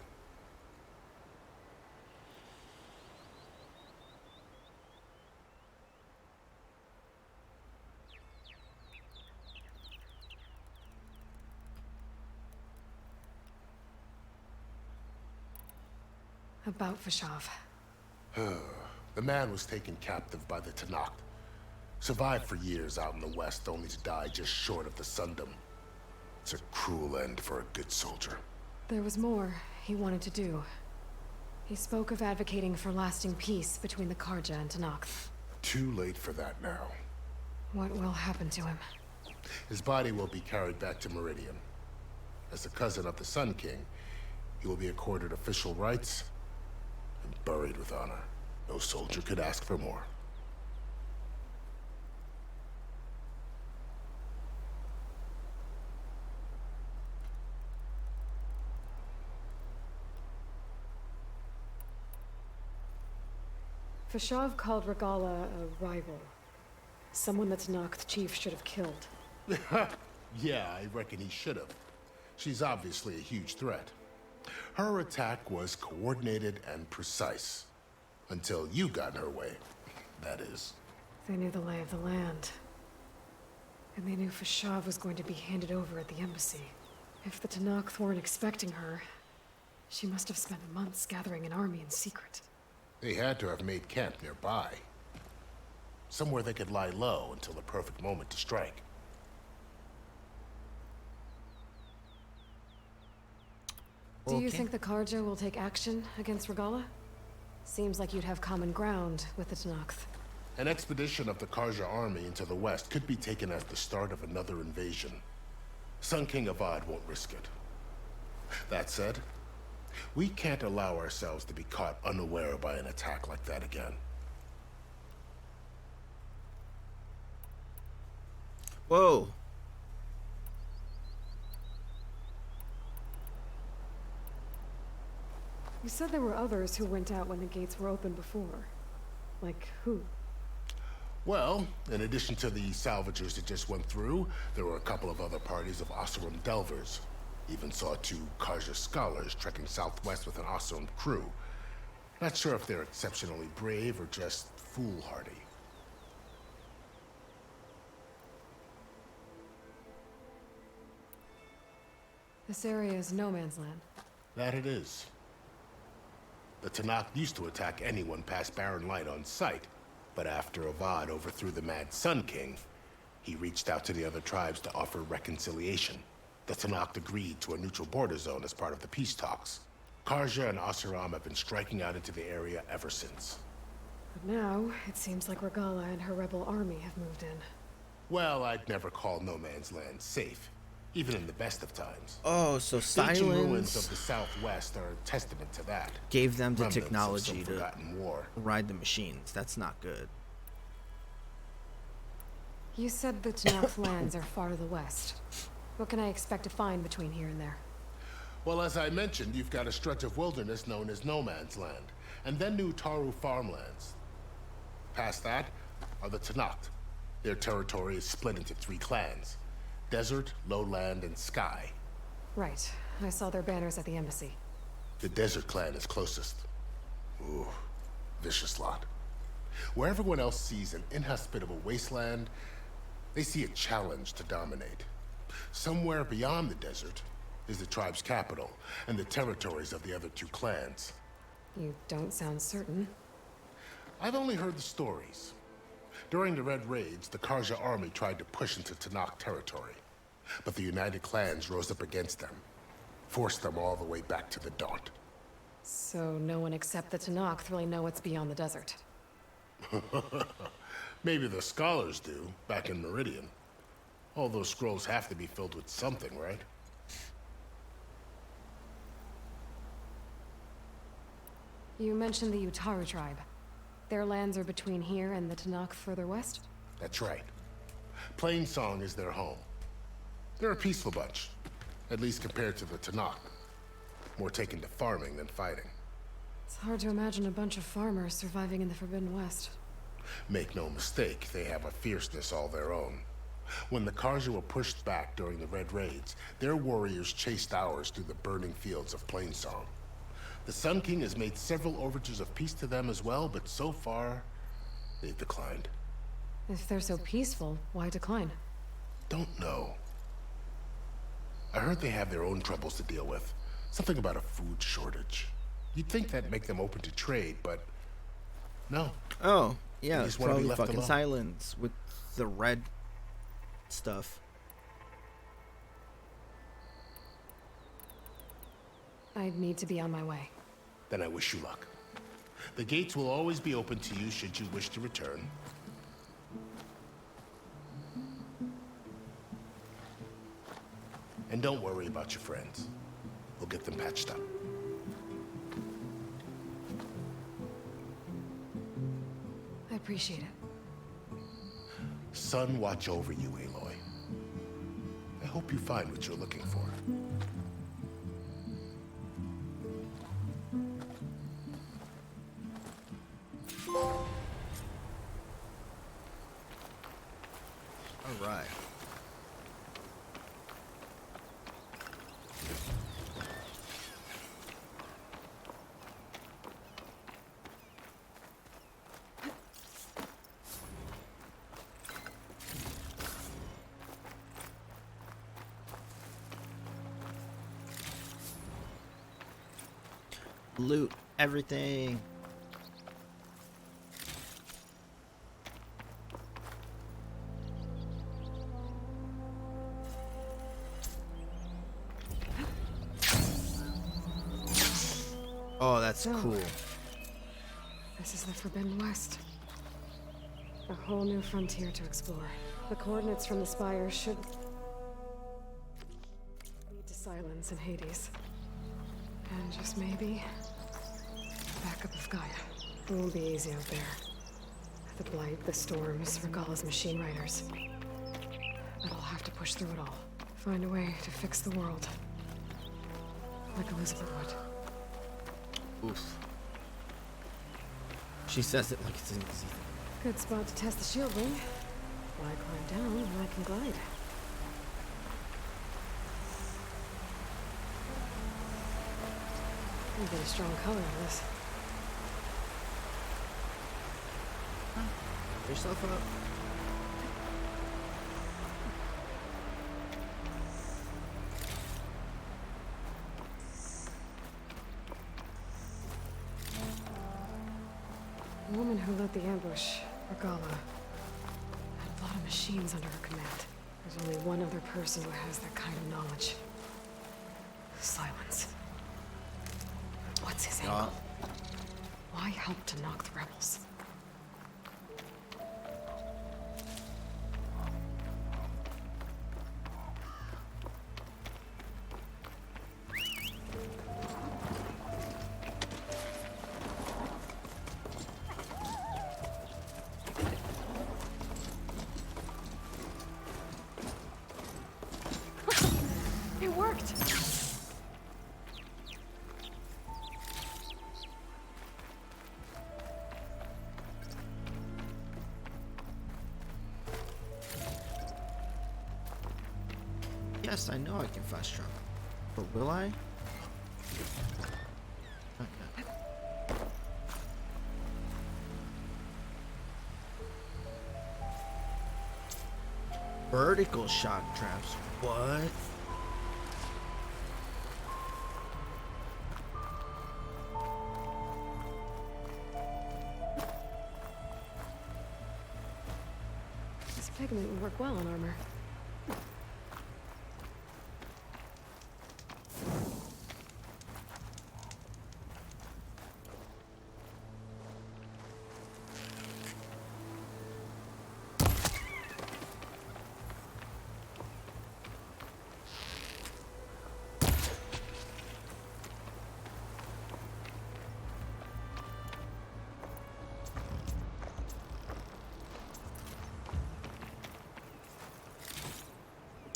About Vashav. The man was taken captive by the Tenakth. Survived for years out in the west, only to die just short of the Sundom. It's a cruel end for a good soldier. There was more he wanted to do. He spoke of advocating for lasting peace between the Karja and Tenakth. Too late for that now. What will happen to him? His body will be carried back to Meridian. As a cousin of the Sun King, he will be accorded official rights and buried with honor. No soldier could ask for more. Fashav called Regala a rival. Someone that Tenakth chief should have killed. Yeah, I reckon he should have. She's obviously a huge threat. Her attack was coordinated and precise. Until you got in her way, that is. They knew the lay of the land. And they knew Fashav was going to be handed over at the embassy. If the Tenakth weren't expecting her, she must have spent months gathering an army in secret. They had to have made camp nearby. Somewhere they could lie low until the perfect moment to strike. Do you think the Karja will take action against Regala? Seems like you'd have common ground with the Tenakth. An expedition of the Karja army into the west could be taken as the start of another invasion. Sun King Avad won't risk it. That said, we can't allow ourselves to be caught unaware by an attack like that again. Whoa. You said there were others who went out when the gates were open before. Like who? Well, in addition to the salvagers that just went through, there were a couple of other parties of Oseram delvers. Even saw 2 Karja scholars trekking southwest with an Oseram crew. Not sure if they're exceptionally brave or just foolhardy. This area is no man's land. That it is. The Tenakth used to attack anyone past Barren Light on sight, but after Avad overthrew the Mad Sun King, he reached out to the other tribes to offer reconciliation. The Tenakth agreed to a neutral border zone as part of the peace talks. Karja and Oseram have been striking out into the area ever since. But now, it seems like Regala and her rebel army have moved in. Well, I'd never call no man's land safe, even in the best of times. Oh, so Ancient ruins Silence of the southwest are a testament to that. gave them the Remnants of technology some to forgotten war. ride the machines. That's not good. You said the Tenakth lands are far to the west. What can I expect to find between here and there? Well, as I mentioned, you've got a stretch of wilderness known as No Man's Land, and then New Taru farmlands. Past that are the Tenakth. Their territory is split into 3 clans: Desert, Lowland, and Sky. Right. I saw their banners at the embassy. The Desert clan is closest. Ooh, vicious lot. Where everyone else sees an inhospitable wasteland, they see a challenge to dominate. Somewhere beyond the desert is the tribe's capital and the territories of the other 2 clans. You don't sound certain. I've only heard the stories. During the Red Raids, the Karja army tried to push into Tenakth territory, but the United Clans rose up against them, forced them all the way back to the Daunt. So no one except the Tenakth really know what's beyond the desert. Maybe the scholars do, back in Meridian. All those scrolls have to be filled with something, right? You mentioned the Utaru tribe. Their lands are between here and the Tenakth further west? That's right. Plainsong is their home. They're a peaceful bunch, at least compared to the Tenakth. More taken to farming than fighting. It's hard to imagine a bunch of farmers surviving in the Forbidden West. Make no mistake, they have a fierceness all their own. When the Karja were pushed back during the Red Raids, their warriors chased ours through the burning fields of Plainsong. The Sun King has made several overtures of peace to them as well, but so far, they've declined. If they're so peaceful, why decline? Don't know. I heard they have their own troubles to deal with. Something about a food shortage. You'd think that'd make them open to trade, but no. Oh, yeah, They it's just wanna be probably left fucking alone. Silence with the red stuff. I need to be on my way. Then I wish you luck. The gates will always be open to you should you wish to return. And don't worry about your friends. We'll get them patched up. I appreciate it. Sun watch over you, Aloy. I hope you find what you're looking for. All right. Loot everything. Oh, that's cool. This is the Forbidden West. A whole new frontier to explore. The coordinates from the spire should lead to Silence and Hades. And just maybe, backup of Gaia. It won't be easy out there. The Blight, the Storms, Regalla's machine riders. But I'll have to push through it all. Find a way to fix the world. Like Elizabeth would. Oof. She says it like it's an easy thing. Good spot to test the shield ring. Why climb down when I can glide? You get a strong color in this. Yourself up. The woman who led the ambush, Regalla, had a lot of machines under her command. There's only one other person who has that kind of knowledge. Silence. What's his angle? Why help to knock the rebels? It worked! Yes, I know I can fast travel. But will I? Okay. Vertical shock traps. What? This pigment would work well on armor.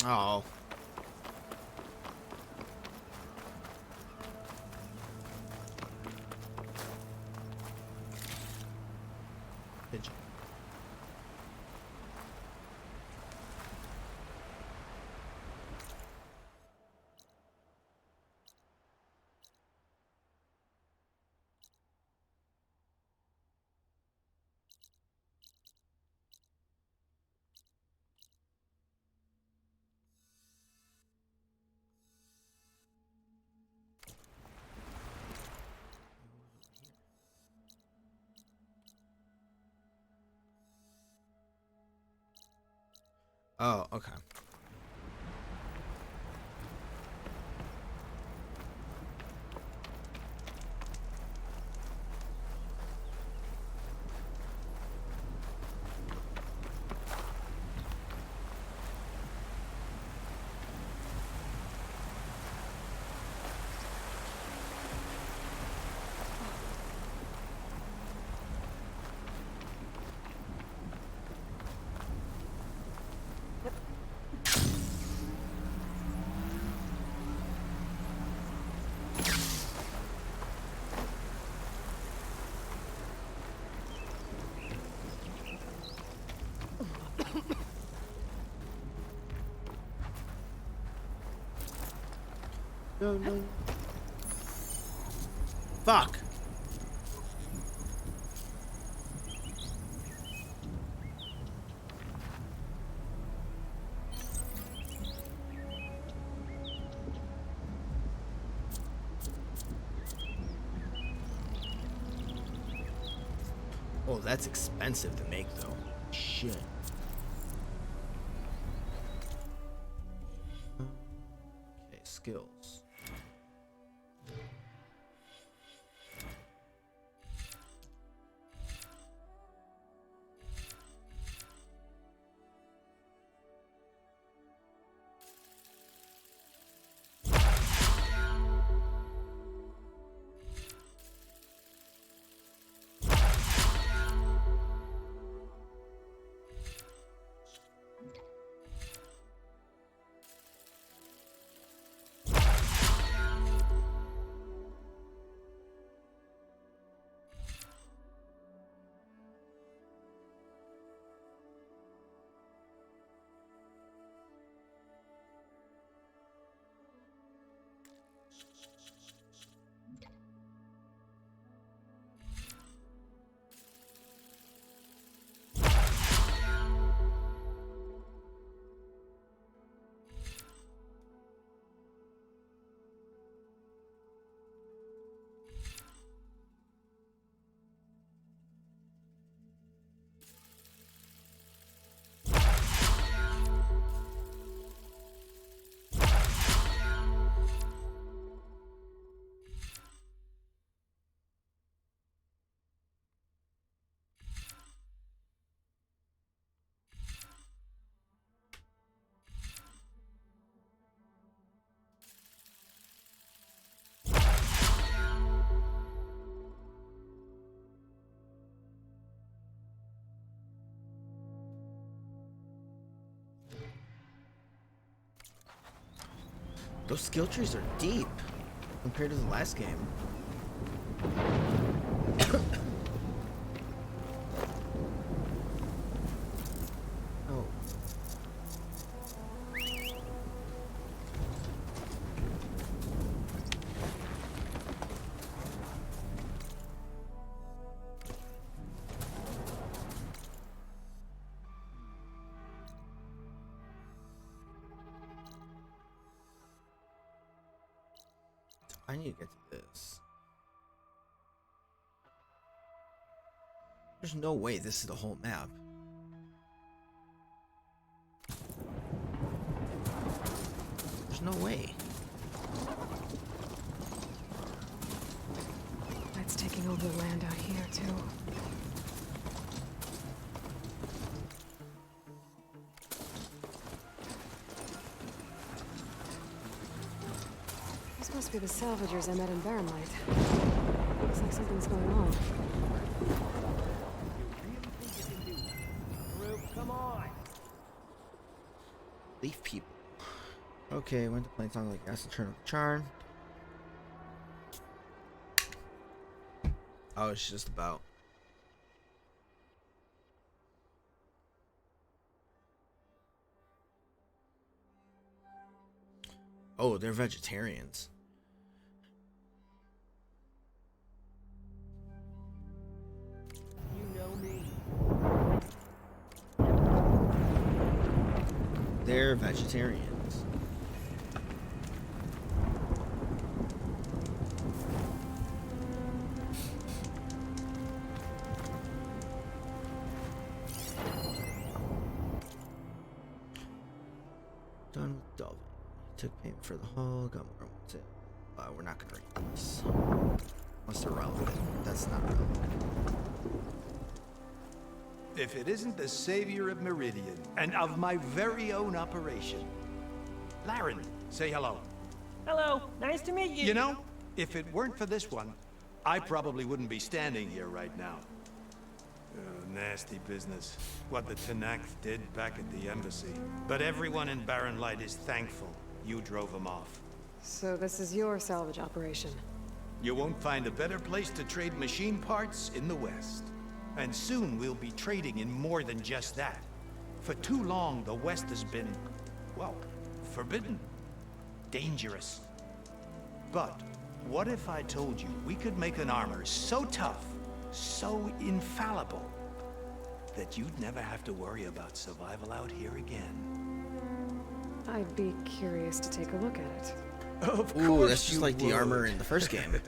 Oh. Pigeon. Oh, okay. No. Fuck. Oh, that's expensive to make, though. Shit. Okay, skills. Those skill trees are deep compared to the last game. Oh. I need to get to this. There's no way this is the whole map. There's no way. It's taking over the land out here, too. This must be the salvagers I met in Barren Light. Looks like something's going on. Come on. Leaf people. Okay, went to play song like acid turn up the charm. Oh, it's just about. Oh, they're vegetarians. You know me. They're vegetarians. Done with delving. Took payment for the hull. Got more. What's it? We're not gonna read this. Unless they're relevant. That's not relevant. If it isn't the savior of Meridian, and of my very own operation. Laren, say hello. Hello, nice to meet you. You know, if it weren't for this one, I probably wouldn't be standing here right now. Nasty business. What the Tenakth did back at the embassy. But everyone in Barren Light is thankful you drove them off. So this is your salvage operation? You won't find a better place to trade machine parts in the West. And soon we'll be trading in more than just that. For too long, the West has been, well, forbidden. Dangerous. But what if I told you we could make an armor so tough, so infallible, that you'd never have to worry about survival out here again? I'd be curious to take a look at it. Of Ooh, course that's just you like the armor would. in the first game.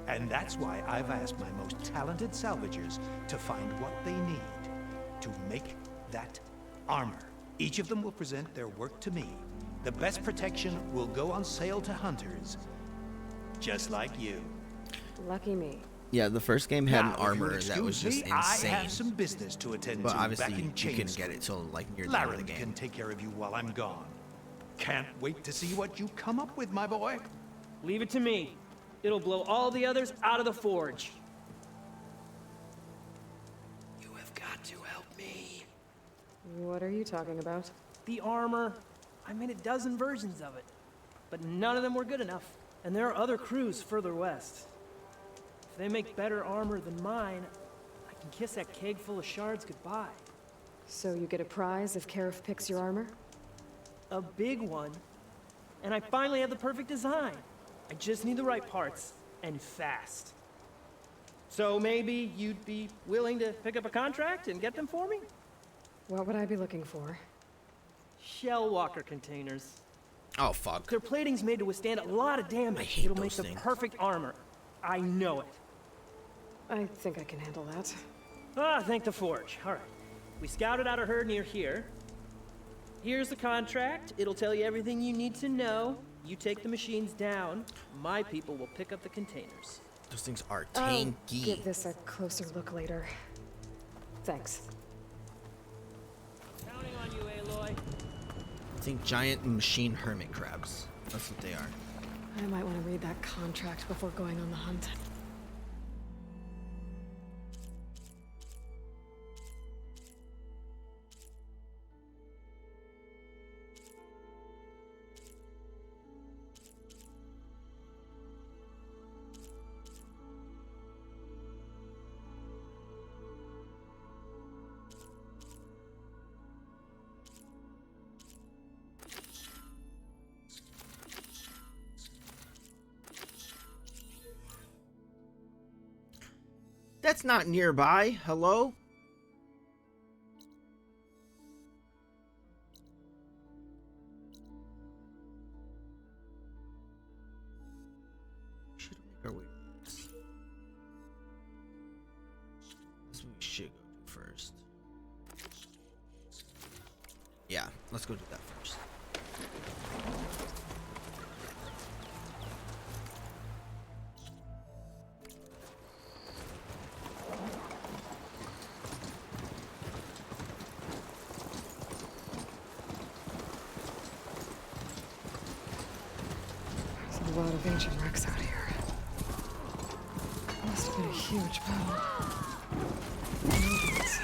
And that's why I've asked my most talented salvagers to find what they need to make that armor. Each of them will present their work to me. The best protection will go on sale to hunters, just like you. Lucky me. Yeah, the first game had an Now, if armor you'll that was excuse just me, I insane. have some business to attend But to obviously, back in you couldn't Chains. get it till like near the end of the Laren game. can take care of you while I'm gone. Can't wait to see what you come up with, my boy. Leave it to me. It'll blow all the others out of the forge. You have got to help me. What are you talking about? The armor. I made a dozen versions of it, but none of them were good enough. And there are other crews further west. If they make better armor than mine, I can kiss that keg full of shards goodbye. So you get a prize if Karif picks your armor? A big one. And I finally have the perfect design. I just need the right parts, and fast. So maybe you'd be willing to pick up a contract and get them for me? What would I be looking for? Shell walker containers. Oh, fuck. Their plating's made to withstand a lot of damage. I hate It'll make those the things. perfect armor. I know it. I think I can handle that. Ah, thank the forge. All right. We scouted out a herd near here. Here's the contract. It'll tell you everything you need to know. You take the machines down. My people will pick up the containers. Those things are I'll tanky. give this a closer look later. Thanks. Counting on you, Aloy. I think giant machine hermit crabs. That's what they are. I might want to read that contract before going on the hunt. That's not nearby. Hello? Should make our way. This we should go do first. Yeah, let's go do that first. There's a lot of ancient wrecks out here. Must have been a huge battle. Movements.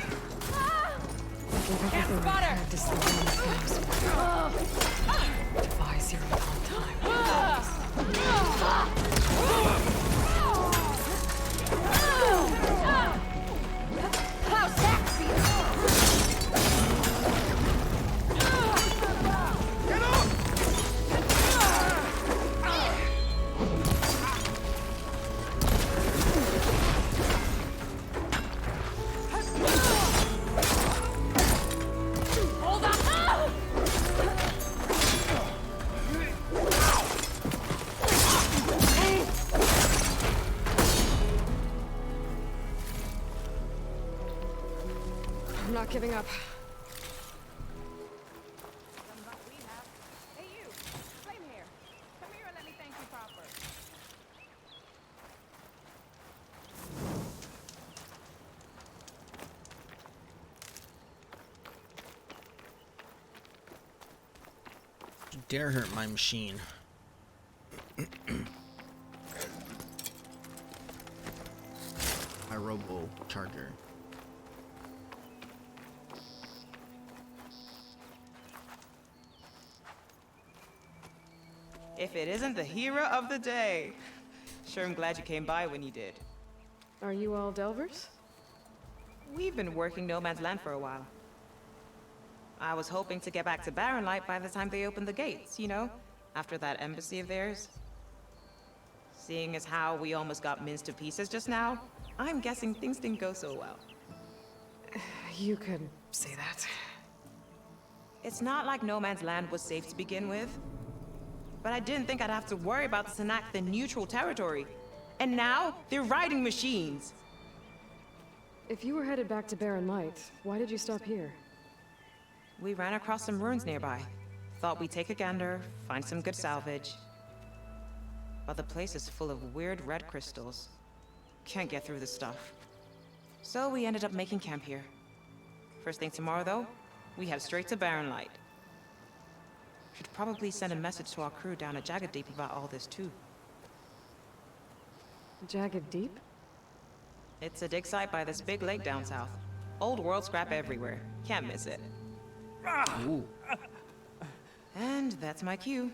They gave everything they had to slow down the flames. Defies here in a long time. How's that feel? Hold on! I'm not giving up. Hey, you. Flame here. Come here and let me thank you proper. You dare hurt my machine. My robo charger. If it isn't the hero of the day. Sure, I'm glad you came by when you did. Are you all Delvers? We've been working No Man's Land for a while. I was hoping to get back to Barren Light by the time they opened the gates, you know? After that embassy of theirs. Seeing as how we almost got minced to pieces just now, I'm guessing things didn't go so well. You could say that. It's not like No Man's Land was safe to begin with. But I didn't think I'd have to worry about the Tenakth in neutral territory. And now, they're riding machines. If you were headed back to Barren Light, why did you stop here? We ran across some ruins nearby. Thought we'd take a gander, find some good salvage. But the place is full of weird red crystals. Can't get through the stuff. So we ended up making camp here. First thing tomorrow, though, we head straight to Barren Light. Should probably send a message to our crew down at Jagged Deep about all this, too. Jagged Deep? It's a dig site by this big lake down south. Old world scrap everywhere. Can't miss it. Ooh. And that's my cue.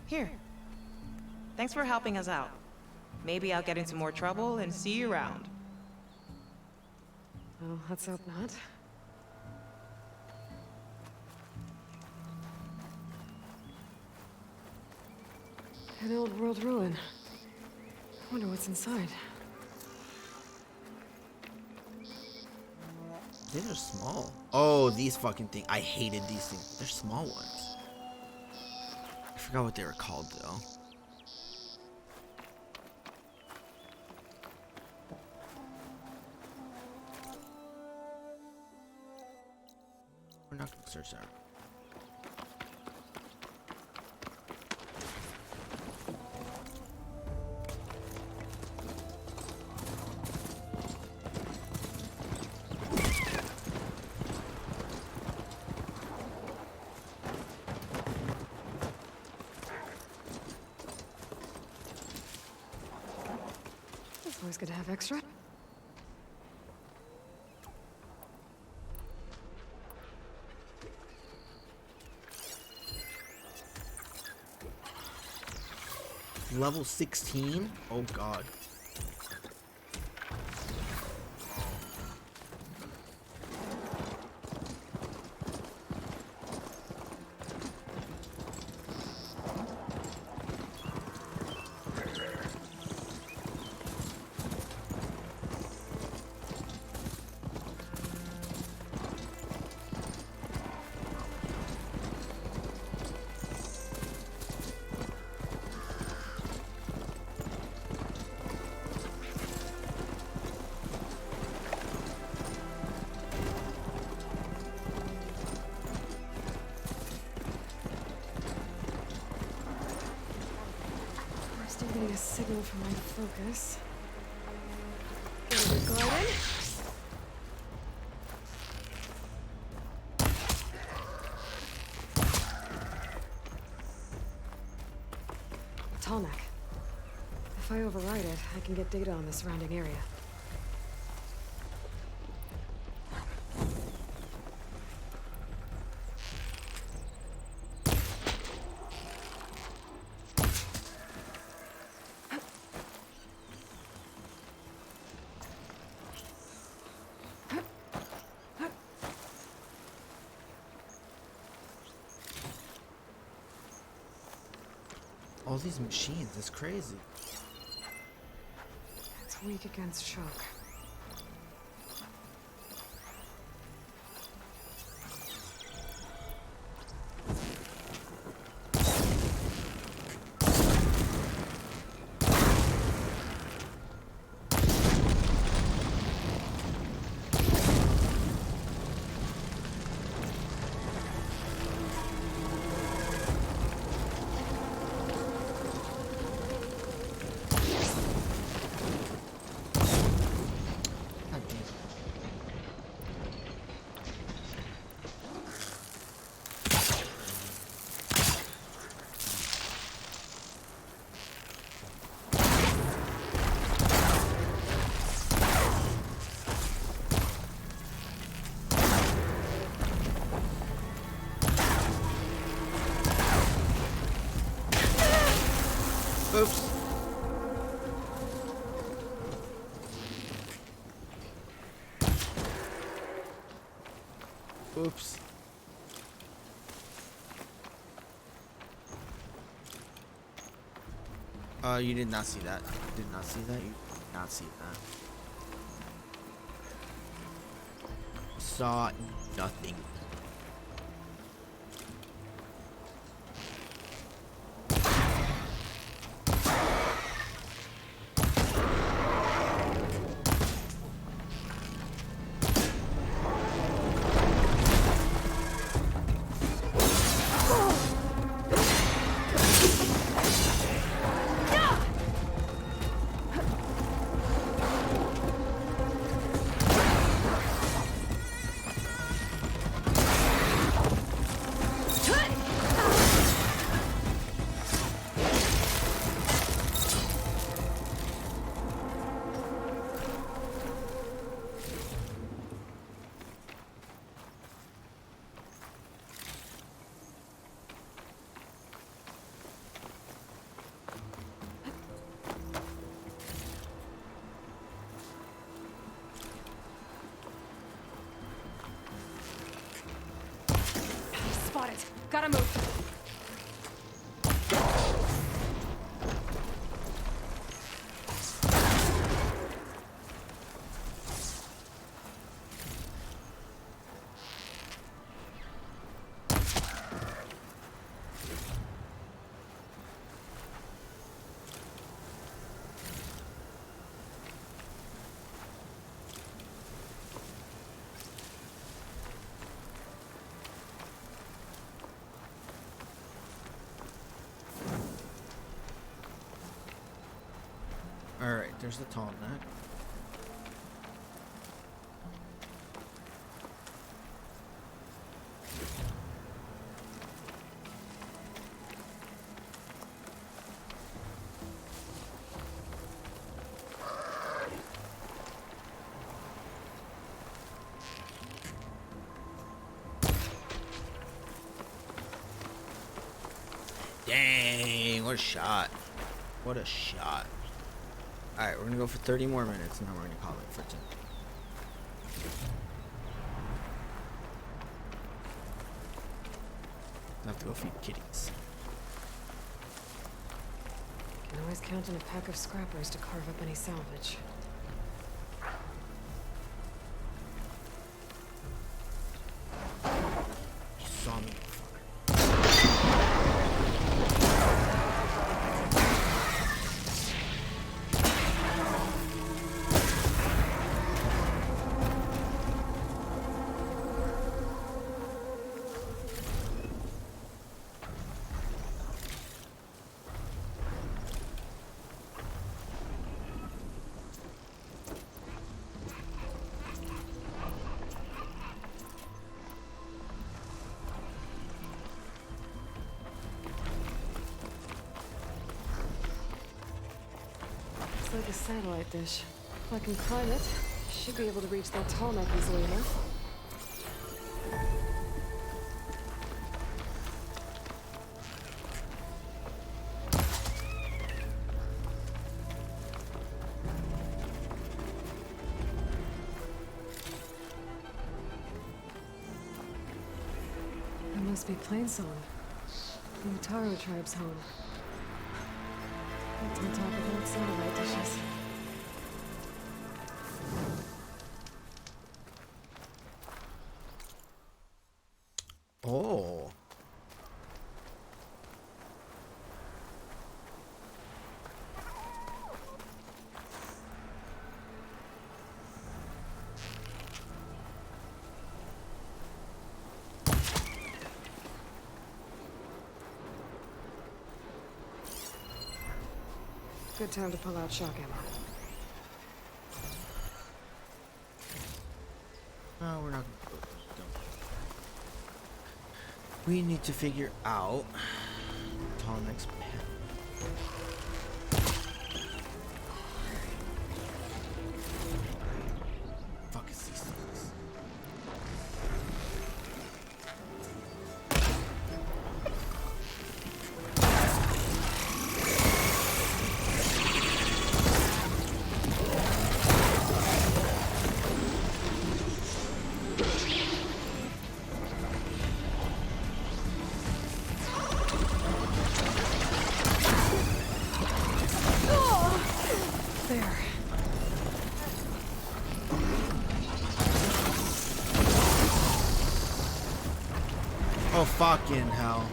Here. Thanks for helping us out. Maybe I'll get into more trouble and see you around. Well, let's hope not. An old world ruin. I wonder what's inside. These are small. Oh, these fucking things. I hated these things. They're small ones. I forgot what they were called, though. We're not gonna search that. It's always good to have extra. Level 16? Oh god. Still getting a signal from my focus. Get a garden. Tallneck. If I override it, I can get data on the surrounding area. All these machines, it's crazy. It's weak against shock. Oops. Oops. You did not see that. You did not see that. You did not see that. Saw nothing. Spotted. Gotta move. Alright, there's the tall neck. Dang, what a shot. What a shot. Alright, we're gonna go for 30 more minutes and then we're gonna call it for tonight. I have to go feed kitties. Can always count on a pack of scrappers to carve up any salvage. You saw me. It's like a satellite dish. If I can climb it, I should be able to reach that tall neck easily enough. That must be Plainsong, the Utaru tribe's home. That's on top of old satellite dishes. Oh. Good time to pull out shock ammo. No, we're not gonna go. Don't. We need to figure out tall next path. Fuck is these things? Fucking hell.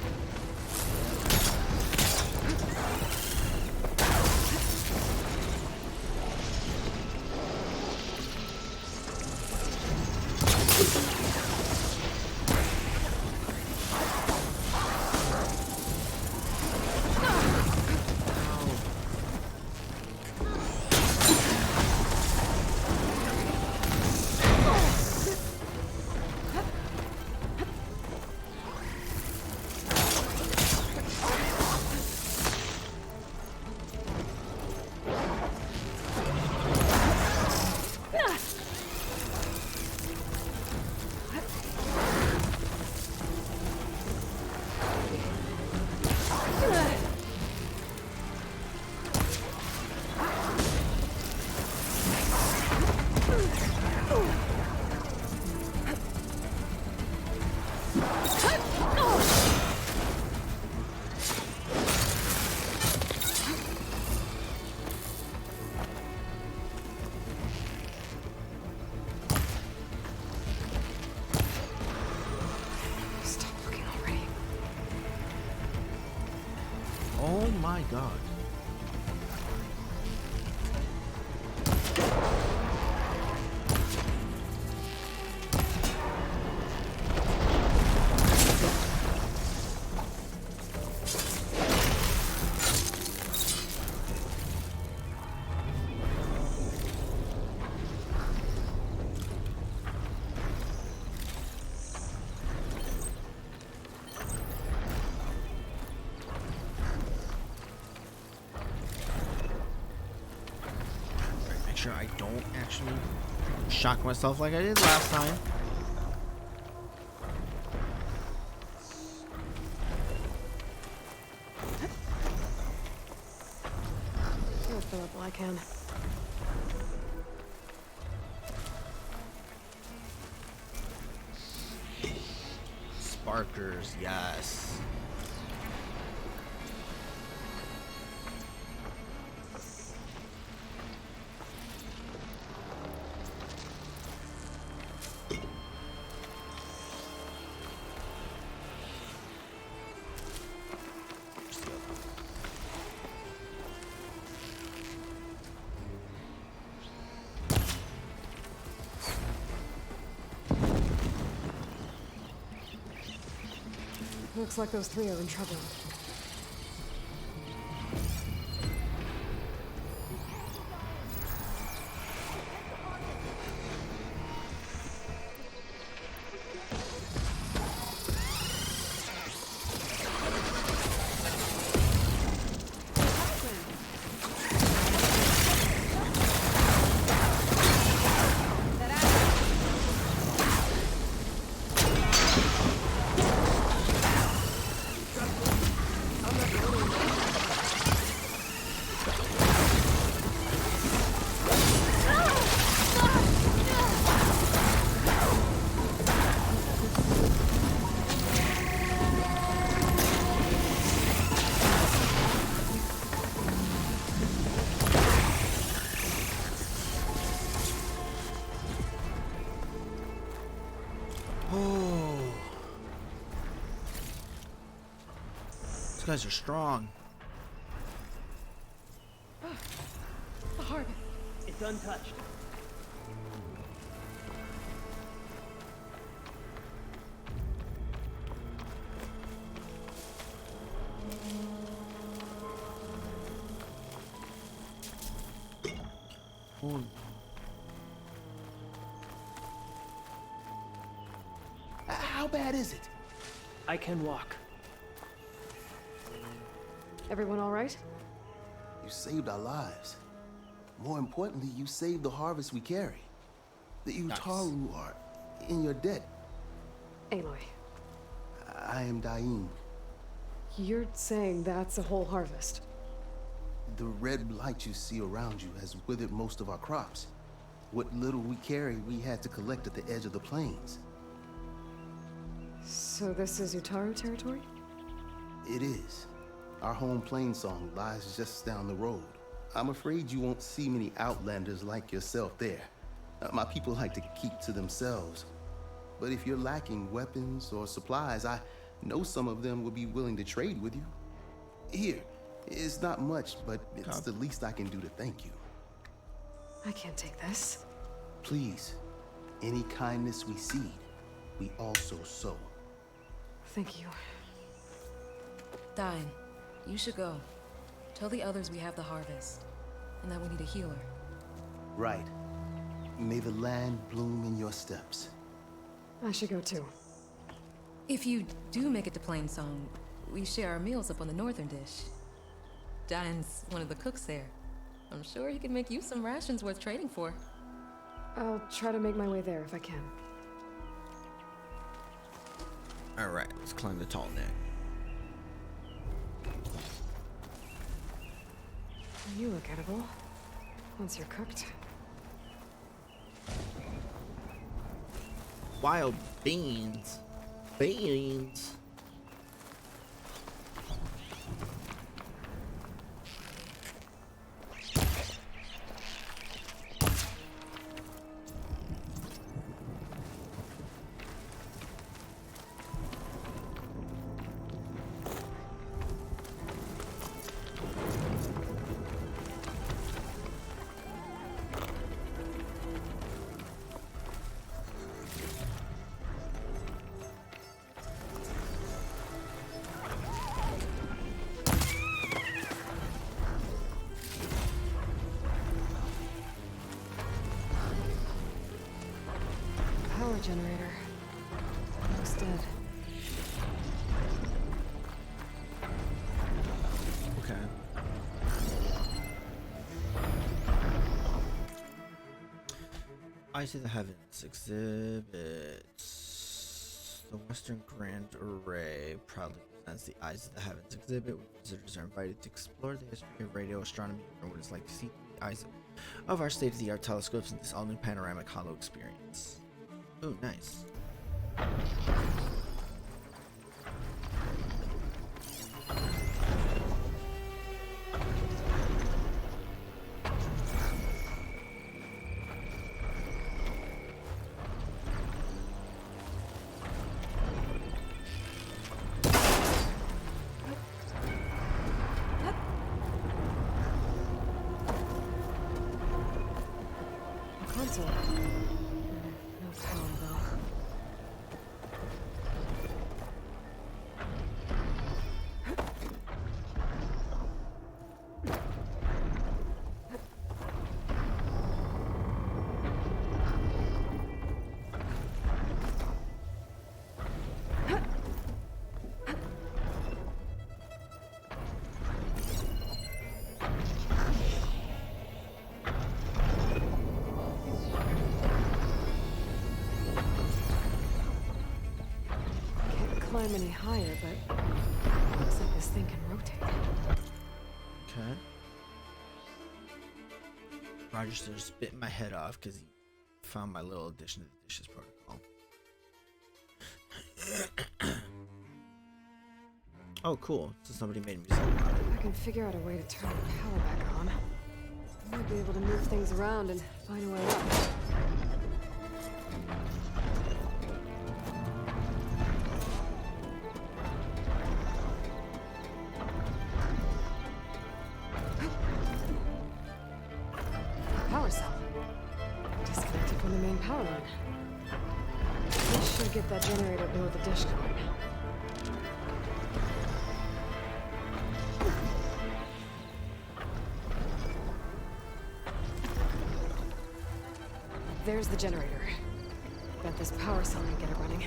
Oh my god. Sure I don't actually shock myself like I did last time. I'll fill up all I can. Sparkers, yes. Looks like those three are in trouble. These guys are strong. The harvest. It's untouched. Ooh. How bad is it? I can walk. Everyone all right? You saved our lives. More importantly, you saved the harvest we carry. The Utaru are in your debt. Aloy, I am Daim. you're saying that's a whole harvest? The red blight you see around you has withered most of our crops. What little we carry, we had to collect at the edge of the plains. So this is Utaru territory? It is. Our home plain song lies just down the road. I'm afraid you won't see many outlanders like yourself there. My people like to keep to themselves. But if you're lacking weapons or supplies, I know some of them would be willing to trade with you. Here, it's not much, but it's the least I can do to thank you. I can't take this. Please, any kindness we seed, we also sow. Thank you. Dine, you should go. Tell the others we have the harvest, and that we need a healer. Right. May the land bloom in your steps. I should go too. If you do make it to Plainsong, we share our meals up on the northern dish. Dine's one of the cooks there. I'm sure he can make you some rations worth trading for. I'll try to make my way there if I can. Alright, let's climb the tall neck. You look edible. Once you're cooked. Wild beans. Beans. Power generator. Looks dead. Okay. Eyes of the Heavens exhibits the Western Grand Array proudly presents the Eyes of the Heavens exhibit, where visitors are invited to explore the history of radio astronomy and what it's like to see the eyes of our state-of-the-art telescopes in this all-new panoramic hollow experience. Oh, nice. Console. No power though. Climb any higher, but looks like this thing can rotate. Okay. Roger's just bit my head off because he found my little addition to the dishes protocol. Oh, cool. So somebody made music about it. If I can figure out a way to turn the power back on, I might be able to move things around and find a way up. Power cell. Disconnected from the main power line. This should get that generator below the dish going. There's the generator. Bet this power cell can get it running.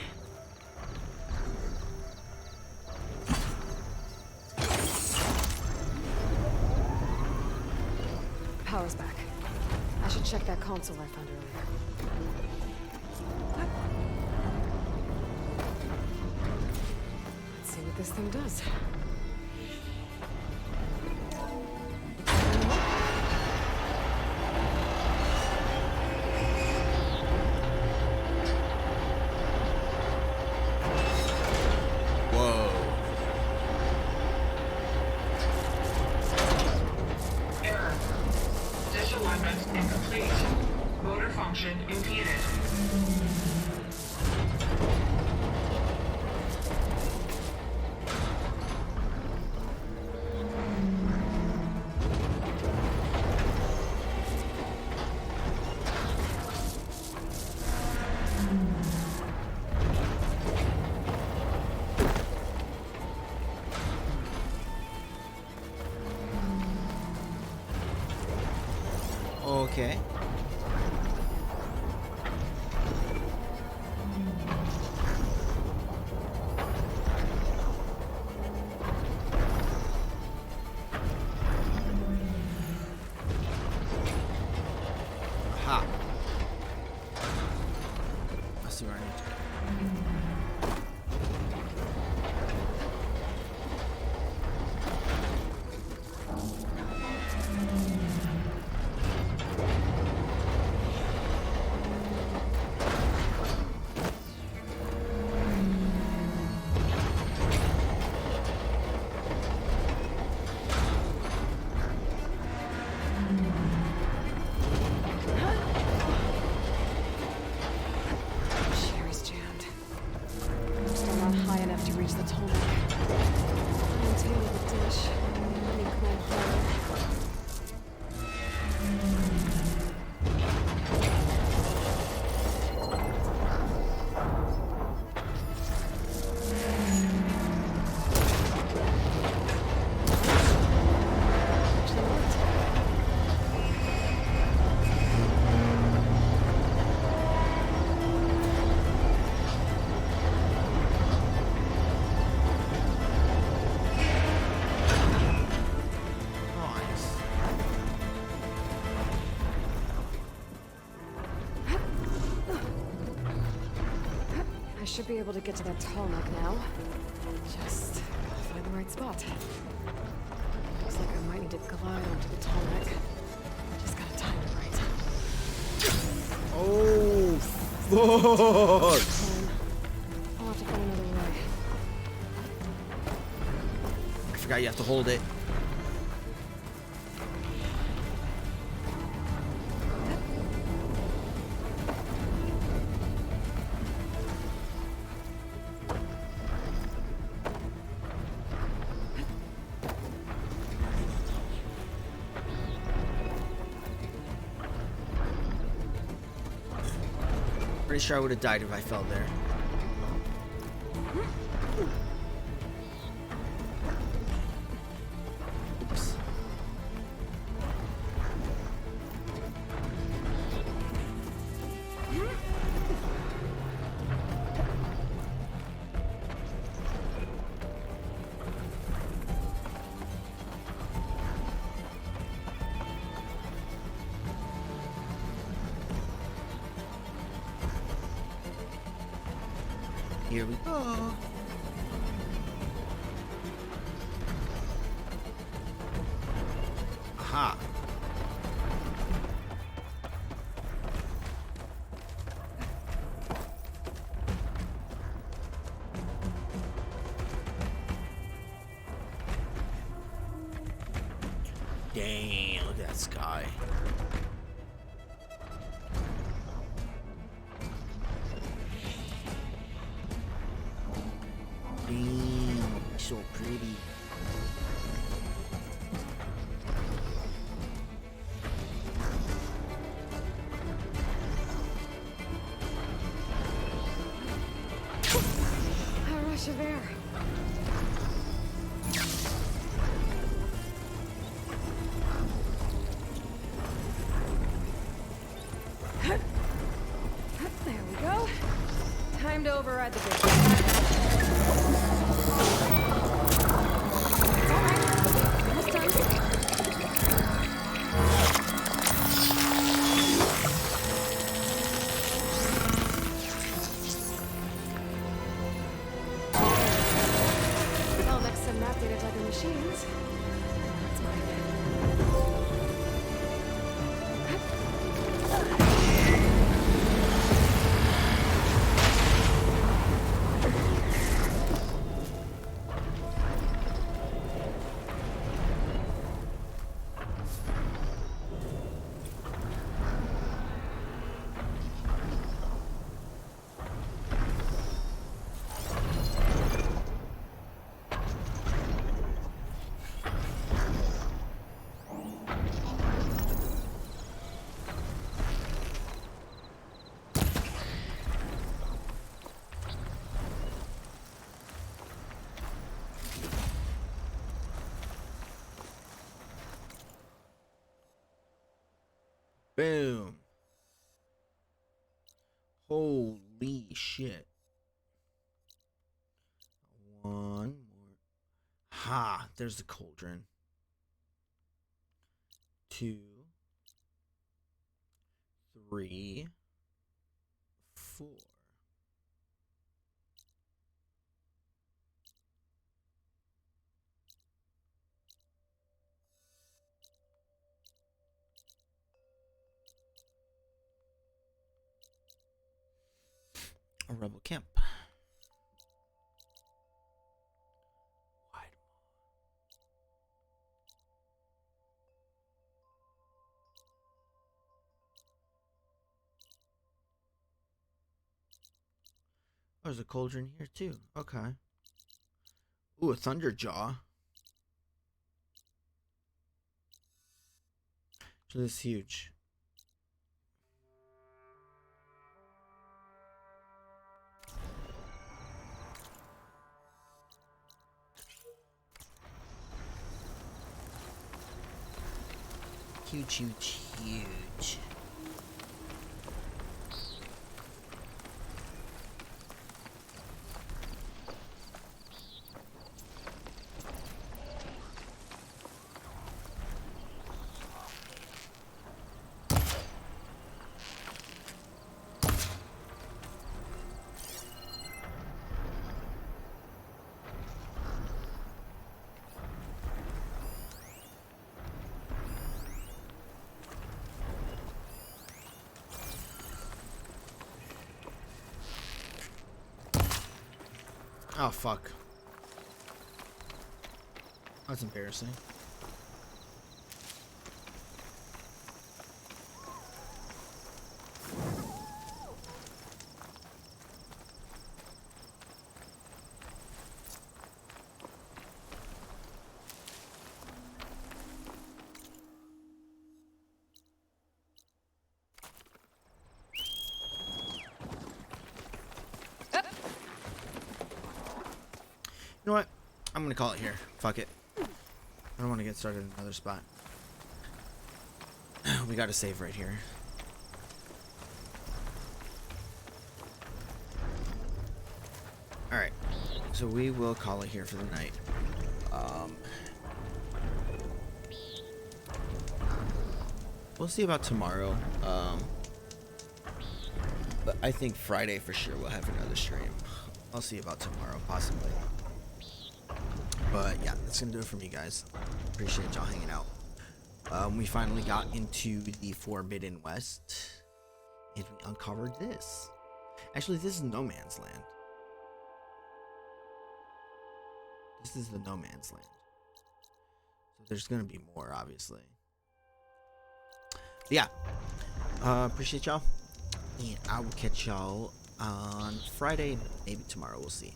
Power's back. I should check that console I found earlier. Let's see what this thing does. okay? Ha. I see where I need to go. Sherry's jammed. I'm still not high enough to reach the Tolmec. Untail the dish. Let me climb higher. I should be able to get to that Tolmec now. Just gotta find the right spot. Looks like I might need to glide onto the Tolmec. Just gotta time it right. Oh, fuck! I'll have to find another way. I forgot you have to hold it. Pretty sure I would have died if I fell there. Oops. Here we go. Aha. Dang, look at that sky. Dang, so pretty. A rush of air. There we go. Time to override the bridge. Almost done. Well, next to map data type of machines. That's mine. Boom. Holy shit. One more. Ha! There's the cauldron. 2, 3, 4. A rebel camp. Oh, there's a cauldron here too. Okay. Ooh, a thunderjaw. So this is huge. Huge, huge, huge. Oh, fuck. That's embarrassing. You know what? I'm gonna call it here. Fuck it. I don't want to get started in another spot. We gotta save right here. Alright. So we will call it here for the night. We'll see about tomorrow. But I think Friday for sure we'll have another stream. I'll see about tomorrow, possibly. But yeah, that's gonna do it for me, guys. Appreciate y'all hanging out. We finally got into the Forbidden West, and we uncovered this. Actually, this is No Man's Land. This is the No Man's Land. So there's gonna be more, obviously. But yeah, appreciate y'all, and I will catch y'all on Friday, maybe tomorrow. We'll see.